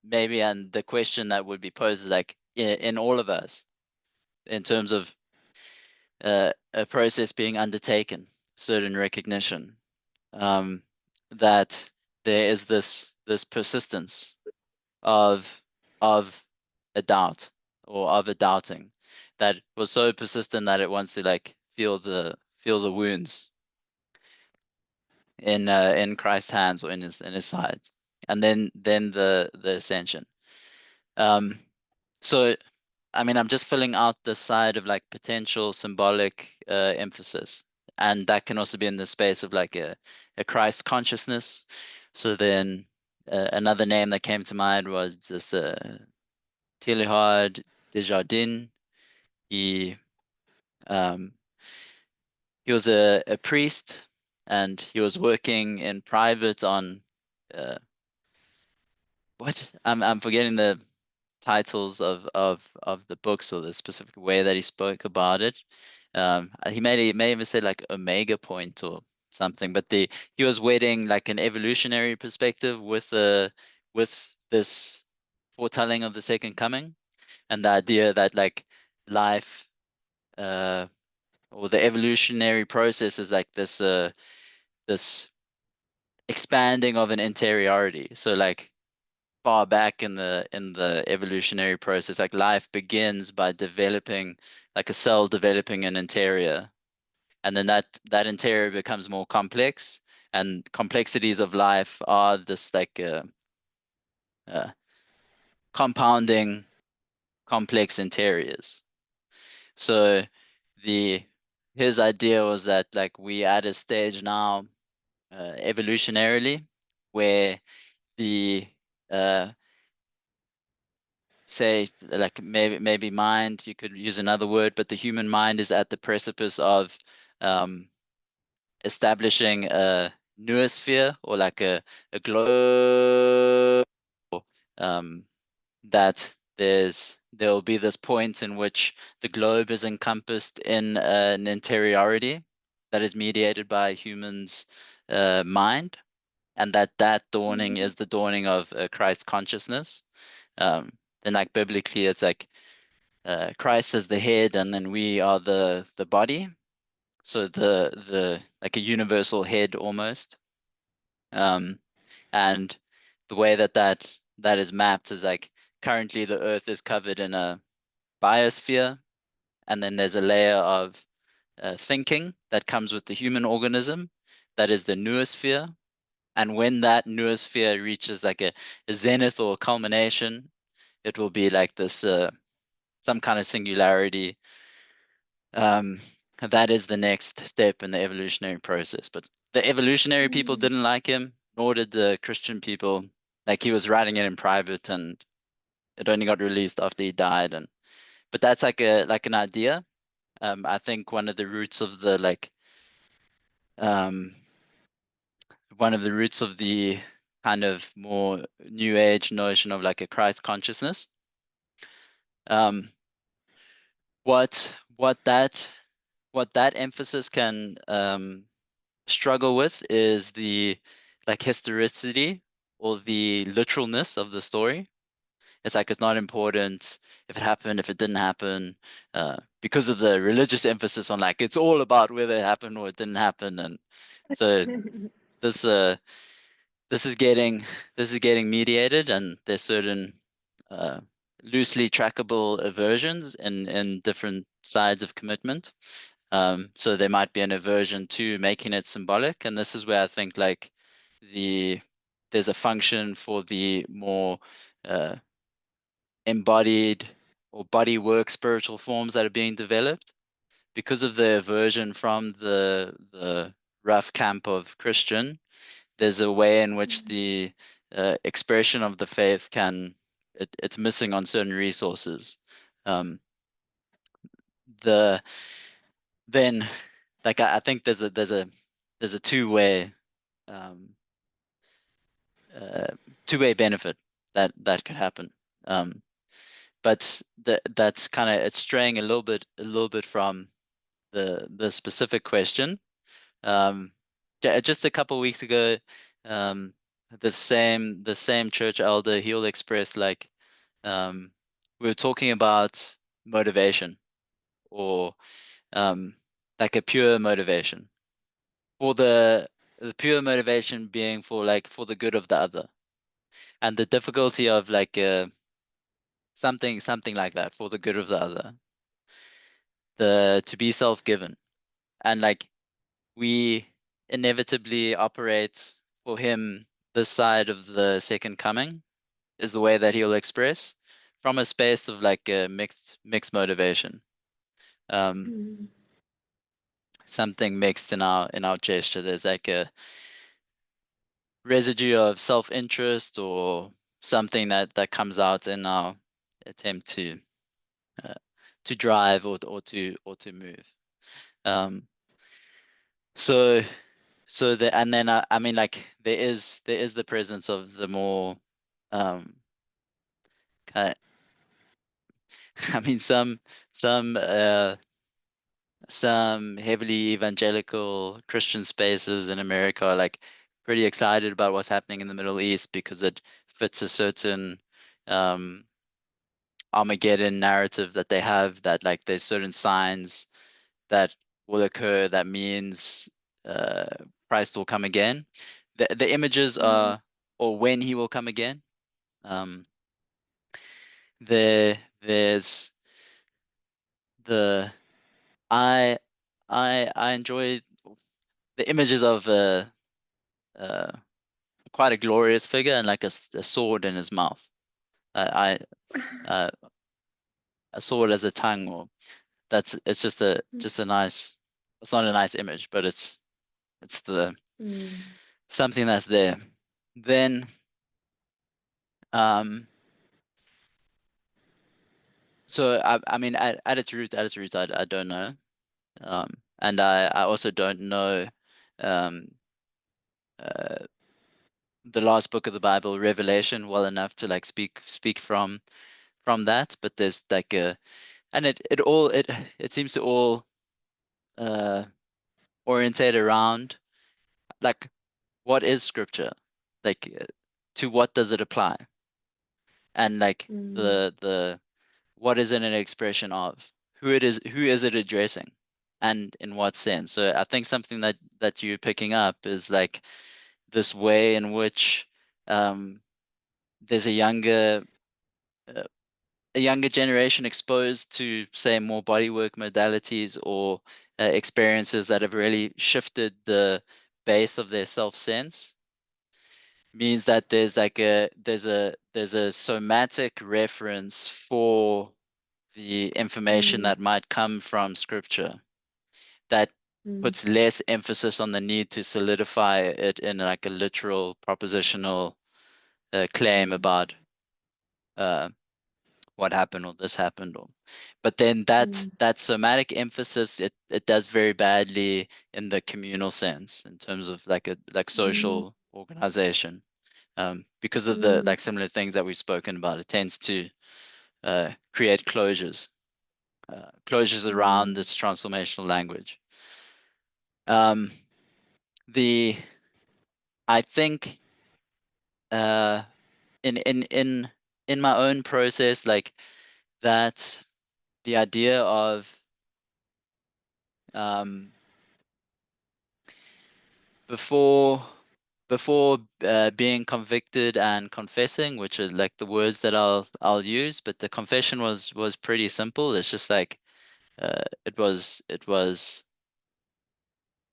maybe, and the question that would be posed is like in all of us, in terms of a process being undertaken, certain recognition, um that there is this persistence of of a doubt, or of a doubting, that was so persistent that it wants to like feel the wounds in Christ's hands, or in his sides, and then the ascension. Um, so I mean, I'm just filling out the side of like potential symbolic emphasis, and that can also be in the space of like a Christ consciousness. So then another name that came to mind was this Teilhard de Jardin. He um, he was a priest, and he was working in private on uh, what, I'm forgetting the titles of the books, or the specific way that he spoke about it. He may even say like Omega Point or something, but he was wedding like an evolutionary perspective with this foretelling of the second coming, and the idea that like life uh or the evolutionary process is like this expanding of an interiority. So like far back in the evolutionary process, like life begins by developing, like a cell developing an interior, and then that interior becomes more complex, and complexities of life are this like uh, compounding complex interiors. So the his idea was that like we at a stage now evolutionarily where the uh, say, like maybe mind, you could use another word, but the human mind is at the precipice of um, establishing a noosphere, or like a globe, um, that there will be this point in which the globe is encompassed in an interiority that is mediated by humans' mind, and that dawning Mm. is the dawning of Christ consciousness. Um, then like biblically, it's like Christ is the head, and then we are the body. So the like a universal head almost. Um, and the way that is mapped is like currently the Earth is covered in a biosphere, and then there's a layer of thinking that comes with the human organism, that is the noosphere. And when that noosphere reaches like a zenith or culmination, it will be like this some kind of singularity. Um, that is the next step in the evolutionary process. But the evolutionary people Mm. didn't like him, nor did the Christian people. Like he was writing it in private, and it only got released after he died. And but that's like an idea. I think um, one of the roots of the kind of more new age notion of like a Christ consciousness. Um, what what that what that emphasis can struggle with is the like historicity or the literalness of the story. It's like it's not important if it happened, if it didn't happen, because of the religious emphasis on like it's all about whether it happened or it didn't happen. And so this uh this is getting this is getting mediated, and there's certain uh, loosely trackable aversions in different sides of commitment. So there might be an aversion to making it symbolic, and this is where I think like the there's a function for the more uh, embodied or body work spiritual forms that are being developed because of the aversion from the rough camp of Christian. There's a way in which the expression of the faith it's missing on certain resources. Um, the then like I think there's a um, uh, two-way benefit that could happen. Um, but that's kind of it's straying a little bit from the specific question. Um, just a couple of weeks ago, um, the same church elder, he'll express like um, we were talking about motivation or um, like a pure motivation for the pure motivation being for like for the good of the other, and the difficulty of like something like that for the good of the other, the to be self-given, and like we inevitably operate for him this side of the second coming is the way that he'll express from a space of like a mixed motivation, um something mixed in our gesture. There's like a residue of self-interest or something that comes out in our attempt uh, to drive or to move. Um, so and then I mean like there is the presence of the more um kind I mean some heavily evangelical Christian spaces in America are like pretty excited about what's happening in the Middle East because it fits a certain um Armageddon narrative that they have, that like there's certain signs that will occur that means uh, Christ will come again. The images are, or when he will come again. Um, there's the I I enjoy the images of uh, quite a glorious figure and like a sword in his mouth. I a sword as a tongue, or it's just a nice. It's not a nice image, but it's the something that's there. Then um so I mean at its roots I don't know. And I also don't know um uh the last book of the Bible, Revelation, well enough to like speak from that, but there's like a and it seems to all uh orientate around like what is scripture? Like to what does it apply? And like the what is it an expression of? Who is it addressing? And in what sense? So I think something that you're picking up is like this way in which um there's uh, a younger generation exposed to say more bodywork modalities or experiences that have really shifted the base of their self sense, means that there's a somatic reference for the information that might come from scripture that puts less emphasis on the need to solidify it in like a literal propositional claim about uh, what happened or this happened, or but then that somatic emphasis, it does very badly in the communal sense in terms of like social organization, because of the like similar things that we've spoken about. It tends to create closures around this transformational language. Um, I think uh, in my own process, like that, the idea of um, before being convicted and confessing, which are like the words that I'll use, but the confession was pretty simple. It's just like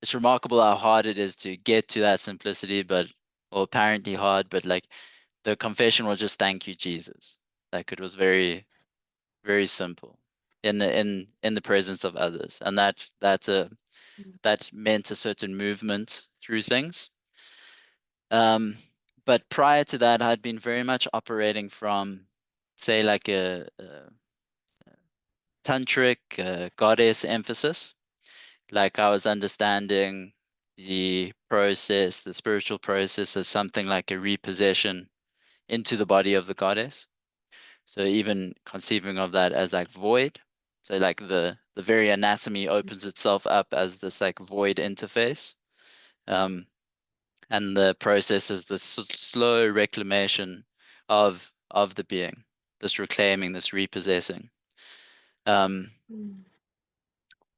it's remarkable how hard it is to get to that simplicity, but or apparently hard, but like the confession was just thank you, Jesus. Like it was very, very simple in the presence of others. And that meant a certain movement through things. Um, but prior to that, I'd been very much operating from, say, like a tantric goddess emphasis. Like I was understanding the process, the spiritual process, as something like a repossession into the body of the goddess. So even conceiving of that as like void. So like the very anatomy opens itself up as this like void interface. Um, and the process is this slow reclamation of the being, this reclaiming, this repossessing, um,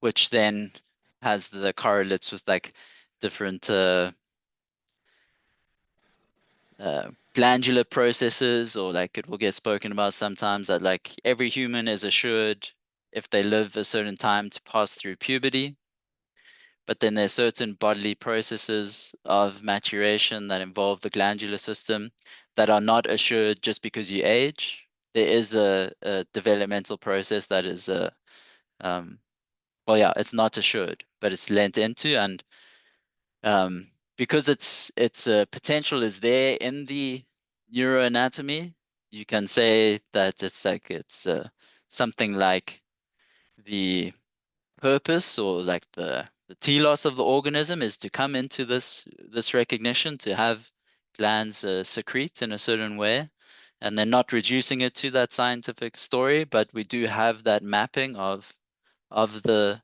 which then has the correlates with like different glandular processes, or like it will get spoken about sometimes that like every human is assured if they live a certain time to pass through puberty, but then there's certain bodily processes of maturation that involve the glandular system that are not assured just because you age. There is a developmental process that is um, well, yeah, it's not assured, but it's lent into, and um, because its potential is there in the neuroanatomy, you can say that it's like it's something like the purpose, or like the telos of the organism is to come into this recognition, to have glands secrete in a certain way, and then not reducing it to that scientific story, but we do have that mapping of the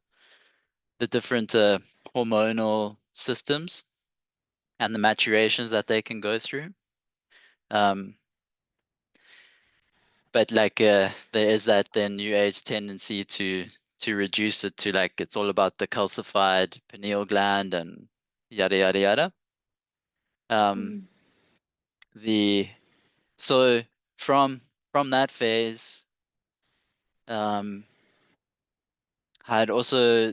different hormonal systems and the maturations that they can go through. Um, but like there is that then new age tendency to reduce it to like it's all about the calcified pineal gland and yada yada yada. Um, the so from from that phase, um, I also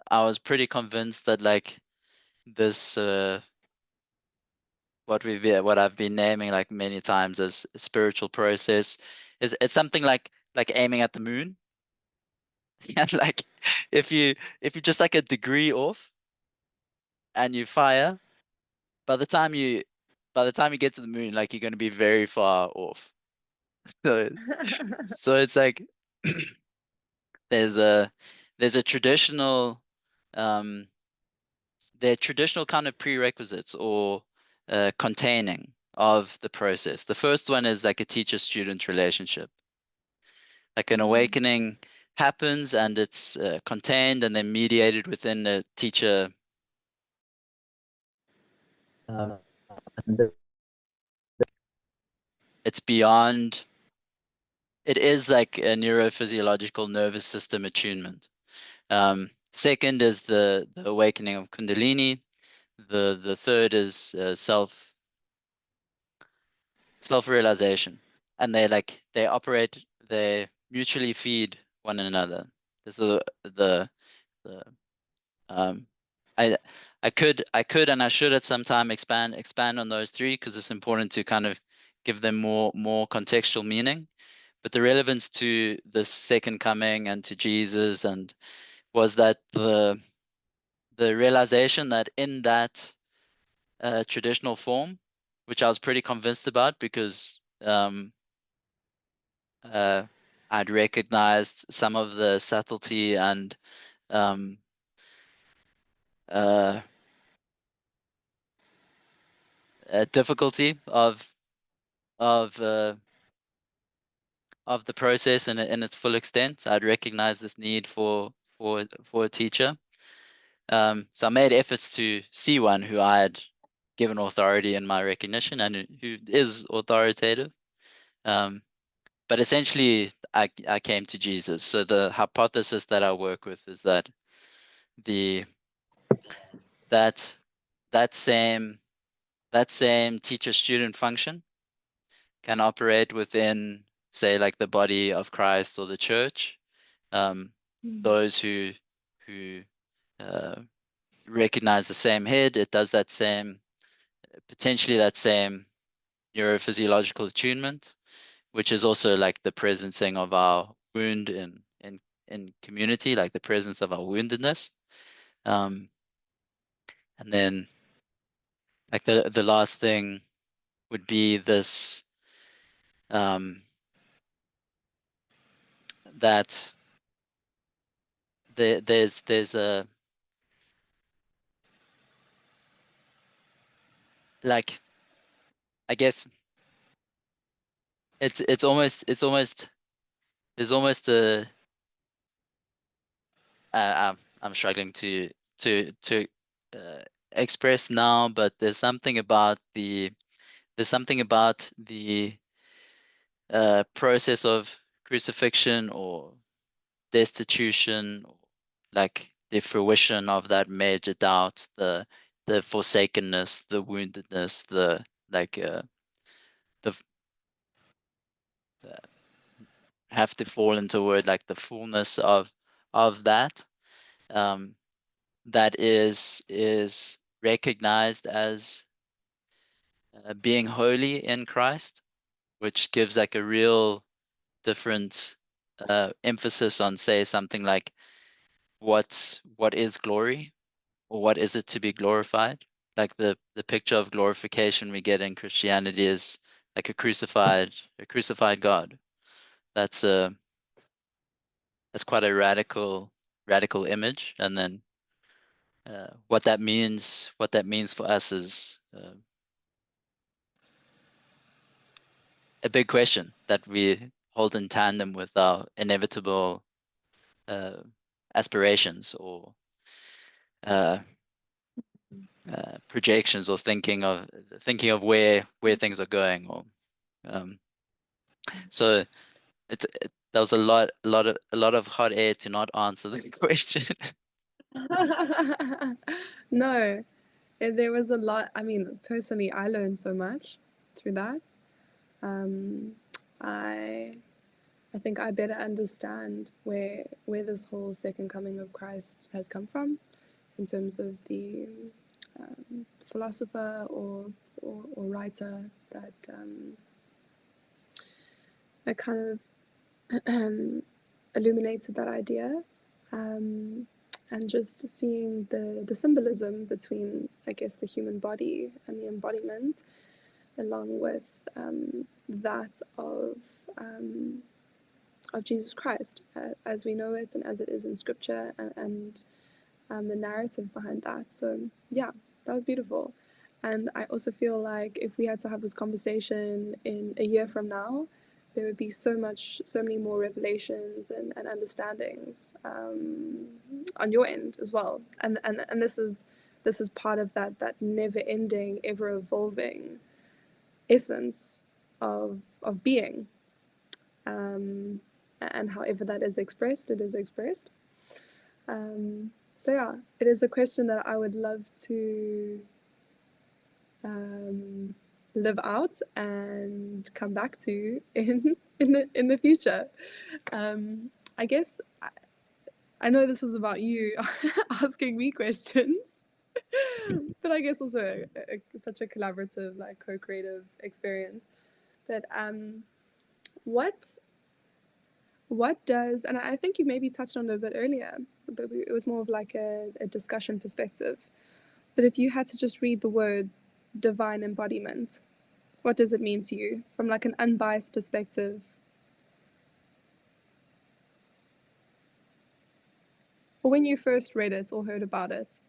I was pretty convinced that like this what I've been naming like many times as a spiritual process is it's something like aiming at the moon. And like if you just like a degree off and you fire, by the time you by the time you get to the moon, like you're going to be very far off. So so it's like there's a there's a traditional um there are traditional kind of prerequisites or containing of the process. The first one is like a teacher-student relationship. Like an awakening happens and it's contained and then mediated within the teacher. And it's beyond, it is like a neurophysiological nervous system attunement. Second is the awakening of Kundalini. The third is self-realization. And they operate, they mutually feed one another. This is the um I I could and I should at some time expand on those three because it's important to kind of give them more contextual meaning. But the relevance to the second coming and to Jesus and was that the realization that in that traditional form, which I was pretty convinced about because uh, I'd recognized some of the subtlety and um, uh, difficulty of uh, of the process in its full extent. I'd recognized this need for a teacher. So I made efforts to see one who I had given authority in my recognition and who is authoritative. But essentially, I came to Jesus. So the hypothesis that I work with is that the that that same teacher-student function can operate within, say, like the body of Christ or the church. Those who uh, recognize the same head, it does that same, potentially that same neurophysiological attunement, which is also like the presencing of our wound in community, like the presence of our woundedness. And then like the last thing would be this that there's a like I guess it's almost there's almost a I'm struggling to uh, express now, but there's something about the process of crucifixion or destitution, or like the fruition of that major doubt, the forsakenness, the woundedness, the like the uh, have to fall into a word like the fullness of that. Um, that is recognized as being holy in Christ, which gives like a real different emphasis on, say, something like what is glory, or what is it to be glorified. Like the picture of glorification we get in Christianity is like a crucified God. That's a that's quite a radical image. And then what that means for us is a big question that we hold in tandem with our inevitable uh, aspirations, or uh, projections, or thinking of where things are going. Or um, so that was a lot of hot air to not answer the question. No, there was a lot. I mean, personally, I learned so much through that. Um, I I think I better understand where this whole second coming of Christ has come from, in terms of the philosopher or writer that kind of illuminated that idea, and just seeing the symbolism between, I guess, the human body and the embodiment, along with that of Jesus Christ, as we know it and as it is in Scripture, and the narrative behind that. So yeah, that was beautiful. And I also feel like if we had to have this conversation in a year from now, there would be so many more revelations and understandings on your end as well. And this is part of that never ending, ever evolving essence of being, and however that is expressed, it is expressed. So yeah, it is a question that I would love to live out and come back to in the future. I guess I know this is about you asking me questions, but I guess also such a collaborative, like co-creative experience. But what does, and I think you maybe touched on it a bit earlier, but it was more of like a discussion perspective. But if you had to just read the words divine embodiment, what does it mean to you from like an unbiased perspective? Or when you first read it or heard about it?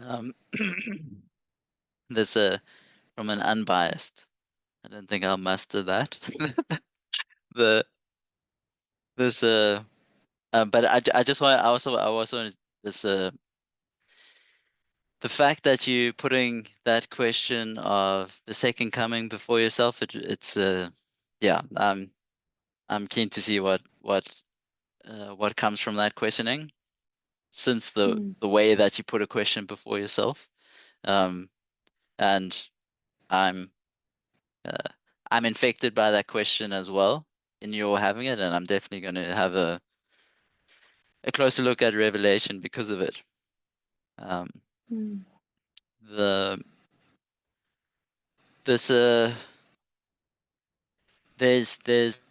um, there's a from an unbiased. I don't think I'll master that. the there's a but I just want I also this the fact that you putting that question of the second coming before yourself, it's yeah, I'm keen to see what comes from that questioning, since the way that you put a question before yourself, and I'm uh, I'm infected by that question as well in your having it, and I'm definitely going to have a closer look at Revelation because of it. The this there's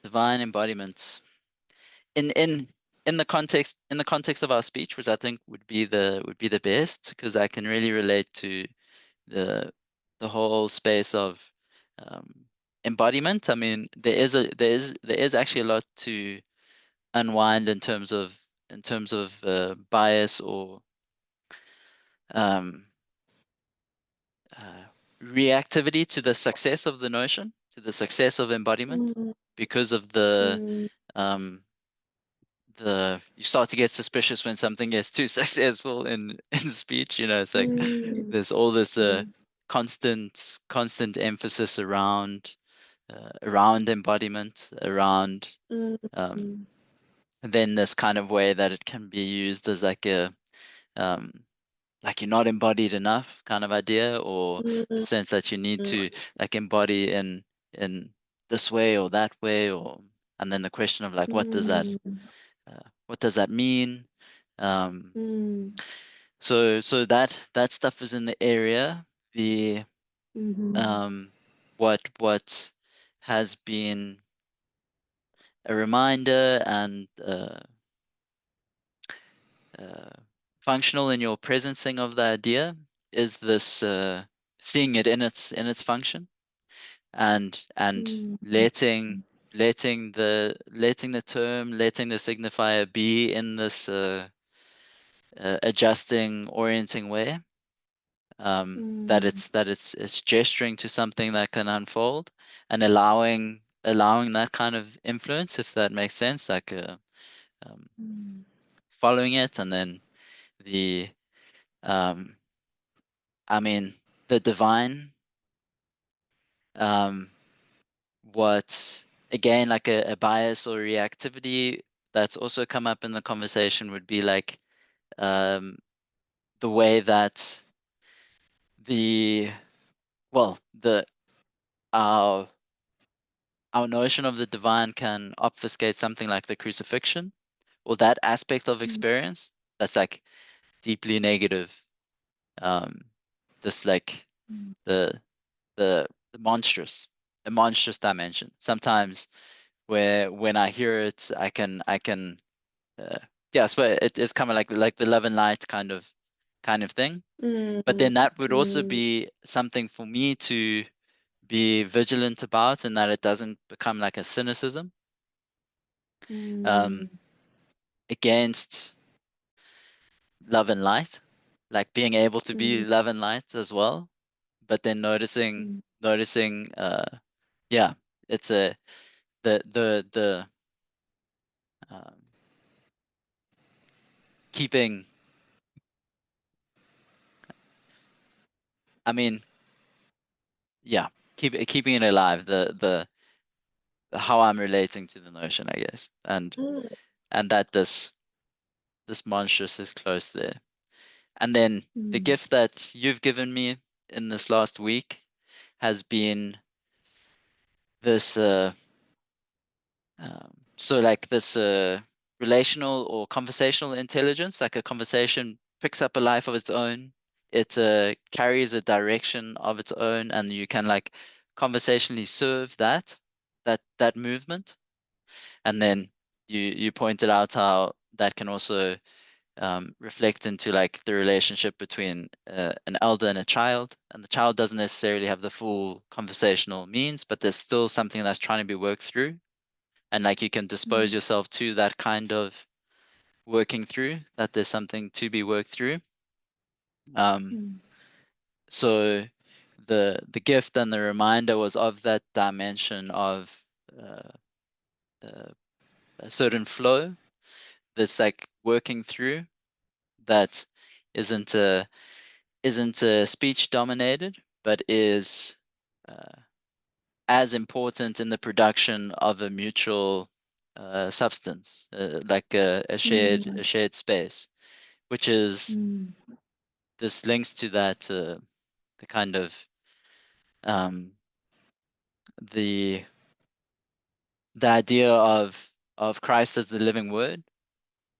divine embodiments in the context of our speech, which I think would be the best, because I can really relate to the whole space of embodiment. I mean, there is actually a lot to unwind in terms of bias or um, uh, reactivity to the success of the notion, to the success of embodiment, because of um, you start to get suspicious when something gets too successful in speech. You know, it's like there's all this constant emphasis around embodiment, around and then this kind of way that it can be used as like a like you're not embodied enough kind of idea, or the sense that you need to like embody in this way or that way, or and then the question of like what does that mean? So that stuff is in the area. The what has been a reminder and functional in your presencing of the idea is this seeing it in its function, and letting the term, letting the signifier be in this adjusting, orienting way, that it's gesturing to something that can unfold, and allowing that kind of influence, if that makes sense, like following it, and then the um, I mean the divine, what again, like a bias or reactivity that's also come up in the conversation would be like the way that the well the our notion of the divine can obfuscate something like the crucifixion, or that aspect of experience that's like deeply negative. Um, this like the the monstrous dimension. Sometimes where when I hear it, I can yeah, so it is kind of like the love and light kind of thing. But then that would also be something for me to be vigilant about, and that it doesn't become like a cynicism um, against love and light, like being able to be love and light as well. But then noticing, yeah, it's a the um, keeping. I mean, yeah, keeping it alive. How I'm relating to the notion, I guess, and that this monstrous is close there. And then the gift that you've given me in this last week has been this so like this relational or conversational intelligence. Like a conversation picks up a life of its own, it carries a direction of its own, and you can like conversationally serve that movement. And then you pointed out how that can also reflect into like the relationship between an elder and a child, and the child doesn't necessarily have the full conversational means, but there's still something that's trying to be worked through, and like you can dispose yourself to that kind of working through, that there's something to be worked through. So the gift and the reminder was of that dimension of uh, uh, a certain flow, this like working through that isn't speech dominated, but is as important in the production of a mutual substance, like a shared space, which is this links to that the kind of um, the idea of Christ as the living word.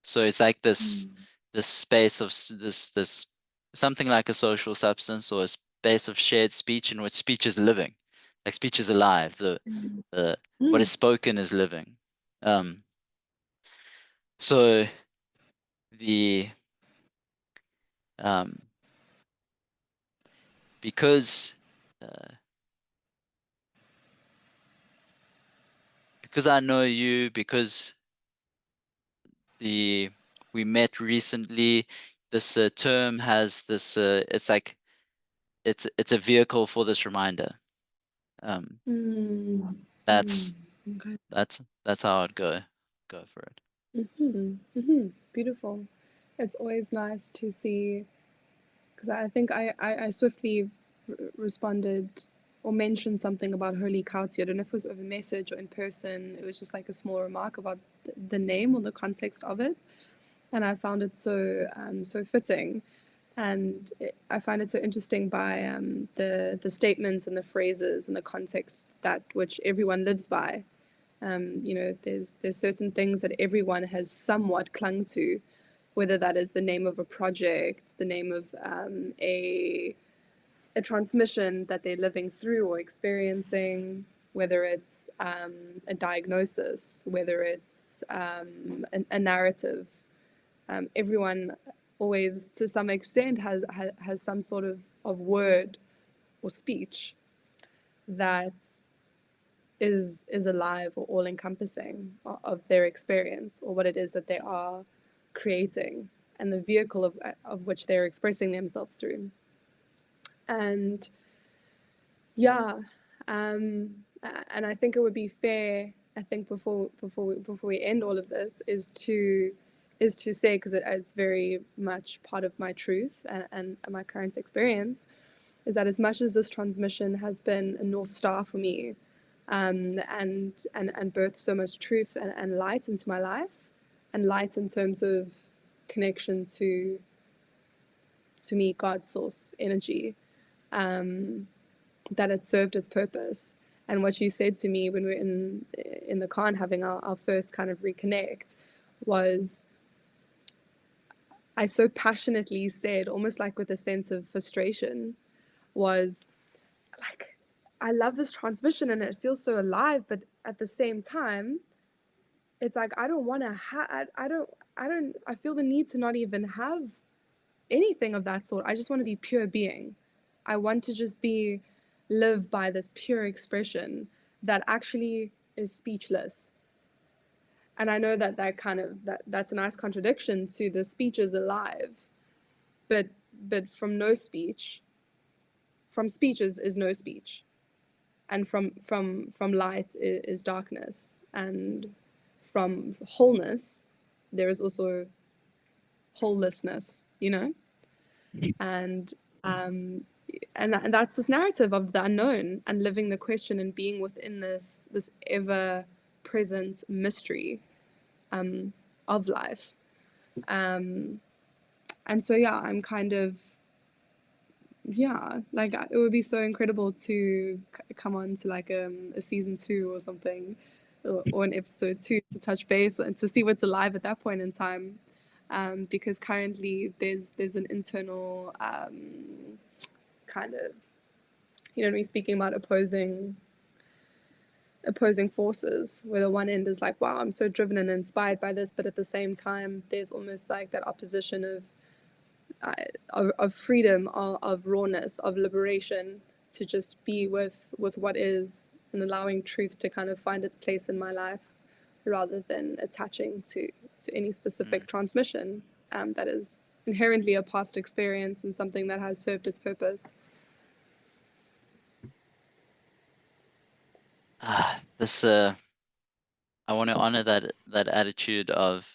So it's like this space of this something like a social substance or a space of shared speech in which speech is living, like speech is alive. The what is spoken is living. So the um, because uh, because I know you, because we met recently, this term has this it's like it's a vehicle for this reminder. Um, that's Okay. that's how I'd go for it. Beautiful. It's always nice to see, because I think I swiftly responded or mentioned something about Holy Kauti. I don't know if it was over message or in person. It was just like a small remark about the name or the context of it, and I found it so fitting, and I find it so interesting by the statements and the phrases and the context that which everyone lives by. You know, there's certain things that everyone has somewhat clung to, whether that is the name of a project, the name of a transmission that they're living through or experiencing, whether it's a diagnosis, whether it's a narrative. Everyone always, to some extent, has some sort of word or speech that is alive or all encompassing of their experience or what it is that they are creating and the vehicle of which they're expressing themselves through. And yeah, and I think it would be fair, I think before we end all of this, is to say, because it's very much part of my truth and my current experience, is that as much as this transmission has been a north star for me, and birthed so much truth and light into my life, and light in terms of connection to me, God, source, energy, that it served its purpose. And what you said to me when we were in the car having our first kind of reconnect was, I so passionately said, almost like with a sense of frustration, was like, I love this transmission and it feels so alive, but at the same time, it's like I don't want to I feel the need to not even have anything of that sort. I just want to be pure being. I want to just live by this pure expression that actually is speechless. And I know that's a nice contradiction to the speech is alive, but from no speech, from speech is no speech, and from light is darkness, and from wholeness there is also wholelessness, you know. And and that's this narrative of the unknown and living the question and being within this ever present mystery of life. And so yeah, I'm kind of, yeah, like it would be so incredible to come on to like a season 2 or something, or an episode 2, to touch base and to see what's alive at that point in time. Because currently there's an internal kind of, you know, me speaking about opposing forces, where the one end is like, wow, I'm so driven and inspired by this, but at the same time there's almost like that opposition of freedom, of rawness, of liberation, to just be with what is, and allowing truth to kind of find its place in my life, rather than attaching to any specific transmission that is inherently a past experience and something that has served its purpose. This I want to honor that attitude of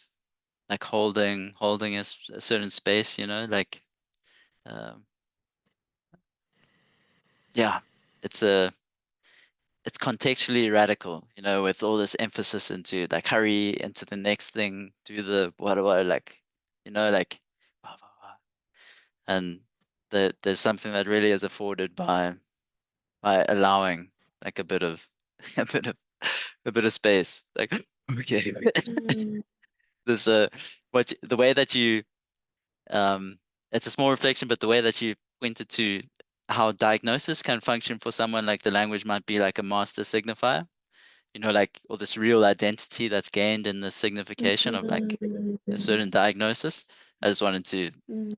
like holding a certain space, you know, like um, yeah, it's contextually radical, you know, with all this emphasis into like hurry into the next thing, do the whatever, like, you know, like, blah, blah, blah. And there's something that really is afforded by allowing like a bit of a bit of a bit of space. Like, okay, Mm, this what the way that you it's a small reflection, but the way that you pointed to how diagnosis can function for someone, like the language might be like a master signifier, you know, like, or this real identity that's gained in the signification of like a mm, certain diagnosis. I just wanted to mm,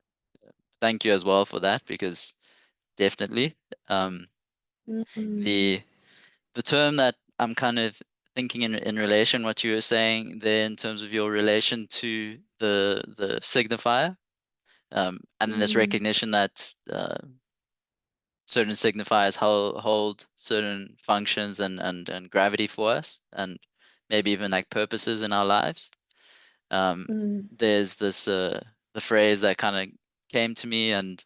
thank you as well for that, because definitely um, mm, the the term that I'm kind of thinking in relation what you were saying there in terms of your relation to the signifier, and then this mm, recognition that certain signifiers hold certain functions and gravity for us, and maybe even like purposes in our lives. Um, mm, there's this the phrase that kind of came to me, and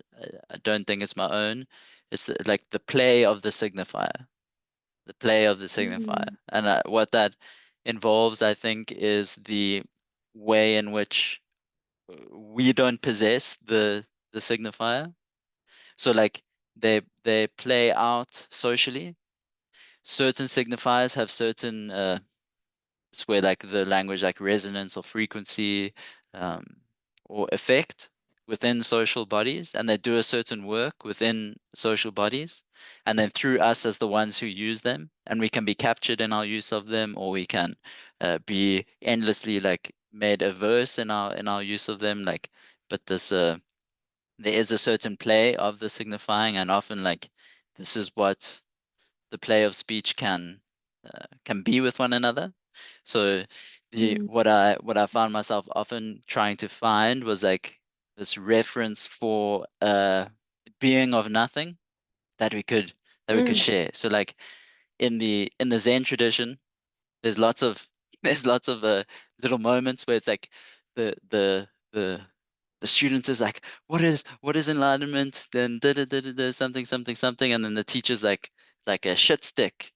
I don't think it's my own. It's like the play of the signifier, the play of the signifier, mm, and what that involves, I think, is the way in which we don't possess the signifier. So like they play out socially. Certain signifiers have certain it's where like the language like resonance or frequency, um, or effect within social bodies, and they do a certain work within social bodies, and then through us as the ones who use them, and we can be captured in our use of them, or we can be endlessly like made averse in our use of them, like, but this there is a certain play of the signifying, and often like this is what the play of speech can be with one another. So the mm, what I found myself often trying to find was like this reference for being of nothing that we could mm, share. So like in the Zen tradition, there's lots of there's lots of little moments where it's like the the student is like, what is enlightenment? Then something something something, and then the teacher's like a shit stick,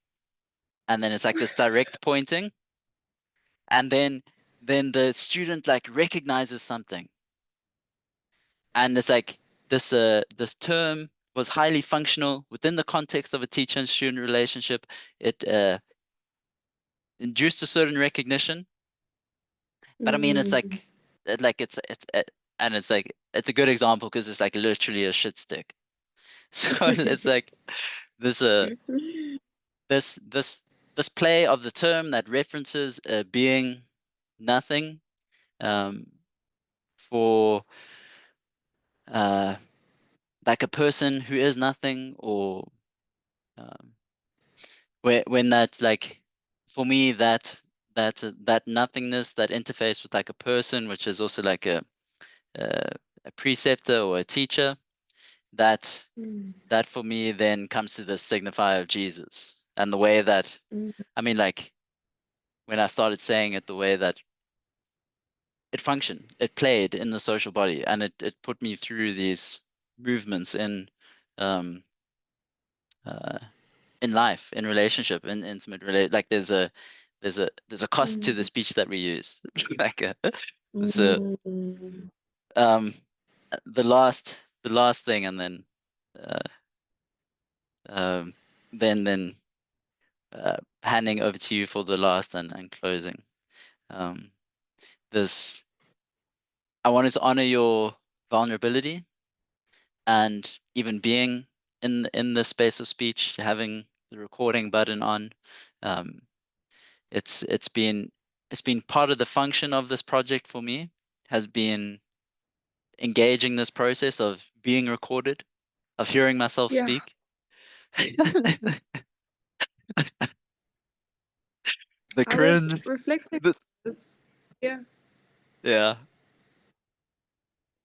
and then it's like this direct pointing, and then the student like recognizes something, and it's like this term was highly functional within the context of a teacher and student relationship. It induced a certain recognition. But I mean, it's mm. like, and it's like, it's a good example because it's like literally a shit stick. So it's like this, this, this, this play of the term that references being nothing, um, for uh, like a person who is nothing, or um, when that like, for me that nothingness, that interface with like a person, which is also like uh, a preceptor or a teacher, that Mm, that for me then comes to the signifier of Jesus, and the way that, mm, I mean, like when I started saying it, the way that it functioned, it played in the social body, and it put me through these movements um uh in life, in relationship, in intimate relate, like there's a cost to the mm, speech that we use. Like so mm. um the last thing, and then uh um then handing over to you for the last and closing. Um, this I wanted to honor your vulnerability, and even being in the space of speech, having the recording button on. Um, it's been part of the function of this project for me, has been engaging this process of being recorded, of hearing myself Yeah, speak. The I was cringe. reflecting The, on this. Yeah, yeah.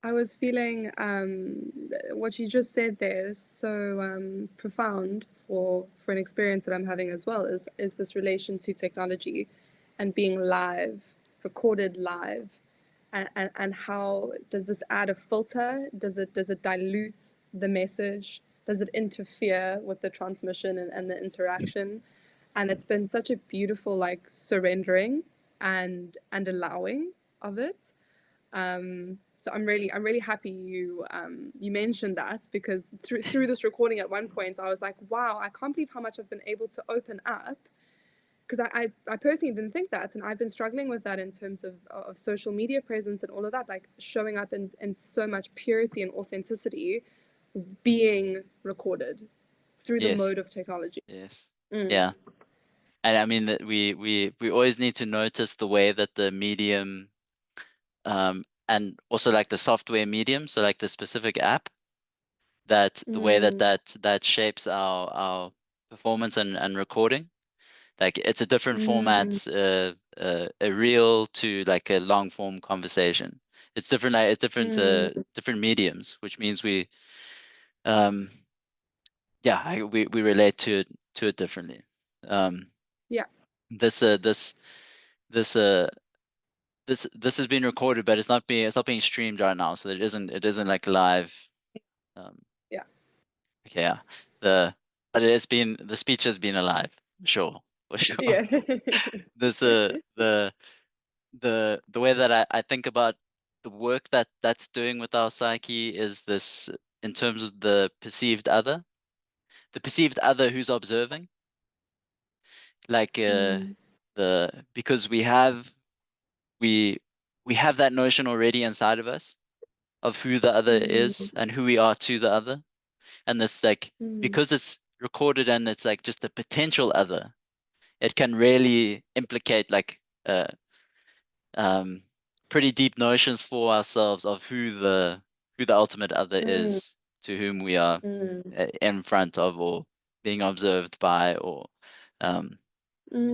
I was feeling what you just said there is so profound for an experience that I'm having as well. Is this relation to technology and being live, recorded live. and how does this add a filter? Does it dilute the message? Does it interfere with the transmission and the interaction? And it's been such a beautiful like surrendering and allowing of it. So I'm really happy you mentioned that, because through this recording at one point I was like, wow, I can't believe how much I've been able to open up, because I personally didn't think that, and I've been struggling with that in terms of social media presence and all of that, like showing up in so much purity and authenticity being recorded through the Yes. mode of technology. Yes. Mm. Yeah. And I mean that we always need to notice the way that the medium and also like the software medium, so like the specific app, that the way that Mm. that shapes our performance and recording. Like it's a different Mm. format, a reel to like a long form conversation. It's different, like it's different, Mm. different mediums, which means um, yeah, we relate to it differently. Um, Yeah. this uh this this this has been recorded, but it's not being streamed right now, so it isn't like live. Um, Yeah. okay, yeah, but the speech has been alive, sure, for sure. Yeah. This the way that I think about the work that's doing with our psyche is this in terms of the perceived other who's observing, like Mm. the because we we have that notion already inside of us of who the other is Mm. and who we are to the other, and this like Mm. because it's recorded and it's like just a potential other, it can really implicate like um, pretty deep notions for ourselves of who the ultimate other Mm. is to whom we are Mm. in front of or being observed by or um,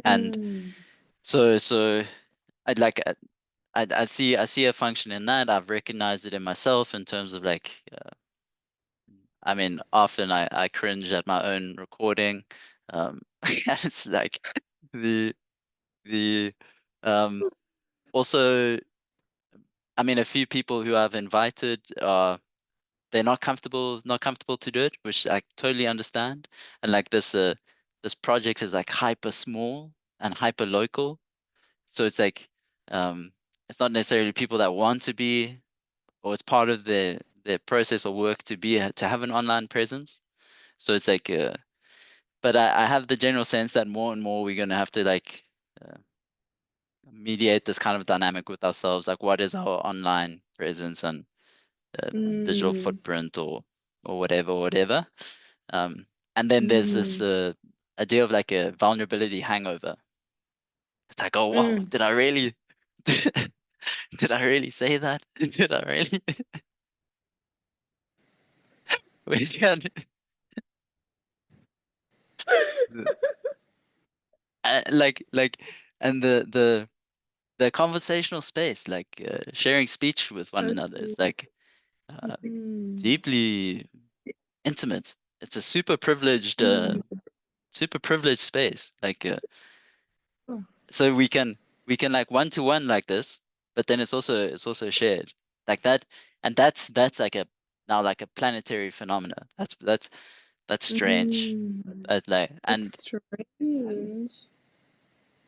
and Mm. so I'd like I see a function in that. I've recognized it in myself in terms of like I mean often I cringe at my own recording, and it's like the the also I mean, a few people who I've invited they're not comfortable to do it, which I totally understand. And like this project is like hyper small and hyper local. So it's like um it's not necessarily people that want to be or it's part of their process or work to be to have an online presence. So it's like but I have the general sense that more and more we're gonna have to like uh, mediate this kind of dynamic with ourselves, like what is our online presence and digital Mm. footprint or whatever. Um, and then there's this Mm. idea of like a vulnerability hangover. It's like, oh wow, Mm. did I really did, did I really say that? Did I really? We can like and the conversational space, like sharing speech with one So another is true. like Mm. deeply intimate. It's a Mm. super privileged space. Like Oh. so we can like one to one like this, but then it's also shared like that, and that's like a now like a planetary phenomena. That's strange. Mm. That's like It's strange.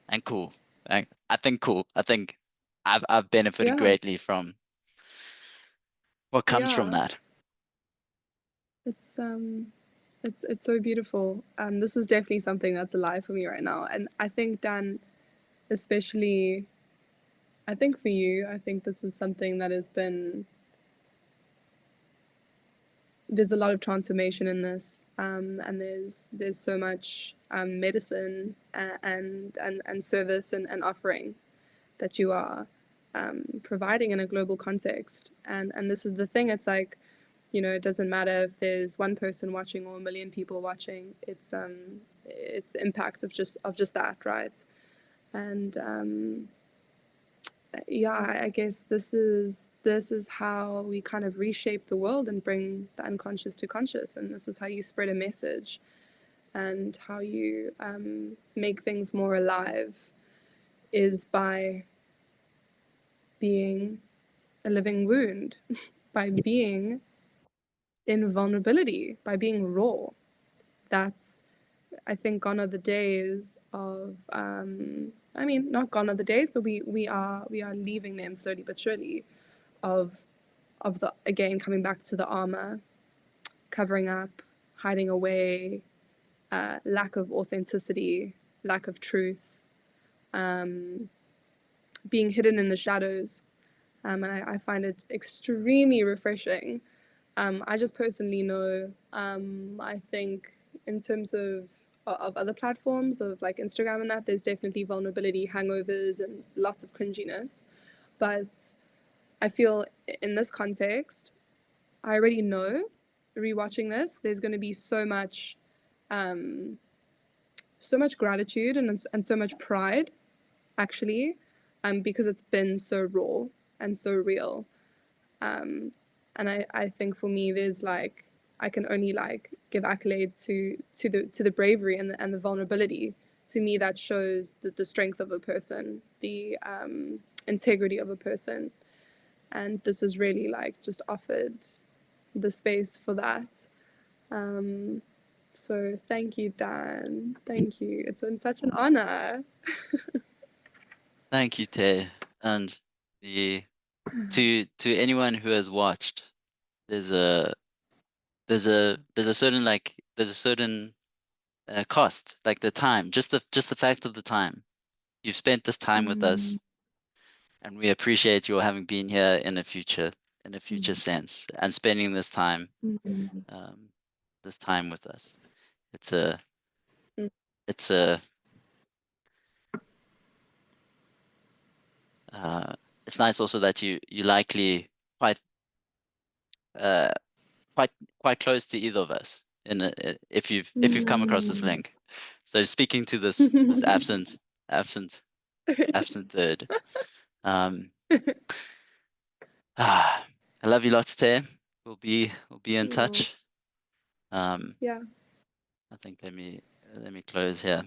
and cool. I think cool. I think I've benefited Yeah. greatly from what comes from Yeah. that. It's it's so beautiful. This is definitely something that's alive for me right now. And I think, Dan, especially, I think for you, I think this is something that has been, there's a lot of transformation in this, and there's so much medicine and service and offering that you are providing in a global context. And this is the thing. It's like, you know, it doesn't matter if there's one person watching or a million people watching. It's the impact of just that, right? And yeah, I guess this is how we kind of reshape the world and bring the unconscious to conscious, and this is how you spread a message and how you make things more alive, is by being a living wound by being in vulnerability, by being raw. That's, I think, gone are the days of I mean, not gone are the days, but we are leaving them slowly but surely, of the, again, coming back to the armor, covering up, hiding away, lack of authenticity, lack of truth, being hidden in the shadows. And I find it extremely refreshing. I just personally know, I think in terms of other platforms, of like Instagram and that, there's definitely vulnerability, hangovers, and lots of cringiness. But I feel in this context, I already know, rewatching this, there's going to be so much gratitude and so much pride, actually, because it's been so raw and so real. And I think for me, there's like, I can only like give accolades to the bravery and the vulnerability. To me, that shows the strength of a person, the integrity of a person, and this is really like just offered the space for that. So thank you, Dan. Thank you. It's been such an honor. Thank you, Tay. And to anyone who has watched, there's a certain cost, like the time, just the fact of the time. You've spent this time with us, and we appreciate your having been here in a future sense, and spending this time with us. It's a it's a it's nice also that you likely quite uh quite close to either of us if you've come across this link. So speaking to this absent third. I love you lots, Tay. We'll be in touch. Yeah. I think let me close here.